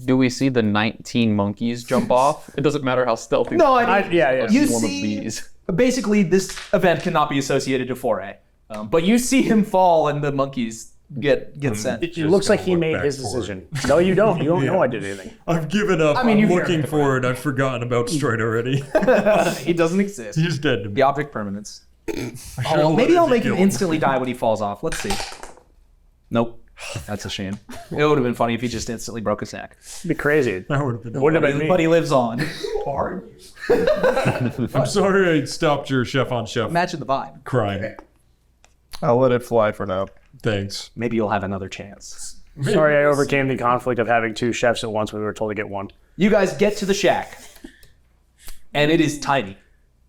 Do we see the 19 monkeys jump off? It doesn't matter how stealthy. No, I mean, yeah. you one of see. these. Basically, this event cannot be associated to Foray, but you see him fall, and the monkeys get sent. it looks like he look made back his forward. decision. No, you don't. You don't know I did anything. I've given up. I mean, I'm you hear looking it. forward. I've forgotten about Stride already. He doesn't exist. He's dead to me. The object permanence. Should've Maybe I'll wanted to make him kill him. instantly die when he falls off. Let's see. Nope. That's a shame. It would have been funny if he just instantly broke his neck. It'd be crazy. That would have been. Wouldn't have been me. But he lives on. I'm sorry I stopped your chef on chef Imagine the vibe. crime. I'll let it fly for now. Thanks. Maybe you'll have another chance. Sorry, I overcame the conflict of having 2 chefs at once when we were told to get one. You guys get to the shack, and it is tiny.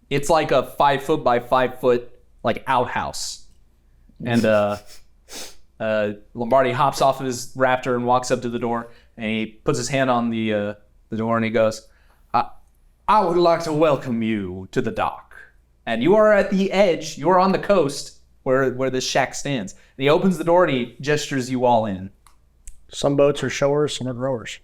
It's like a 5 foot by 5 foot outhouse. And Lombardi hops off of his raptor and walks up to the door, and he puts his hand on the door, and he goes, "I would like to welcome you to the dock." And you are at the edge. You are on the coast where this shack stands. And he opens the door and he gestures you all in. Some boats are showers, some are rowers.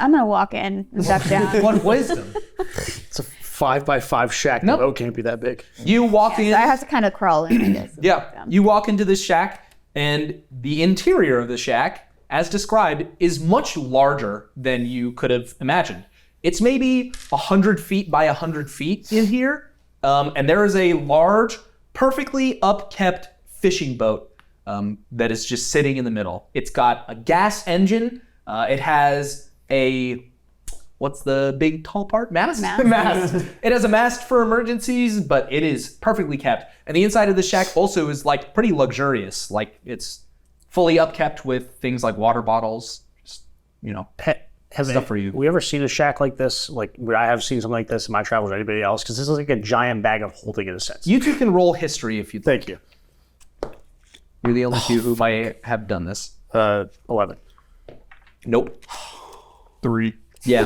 I'm going to walk in and duck down. What wisdom! It's a 5 by 5 shack. Nope. The boat can't be that big. You walk in. I have to kind of crawl in, I guess. Yeah, you walk into this shack, and the interior of the shack, as described, is much larger than you could have imagined. It's maybe 100 feet by 100 feet in here, and there is a large, perfectly upkept fishing boat that is just sitting in the middle. It's got a gas engine. It has a what's the big tall part? Mast? Mast. Mast. It has a mast for emergencies, but it is perfectly kept. And the inside of the shack also is like pretty luxurious. Like it's fully upkept with things like water bottles, just, Have stuff for you. We ever seen a shack like this? Like I have seen something like this in my travels or anybody else? Because this is like a giant bag of holding in a sense. You two can roll history if you'd like. Thank you. You're the only two who might have done this. 11. Nope. 3. Yeah.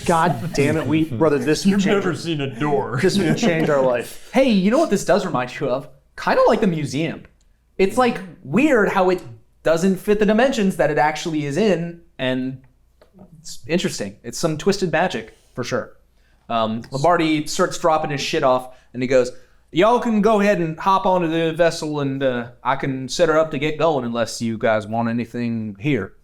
God damn it, brother, this would You've change. never seen a door. This would change our life. Hey, you know what this does remind you of? Kind of like the museum. It's like weird how it doesn't fit the dimensions that it actually is in, and it's interesting. It's some twisted magic, for sure. Lombardi starts dropping his shit off, and he goes, y'all can go ahead and hop onto the vessel, and I can set her up to get going unless you guys want anything here.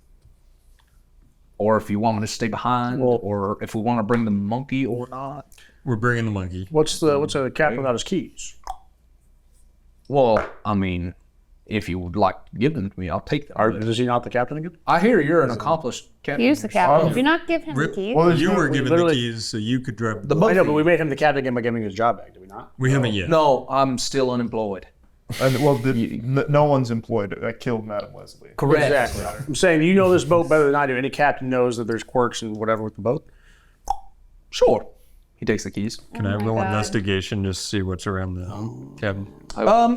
Or if you want me to stay behind, or if we want to bring the monkey or not. We're bringing the monkey. What's a captain without his keys? Well, I mean, if you would like to give them to me, I'll take them. Is he not the captain again? I hear you're an accomplished captain. He's the captain. Do not give him the keys. You were given the keys so you could drive the boat. I know, but we made him the captain again by giving his job back, did we not? We haven't yet. No, I'm still unemployed. And no one's employed. I killed Madam Leslie. Correct. Exactly. I'm saying you know this boat better than I do. Any captain knows that there's quirks and whatever with the boat. Sure. He takes the keys. Can I roll investigation just to see what's around the cabin?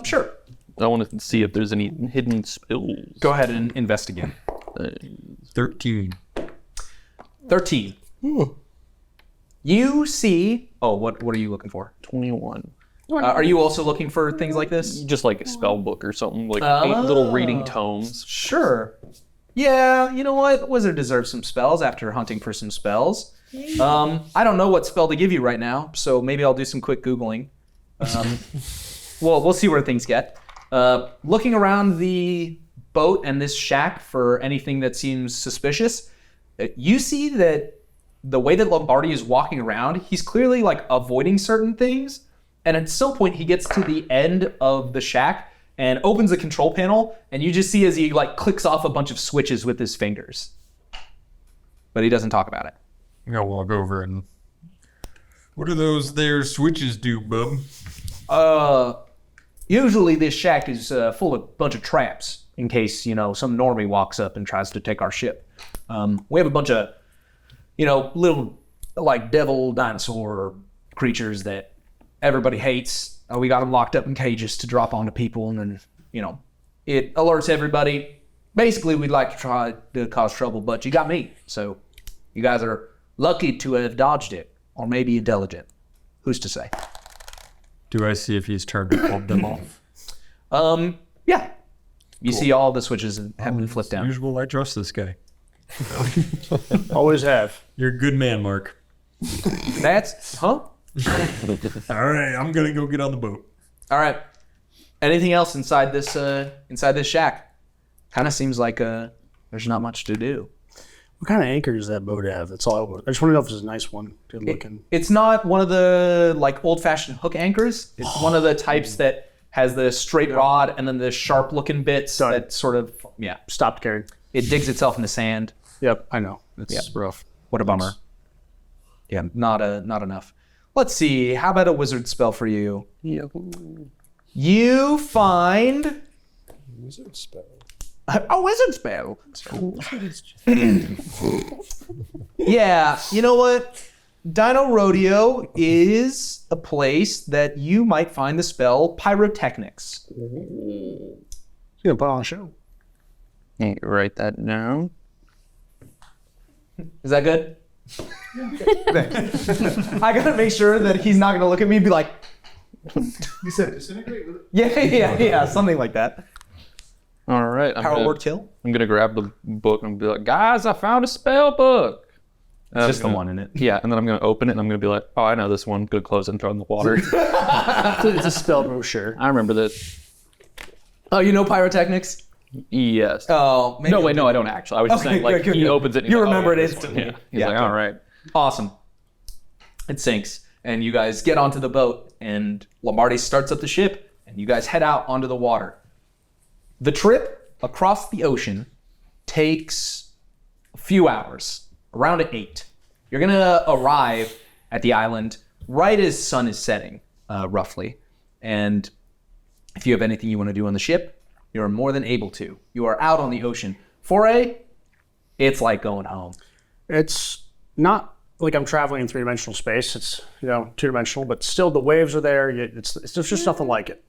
Sure. I want to see if there's any hidden spills. Go ahead and investigate. 13. 13. You see... Oh, what are you looking for? 21. Are you also looking for things like this? Just like a spell book or something, like 8 little reading tomes. Sure. Yeah, you know what? Wizard deserves some spells after hunting for some spells. I don't know what spell to give you right now, so maybe I'll do some quick Googling. Well, we'll see where things get. Looking around the boat and this shack for anything that seems suspicious, you see that the way that Lombardi is walking around, he's clearly like avoiding certain things. And at some point, he gets to the end of the shack and opens the control panel, and you just see as he like clicks off a bunch of switches with his fingers. But he doesn't talk about it. I'm gonna walk over and... What do those there switches do, bub? Usually this shack is full of a bunch of traps in case, some normie walks up and tries to take our ship. We have a bunch of, little like devil dinosaur creatures that everybody hates. We got them locked up in cages to drop onto people, and then, it alerts everybody. Basically, we'd like to try to cause trouble, but you got me. So you guys are lucky to have dodged it, or maybe intelligent. Who's to say? Do I see if he's turned to pull them off? Yeah. You see all the switches have been flipped down. Usual, I trust this guy. Always have. You're a good man, Mark. Huh? All right, I'm gonna go get on the boat. All right. Anything else inside this shack? Kind of seems like there's not much to do. What kind of anchor does that boat have? That's all I want. I just want to know if it's a nice one. Good looking. It's not one of the like old-fashioned hook anchors. It's one of the types that has the straight rod and then the sharp-looking bits that sort of Stopped carrying. It digs itself in the sand. Yep, I know. It's rough. What a bummer. Yeah, not enough. Let's see. How about a wizard spell for you? You find Wizard spell. a wizard spell. Yeah, you know what? Dino Rodeo is a place that you might find the spell Pyrotechnics. You're gonna put on a show. Hey, write that down. Is that good? I gotta make sure that he's not gonna look at me and be like, You said disintegrate with it? yeah, something like that. All right. Power word kill? I'm gonna grab the book and be like, guys, I found a spell book. Just the one in it. Yeah, and then I'm gonna open it and I'm gonna be like, oh, I know this one. Gonna close it and throw it in the water. It's a spell brochure. I remember this. Oh, you know Pyrotechnics? Yes. Oh, maybe No, wait, no, I don't actually. I was just saying, like, good. he opens it. And You he's like, remember it this instantly. one. Yeah. He's like, all right. Awesome. It sinks, and you guys get onto the boat, and Lombardi starts up the ship, and you guys head out onto the water. The trip across the ocean takes a few hours, around 8. You're gonna arrive at the island right as sun is setting, roughly. And if you have anything you want to do on the ship, you're more than able to. You are out on the ocean. Foray, it's like going home. It's not like I'm traveling in three-dimensional space. It's, two-dimensional, but still the waves are there. There's just nothing like it.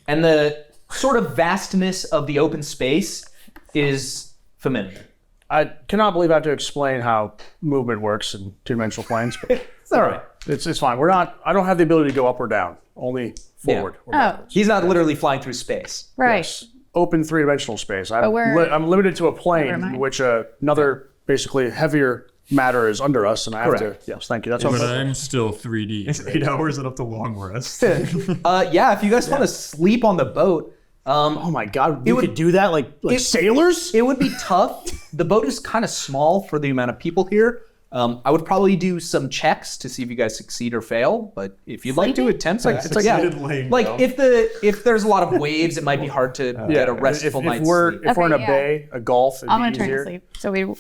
And the sort of vastness of the open space is familiar. I cannot believe I have to explain how movement works in two-dimensional planes, but It's all right. it's fine. I don't have the ability to go up or down, only forward. Or Oh, He's not literally flying through space. right. Yes. Open three-dimensional space. we're- I'm limited to a plane Never mind. in which another basically heavier matter is under us, and I have Correct. to. Yes, thank you. That's what But I'm I'm still 3D. It's 8 hours and up to long rest. Yeah, if you guys want to sleep on the boat, Oh my god, we would- could do that like sailors? it would be tough. The boat is kind of small for the amount of people here. I would probably do some checks to see if you guys succeed or fail. But if you'd like to attempt, it's like laying like down. if there's a lot of waves, it might be hard to get a restful if night's we're sleep. if we're in a Okay, yeah. bay, a gulf, it'd I'm be gonna turn to easier. sleep. So we.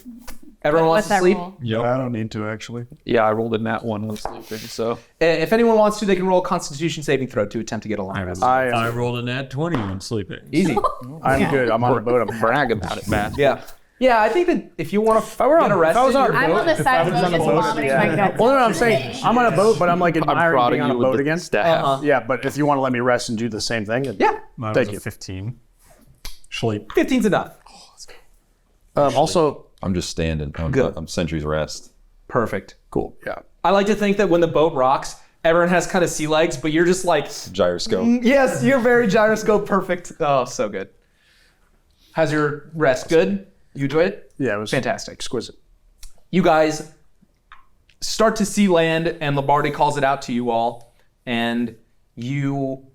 Everyone wants What's to that sleep. rule? I don't need to, actually. Yeah, I rolled a nat 1 on sleeping, so. If anyone wants to, they can roll a Constitution saving throw to attempt to get a long rest. I rolled a nat 20 on sleeping. Easy. I'm good. I'm on a boat. I'm Brag about it, man. Yeah. Yeah, I think that if you want to get arrested, I was on a I'm on the side of the boat just vomiting my notes. Well, no, I'm saying I'm on a boat, but I'm like I'm admiring proud of being on you a with boat the again. staff. Yeah, but if you want to let me rest and do the same thing, then yeah, Mine Thank was you. a 15. Sleep. 15's enough. also I'm just standing. Good. I'm Sentry's Rest. Perfect. cool. Yeah. I like to think that when the boat rocks, everyone has kind of sea legs, but you're just like, Gyroscope. yes, you're very gyroscope perfect. Oh, so good. How's your rest? Good? You enjoyed it? Yeah, it was Fantastic. exquisite. You guys start to see land, and Lombardi calls it out to you all, and you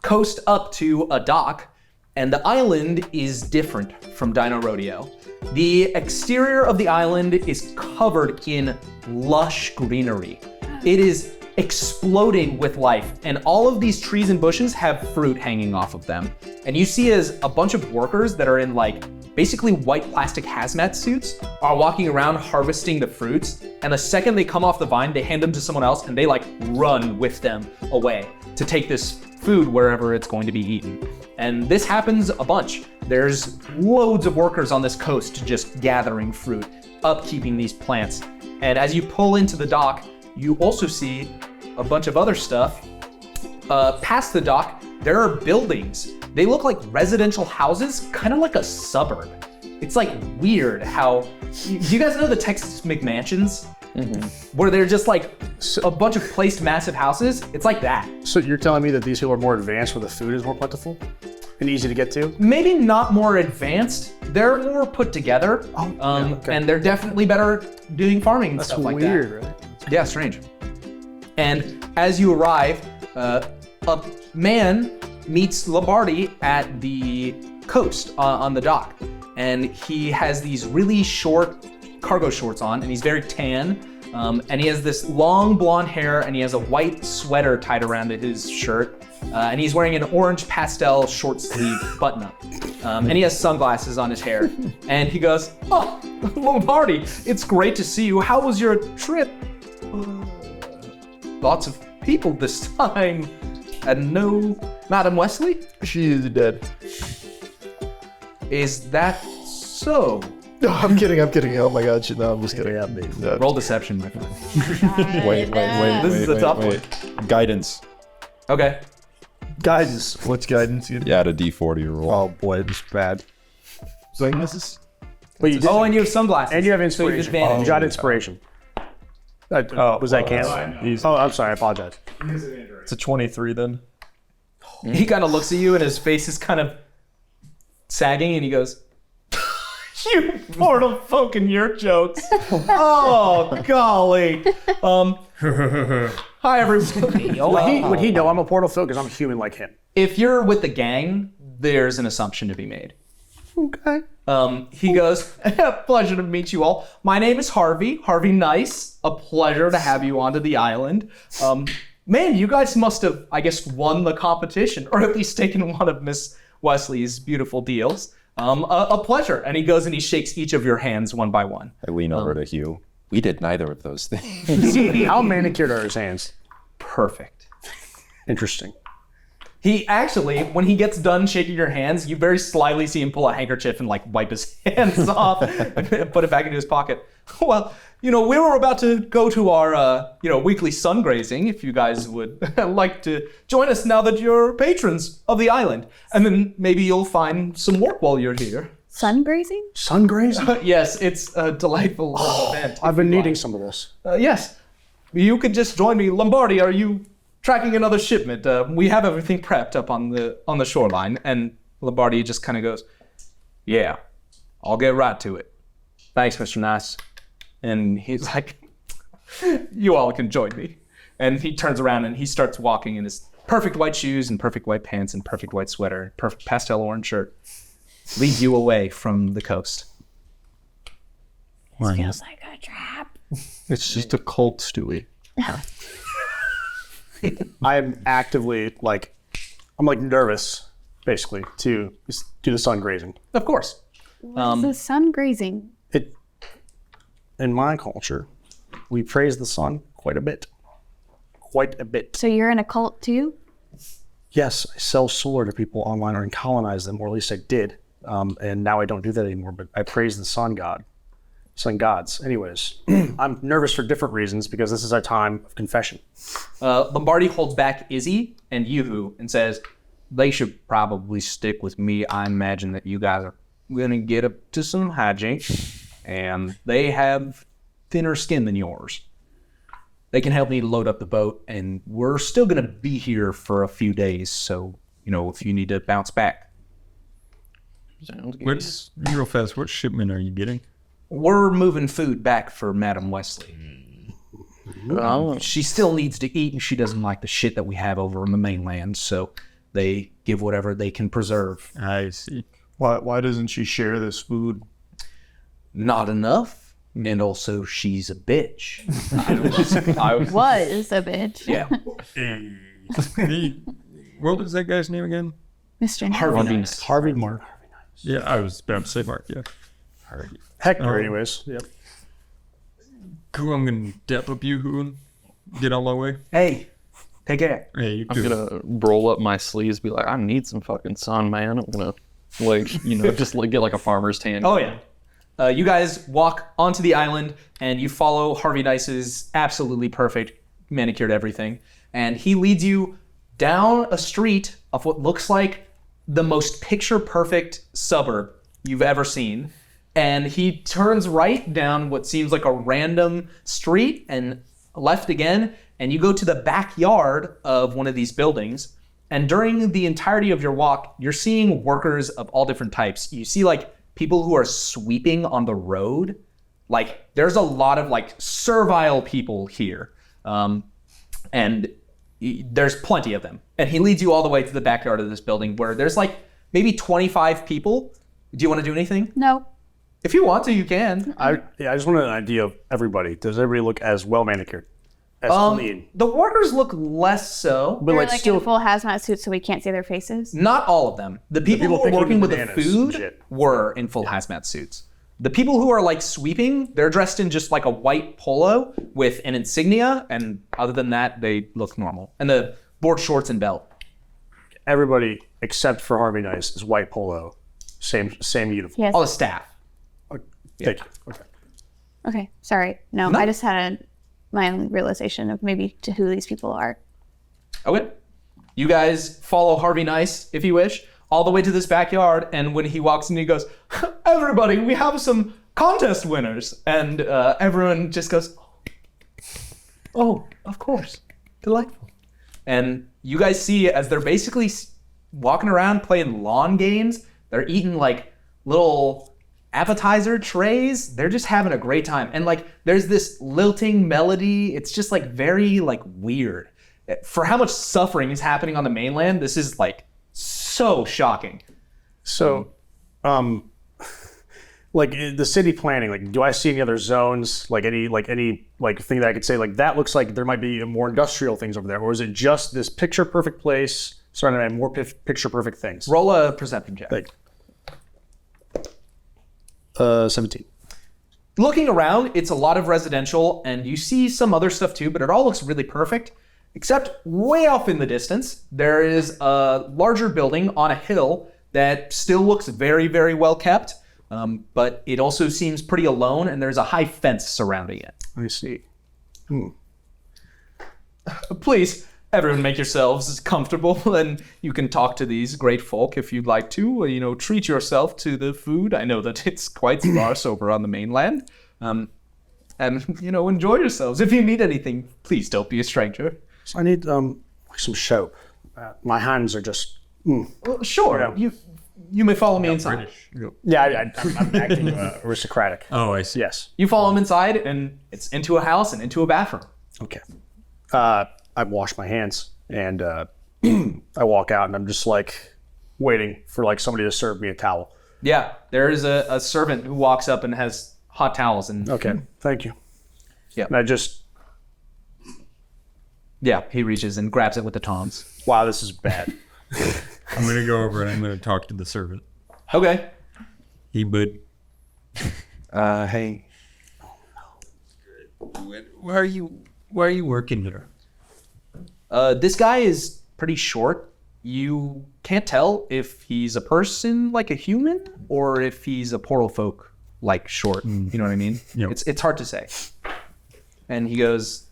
coast up to a dock, and the island is different from Dino Rodeo. The exterior of the island is covered in lush greenery. It is exploding with life, and all of these trees and bushes have fruit hanging off of them. And you see as a bunch of workers that are in like basically white plastic hazmat suits are walking around harvesting the fruits, and the second they come off the vine, they hand them to someone else and they like run with them away to take this food wherever it's going to be eaten. And this happens a bunch. There's loads of workers on this coast just gathering fruit, upkeeping these plants. And as you pull into the dock, you also see a bunch of other stuff. Past the dock, there are buildings. They look like residential houses, kind of like a suburb. It's like weird how, do you guys know the Texas McMansions? Where they're just like a bunch of placed massive houses? It's like that. So you're telling me that these people are more advanced where the food is more plentiful and easy to get to? Maybe not more advanced, they're more put together. okay. And they're definitely better doing farming and That's stuff like weird, that. right? Yeah, strange. And as you arrive, a man meets Lombardi at the coast on the dock. And he has these really short cargo shorts on, and he's very tan. And he has this long blonde hair, and he has a white sweater tied around his shirt. And he's wearing an orange pastel short sleeve button up. And he has sunglasses on his hair. And he goes, "Oh, Lombardi, it's great to see you. How was your trip?" Lots of people this time. And no Madam Wesley? She is dead. Is that so? No, I'm kidding. Oh my god. No, I'm just kidding. Yeah, Roll deception, my friend. Wait. This is a tough Guidance. Okay. Guidance. What's guidance? You add a D4 to your roll. Oh boy, this is bad. Weaknesses? But you did, Oh, and you have sunglasses. and you have So you have inspiration. advantage. You got inspiration. Was that canon? Oh, I'm sorry. I apologize. It's a 23 then. He kind of looks at you and his face is kind of sagging and he goes, "You mortal folk and your jokes." Oh, golly. Hi, everybody. Would he know I'm a portal folk because I'm human like him? If you're with the gang, there's an assumption to be made. Okay. He goes, "Pleasure to meet you all. My name is Harvey. Harvey Nice. A pleasure to have you onto the island. Man, you guys must have, I guess, won the competition, or at least taken one of Miss Wesley's beautiful deals. A pleasure." And he goes and he shakes each of your hands one by one. I lean over to Hugh. We did neither of those things. How manicured are his hands? Perfect. Interesting. He actually, when he gets done shaking your hands, you very slyly see him pull a handkerchief and like wipe his hands off and put it back into his pocket. Well, we were about to go to our, weekly sun grazing, if you guys would like to join us now that you're patrons of the island. And then maybe you'll find some work while you're here. Sun grazing? Sun grazing? Yes, it's a delightful event. I've been needing some of this. Yes, you could just join me. Lombardi, are you tracking another shipment? We have everything prepped up on the shoreline. And Lombardi just kind of goes, yeah, I'll get right to it. Thanks, Mr. Nice. And he's like, you all can join me. And he turns around and he starts walking in his perfect white shoes and perfect white pants and perfect white sweater, perfect pastel orange shirt. Leads you away from the coast. This feels like a trap. It's just a cult, Stewie. I am actively I'm nervous, basically, to do the sun grazing. Of course. What's the sun grazing? In my culture, we praise the sun quite a bit. Quite a bit. So you're in a cult too? Yes, I sell solar to people online or colonize them, or at least I did. And now I don't do that anymore, but I praise the sun god. Sun gods. Anyways, I'm nervous for different reasons because this is our time of confession. Lombardi holds back Izzy and Yoo-hoo and says, they should probably stick with me. I imagine that you guys are going to get up to some hijinks, and they have thinner skin than yours. They can help me load up the boat, and we're still going to be here for a few days, so, if you need to bounce back. Real fast, what shipment are you getting? We're moving food back for Madam Wesley. She still needs to eat, and she doesn't like the shit that we have over on the mainland, so they give whatever they can preserve. I see. Why doesn't she share this food? Not enough, and also she's a bitch. Was a bitch. Yeah. What was that guy's name again? Mr. Harvey Mark. Yeah, I was about to say Mark, yeah. Hector, anyways. Yep. Cool, I'm going to dap up you and get on my way. Hey, take care. Hey, you I'm too. gonna roll up my sleeves, be like, I need some fucking sun, man. I'm gonna, just get like a farmer's tan. Oh, yeah. You guys walk onto the island, and you follow Harvey Nice's absolutely perfect manicured everything. And he leads you down a street of what looks like the most picture-perfect suburb you've ever seen. And he turns right down what seems like a random street and left again, and you go to the backyard of one of these buildings. And during the entirety of your walk, you're seeing workers of all different types. You see people who are sweeping on the road. There's a lot of servile people here. And there's plenty of them. And he leads you all the way to the backyard of this building where there's maybe 25 people. Do you want to do anything? No. If you want to, you can. I just wanted an idea of everybody. Does everybody look as well manicured? As clean? The workers look less so. But They're in full hazmat suits so we can't see their faces. Not all of them. The people who are picking working with the bananas and food shit. were in full hazmat suits. The people who are sweeping, they're dressed in just a white polo with an insignia, and other than that, they look normal. And the board shorts and belt. Everybody except for Harvey Nice is white polo. Same uniform. Yes. All the staff. Thank you. Okay. Okay. Sorry. No, I just had my own realization of maybe to who these people are. Okay. You guys follow Harvey Nice, if you wish, all the way to this backyard, and when he walks in, he goes, everybody, we have some contest winners. And everyone just goes, oh, of course. Delightful. And you guys see as they're basically walking around playing lawn games, they're eating little appetizer trays. They're just having a great time. And there's this lilting melody. It's just very weird. For how much suffering is happening on the mainland, this is so shocking. So, the city planning, do I see any other zones, any thing that I could say, that looks like there might be more industrial things over there, or is it just this picture perfect place surrounded by more picture perfect things? Roll a perception check. Thank you. 17. looking around, it's a lot of residential, and you see some other stuff too, but it all looks really perfect. Except way off in the distance, there is a larger building on a hill that still looks very, very well kept, but it also seems pretty alone, and there's a high fence surrounding it. I see. Please, everyone make yourselves comfortable, and you can talk to these great folk if you'd like to. Treat yourself to the food. I know that it's quite sparse over on the mainland. And, enjoy yourselves. If you need anything, please don't be a stranger. So I need some soap. My hands are just... Well, sure. Yeah. You may follow me inside. Yeah, I'm acting aristocratic. Oh, I see. Yes. You follow him inside, and it's into a house and into a bathroom. Okay. I wash my hands, and I walk out, and I'm just like waiting for like somebody to serve me a towel. Yeah, there is a servant who walks up and has hot towels. And Okay, thank you. Yeah. And I just... Yeah, he reaches and grabs it with the tongs. Wow, this is bad. I'm going to go over and I'm going to talk to the servant. Okay. Hey, bud. Hey. Why are you working here? This guy is pretty short. You can't tell if he's a person like a human or if he's a portal folk like short. You know what I mean? Yep. It's hard to say. And he goes,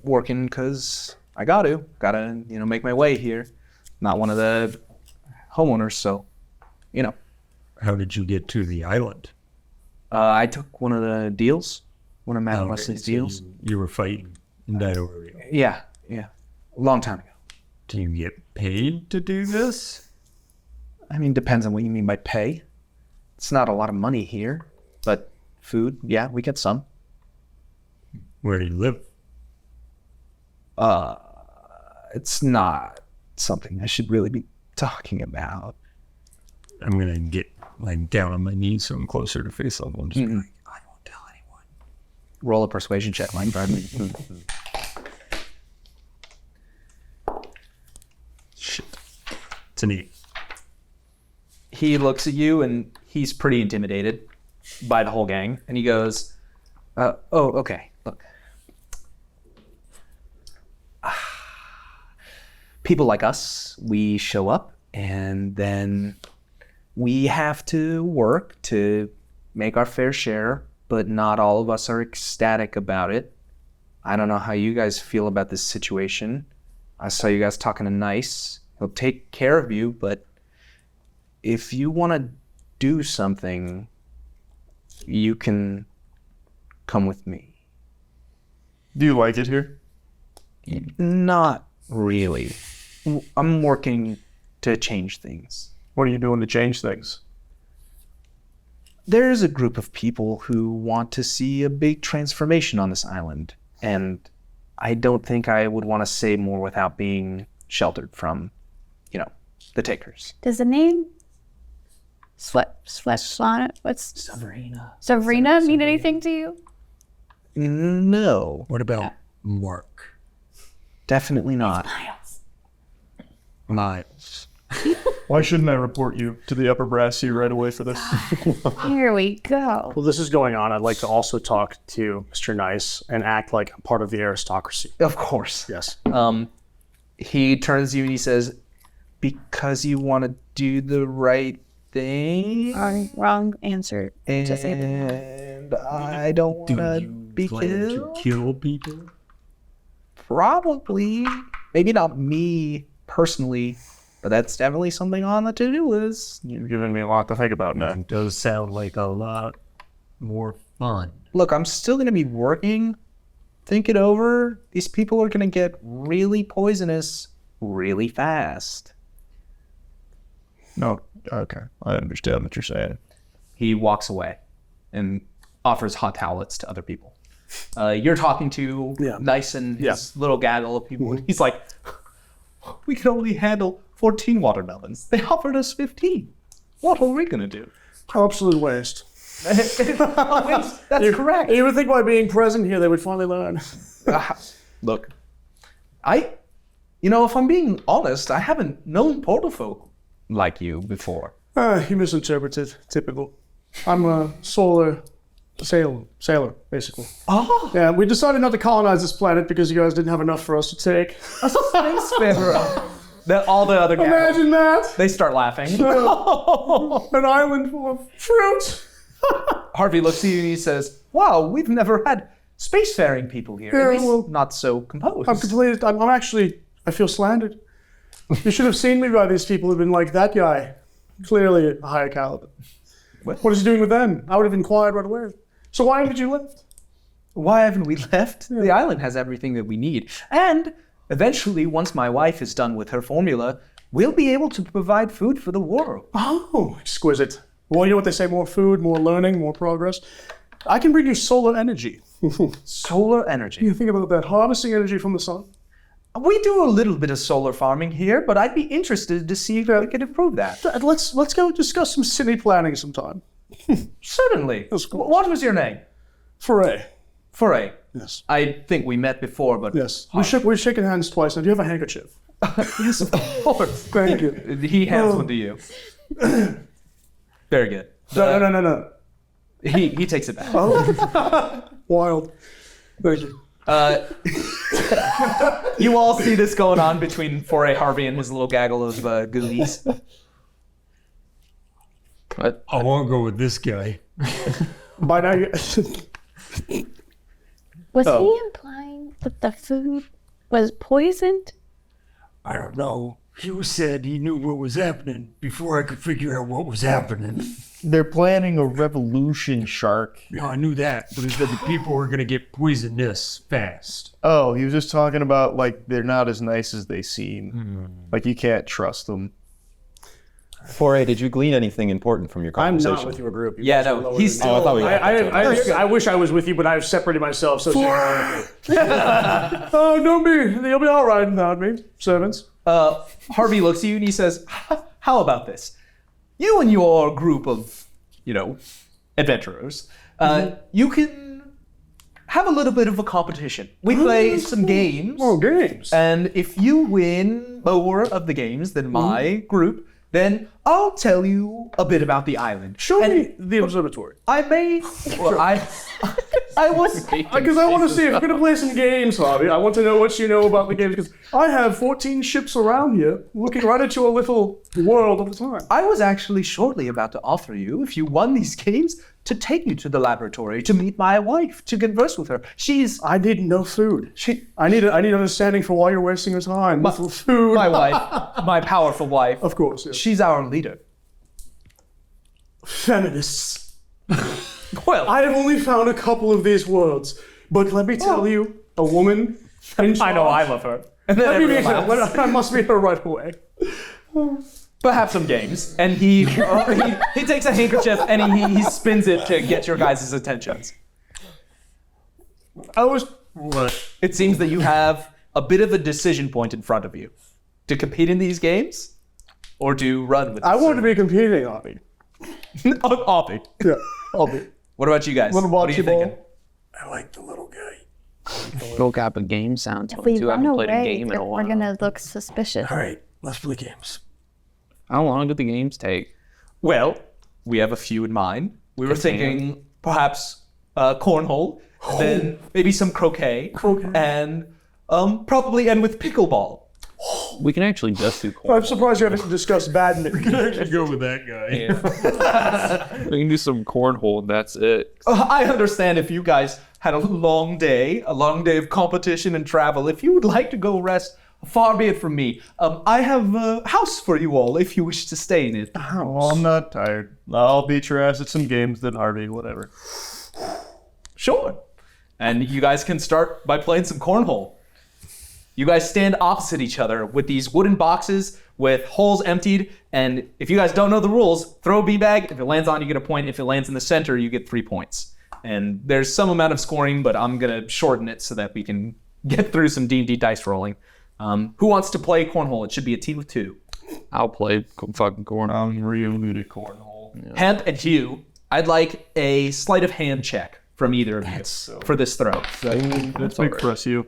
working because I gotta make my way here. Not one of the homeowners, so How did you get to the island? I took one of the deals, one of Matt Wesley's deals. You were fighting in Dino Rodeo. Yeah, a long time ago. Do you get paid to do this? I mean, depends on what you mean by pay. It's not a lot of money here, but food, yeah, we get some. Where do you live? It's not something I should really be talking about. I'm going to get down on my knees so I'm closer to face level and just be like, I won't tell anyone. Roll a persuasion check, Mike. Shit. It's an 8. He looks at you and he's pretty intimidated by the whole gang. And he goes, okay, look. People like us, we show up and then we have to work to make our fair share, but not all of us are ecstatic about it. I don't know how you guys feel about this situation. I saw you guys talking to Nice. He'll take care of you, but if you want to do something, you can come with me. Do you like it here? Not really. I'm working to change things. What are you doing to change things? There's a group of people who want to see a big transformation on this island, and I don't think I would want to say more without being sheltered from, the takers. Does the name Svetlana, what's Sabrina mean anything to you? No, What about Mark? definitely not. Miles. Why shouldn't I report you to the upper brass here right away for this? Here we go. Well, this is going on. I'd like to also talk to Mr. Nice and act like I'm part of the aristocracy. Of course. Yes. He turns to you and he says, because you want to do the right thing, Wrong answer to say that. and I don't want to be killed. to kill people? Probably. Maybe not me personally, but that's definitely something on the to-do list. You've given me a lot to think about now. That does sound like a lot more fun. Look, I'm still going to be working. Think it over. These people are going to get really poisonous really fast. No, okay. I understand what you're saying. He walks away and offers hot towelettes to other people. You're talking to Nice and his little gaggle of people. And he's like, we can only handle 14 watermelons. They offered us 15. What are we going to do? Absolute waste. That's correct. You would think by being present here, they would finally learn. Look, if I'm being honest, I haven't known portal folk like you before. You misinterpreted. Typical. I'm a solar Sailor, basically. Oh, Yeah, we decided not to colonize this planet because you guys didn't have enough for us to take. a spacefarer. All the other guys, Imagine that! they start laughing. An island full of fruit! Harvey looks at you and he says, "Wow, we've never had spacefaring people here. Yeah, At least well, not so composed." I'm actually, I feel slandered. You should have seen me by these people who've been like, that guy, clearly a higher caliber. What is he doing with them? I would have inquired right away. So why haven't you left? Why haven't we left? The island has everything that we need. And eventually, once my wife is done with her formula, we'll be able to provide food for the world. Oh, exquisite. Well, you know what they say, more food, more learning, more progress. I can bring you solar energy. Solar energy. You think about that, harvesting energy from the sun. We do a little bit of solar farming here, but I'd be interested to see if we could improve that. Let's go discuss some city planning sometime. Certainly. That's cool. What was your name? Foray. Foray. Yes. I think we met before, but... Yes. We've shaken hands twice now. Do you have a handkerchief? Yes, of course. Thank you. He hands one to you. Very good. No. He takes it back. Wild. Thank you. You all see this going on between Foray, Harvey, and his little gaggle of goonies. I want to go with this guy. By now, Was he implying that the food was poisoned? I don't know. Hugh said he knew what was happening before I could figure out what was happening. They're planning a revolution, Shark. Yeah, I knew that, but he said the people were going to get poisoned this fast. Oh, he was just talking about, like, they're not as nice as they seem. Like, you can't trust them. Foray, did you glean anything important from your I'm conversation? not with your group. You Yeah, guys are no, lower he's than me. Oh, I thought we got I wish I was with you, but I've separated myself. So oh, don't be. They'll be all right without me. Servants. Harvey looks at you and he says, "How about this? You and your group of, adventurers, you can have a little bit of a competition. We play some games. Oh, games. And if you win more of the games than my group, then I'll tell you a bit about the island. Show me the observatory. I may... Well, I was... Because I want to see if you're going to play some games, Harvey. I want to know what you know about the games. Because I have 14 ships around here looking right at your little world all the time. I was actually shortly about to offer you, if you won these games, to take you to the laboratory to meet my wife, to converse with her. I need no food. I need understanding for why you're wasting your time. With food. My wife, my powerful wife. Of course, yes. She's our leader. Feminists. Well, I have only found a couple of these words, but let me tell you, a woman. I know I love her. And then Let me everyone meet her. laughs. I must meet her right away. Perhaps some games. And he takes a handkerchief and he spins it to get your guys' attentions. What? It seems that you have a bit of a decision point in front of you. To compete in these games or to run with I want to be competing, Harvey. Oppie. Yeah, Harvey. What about you guys? Little What are you bocce ball. thinking? I like the little guy. Woke up a game sound to If we I run haven't played a away, game in a we're while. gonna look suspicious. All right, let's play games. How long do the games take? Well, we have a few in mind. We were thinking perhaps cornhole, then maybe some croquet, and probably end with pickleball. We can actually just do I'm cornhole. surprised you haven't discussed badminton. I should go with that guy. We can do some cornhole and that's it. I understand if you guys had a long day of competition and travel. If you would like to go rest, far be it from me. I have a house for you all if you wish to stay in it. Oh, I'm not tired. I'll beat your ass at some games then, Harvey, whatever. Sure. And you guys can start by playing some cornhole. You guys stand opposite each other with these wooden boxes with holes emptied. And if you guys don't know the rules, throw a beanbag. If it lands on, you get a point. If it lands in the center, you get 3 points. And there's some amount of scoring, but I'm going to shorten it so that we can get through some D&D dice rolling. Who wants to play cornhole? It should be a team of 2. I'll play fucking cornhole. I'm real good at cornhole. Yeah. Hemp and Hugh, I'd like a sleight of hand check from either of you for this throw. That's big for us, you.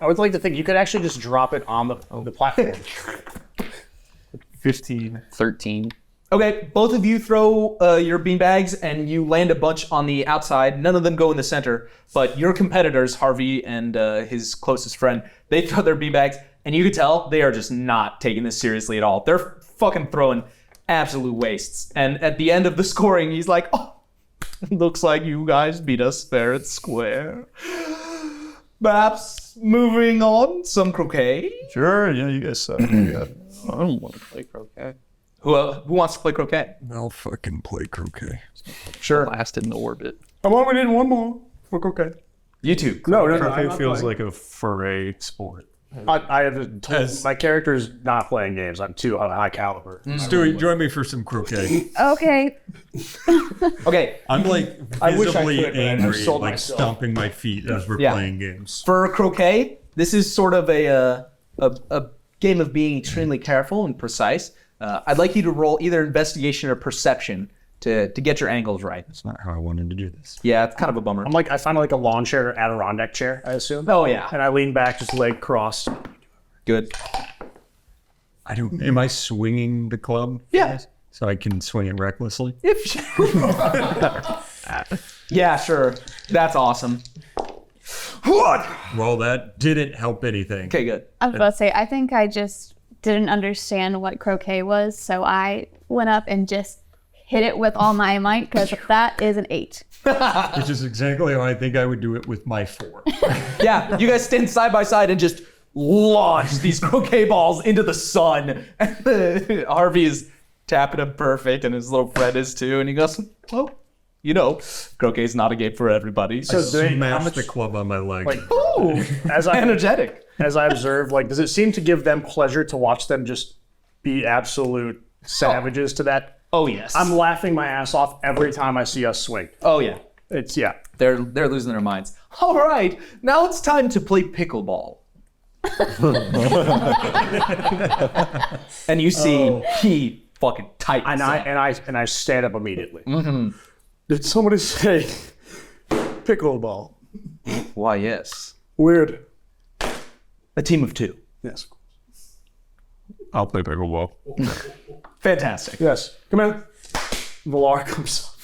I would like to think you could actually just drop it on the platform. 15. 13. Okay, both of you throw your beanbags and you land a bunch on the outside. None of them go in the center, but your competitors, Harvey and his closest friend, they throw their beanbags, and you can tell they are just not taking this seriously at all. They're fucking throwing absolute wastes. And at the end of the scoring, he's like, oh, looks like you guys beat us fair and square. Perhaps moving on, some croquet? Sure, yeah, you guys suck. I don't want to play croquet. Who wants to play croquet? I'll fucking play croquet. Sure. Last in the orbit. I'm only in one more. Look, okay. You two. No, Croquet I'm not feels playing. like a foray sport. I have told my character's not playing games. I'm too high caliber. Stewie, join me for some croquet. Okay. Okay, I'm like I wish I visibly could, but I've angry, sold like myself. stomping my feet as we're Yeah. playing games. for croquet, this is sort of a game of being extremely careful and precise. I'd like you to roll either investigation or perception to get your angles right. That's not how I wanted to do this. Yeah, it's kind of a bummer. I find like a lawn chair or Adirondack chair, I assume. Oh, yeah. And I lean back, just leg crossed. Good. I don't. Am I swinging the club? Yeah. So I can swing it recklessly. If yeah, sure. That's awesome. What? Well, that didn't help anything. Okay, good. I was about to say, I think I just didn't understand what croquet was, so I went up and just hit it with all my might, because that is an 8. Which is exactly how I think I would do it with my 4. Yeah, you guys stand side by side and just launch these croquet balls into the sun. Harvey is tapping them perfect, and his little friend is too, and he goes, well, you know, croquet's not a game for everybody. So Smash the club on my leg. ooh, As I energetic. as I observe, like, does it seem to give them pleasure to watch them just be absolute savages to that? Oh, yes. I'm laughing my ass off every time I see us swing. Oh, yeah. It's yeah. They're losing their minds. All right, now it's time to play pickleball. And you see he fucking tightens up. And I stand up immediately. Mm-hmm. Did somebody say pickleball? Why, yes. Weird. A team of 2. Yes. I'll play pickleball. Fantastic. Yes. Come in. Valaar comes up.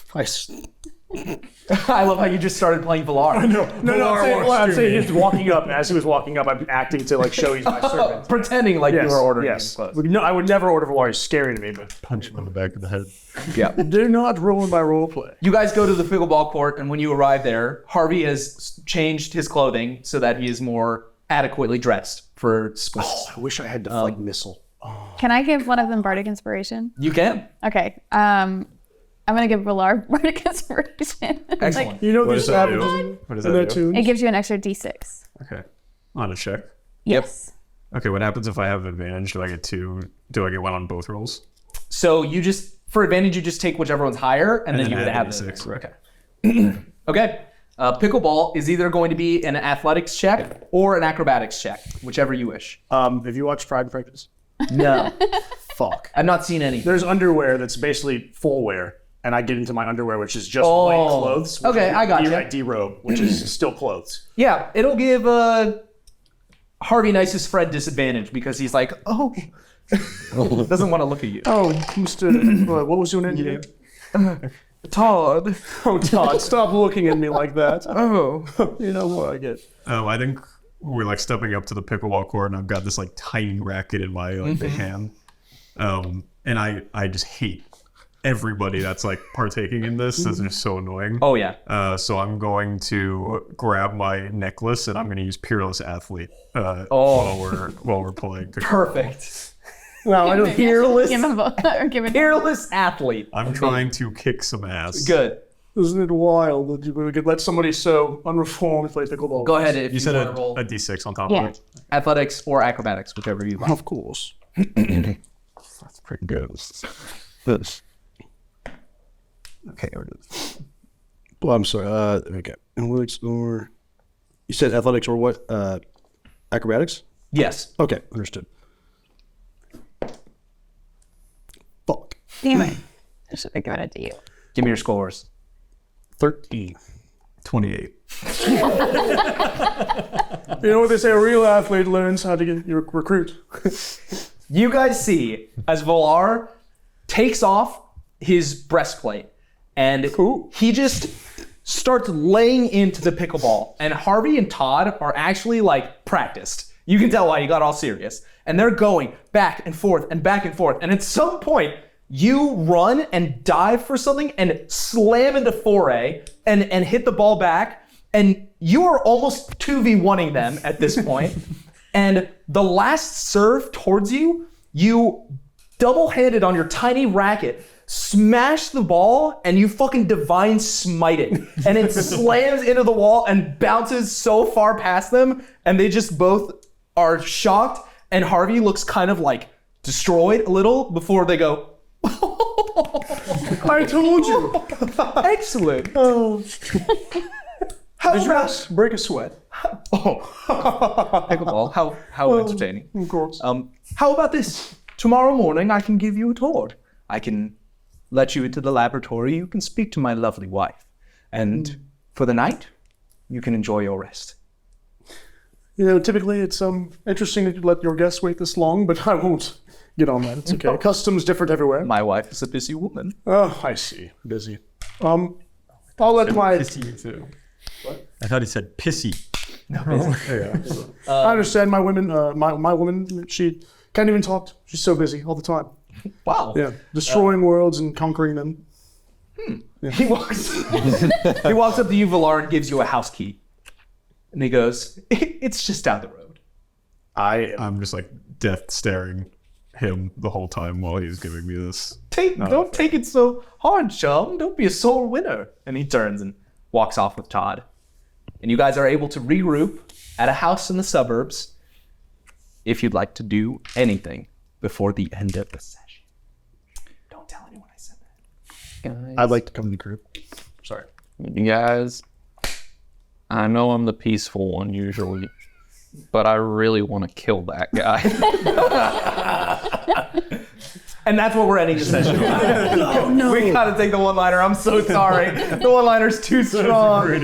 I love how you just started playing Valaar. No, I'm saying he's walking up. As he was walking up, I'm acting to like show he's my servant. Pretending like you were ordering. Yes. him. No, I would never order Valaar. He's scary to me, but Punch him in the back of the head. Yeah. do not ruin my role play. You guys go to the pickleball court, and when you arrive there, Harvey has changed his clothing so that he is more adequately dressed for sports. I wish I had deflect missile. Can I give one of them Bardic Inspiration? You can. Okay. I'm going to give Valaar Bardic Inspiration. Excellent. You know What these does that do? savages What does in that that do? tune? It gives you an extra D6. Okay. On a check. Yes. Okay, what happens if I have advantage? Do I get 2? Do I get 1 on both rolls? So you just, for advantage, you just take whichever one's higher, and then you would have 6. Okay. Okay. Pickleball is either going to be an athletics check or an acrobatics check, whichever you wish. Have you watched Pride and Prejudice? No. Fuck. I've not seen any. There's underwear that's basically full wear, and I get into my underwear, which is just Oh. white clothes. which Okay, I got you. I derobe, which is still clothes. Yeah, it'll give Harvey Nice's friend disadvantage because he's like, oh, doesn't want to look at you. Oh, Mr. What was your name? Todd. Oh, Todd, stop looking at me like that. Oh, you know what I get. I think we're like stepping up to the pickleball court, and I've got this like tiny racket in my like big hand. And I just hate everybody that's like partaking in this. This is just so annoying. Oh, yeah. So I'm going to grab my necklace, and I'm going to use Peerless Athlete while we're playing. Perfect. Well, I don't Fearless, Give him both. Or give it. fearless athlete. I'm trying to kick some ass. Good. Isn't it wild that we could let somebody so unreformed play pickleball? Go ahead if You said want to roll a D6 on top Yeah. of it. athletics or acrobatics, whichever you want. Of course. That's pretty good. This. Okay, where it is. Well, I'm sorry. Okay. Athletics or you said athletics or what? Acrobatics? Yes. Okay, understood. Fuck. Damn it. I should have given it to you. Give me your scores. 13. 28. You know what they say? A real athlete learns how to get your recruit. You guys see as Valaar takes off his breastplate, and he just starts laying into the pickleball. And Harvey and Todd are actually like practiced. You can tell why he got all serious. And they're going back and forth and back and forth. And at some point, you run and dive for something and slam into Foray and hit the ball back. And you are almost 2v1ing them at this point. And the last serve towards you, you double-handed on your tiny racket, smash the ball, and you fucking divine smite it. And it slams into the wall and bounces so far past them, and they just both are shocked, and Harvey looks kind of like destroyed a little before they go, I told you. excellent. How did you break a sweat? Pickleball, how entertaining. Of course. How about this? Tomorrow morning I can give you a tour. I can let you into the laboratory. You can speak to my lovely wife. And for the night, you can enjoy your rest. Typically it's interesting that you let your guests wait this long, but I won't get on that. It's okay. Customs different everywhere. My wife is a busy woman. Oh, I see. Busy. I'll let my... Pissy too. What? I thought he said pissy. No, I understand my women, my woman, she can't even talk. She's so busy all the time. Wow. Yeah, destroying worlds and conquering them. Yeah. He walks up to you, Valaar, and gives you a house key. And he goes, it's just down the road. I'm just like death staring him the whole time while he's giving me this. Don't take it so hard, chum. Don't be a sore winner. And he turns and walks off with Todd. And you guys are able to regroup at a house in the suburbs if you'd like to do anything before the end of the session. Don't tell anyone I said that. Guys, I'd like to come to the group. Sorry. you guys, I know I'm the peaceful one usually, but I really want to kill that guy. And that's what we're ending the session on. No. We gotta take the one-liner. I'm so sorry. The one-liner's too strong.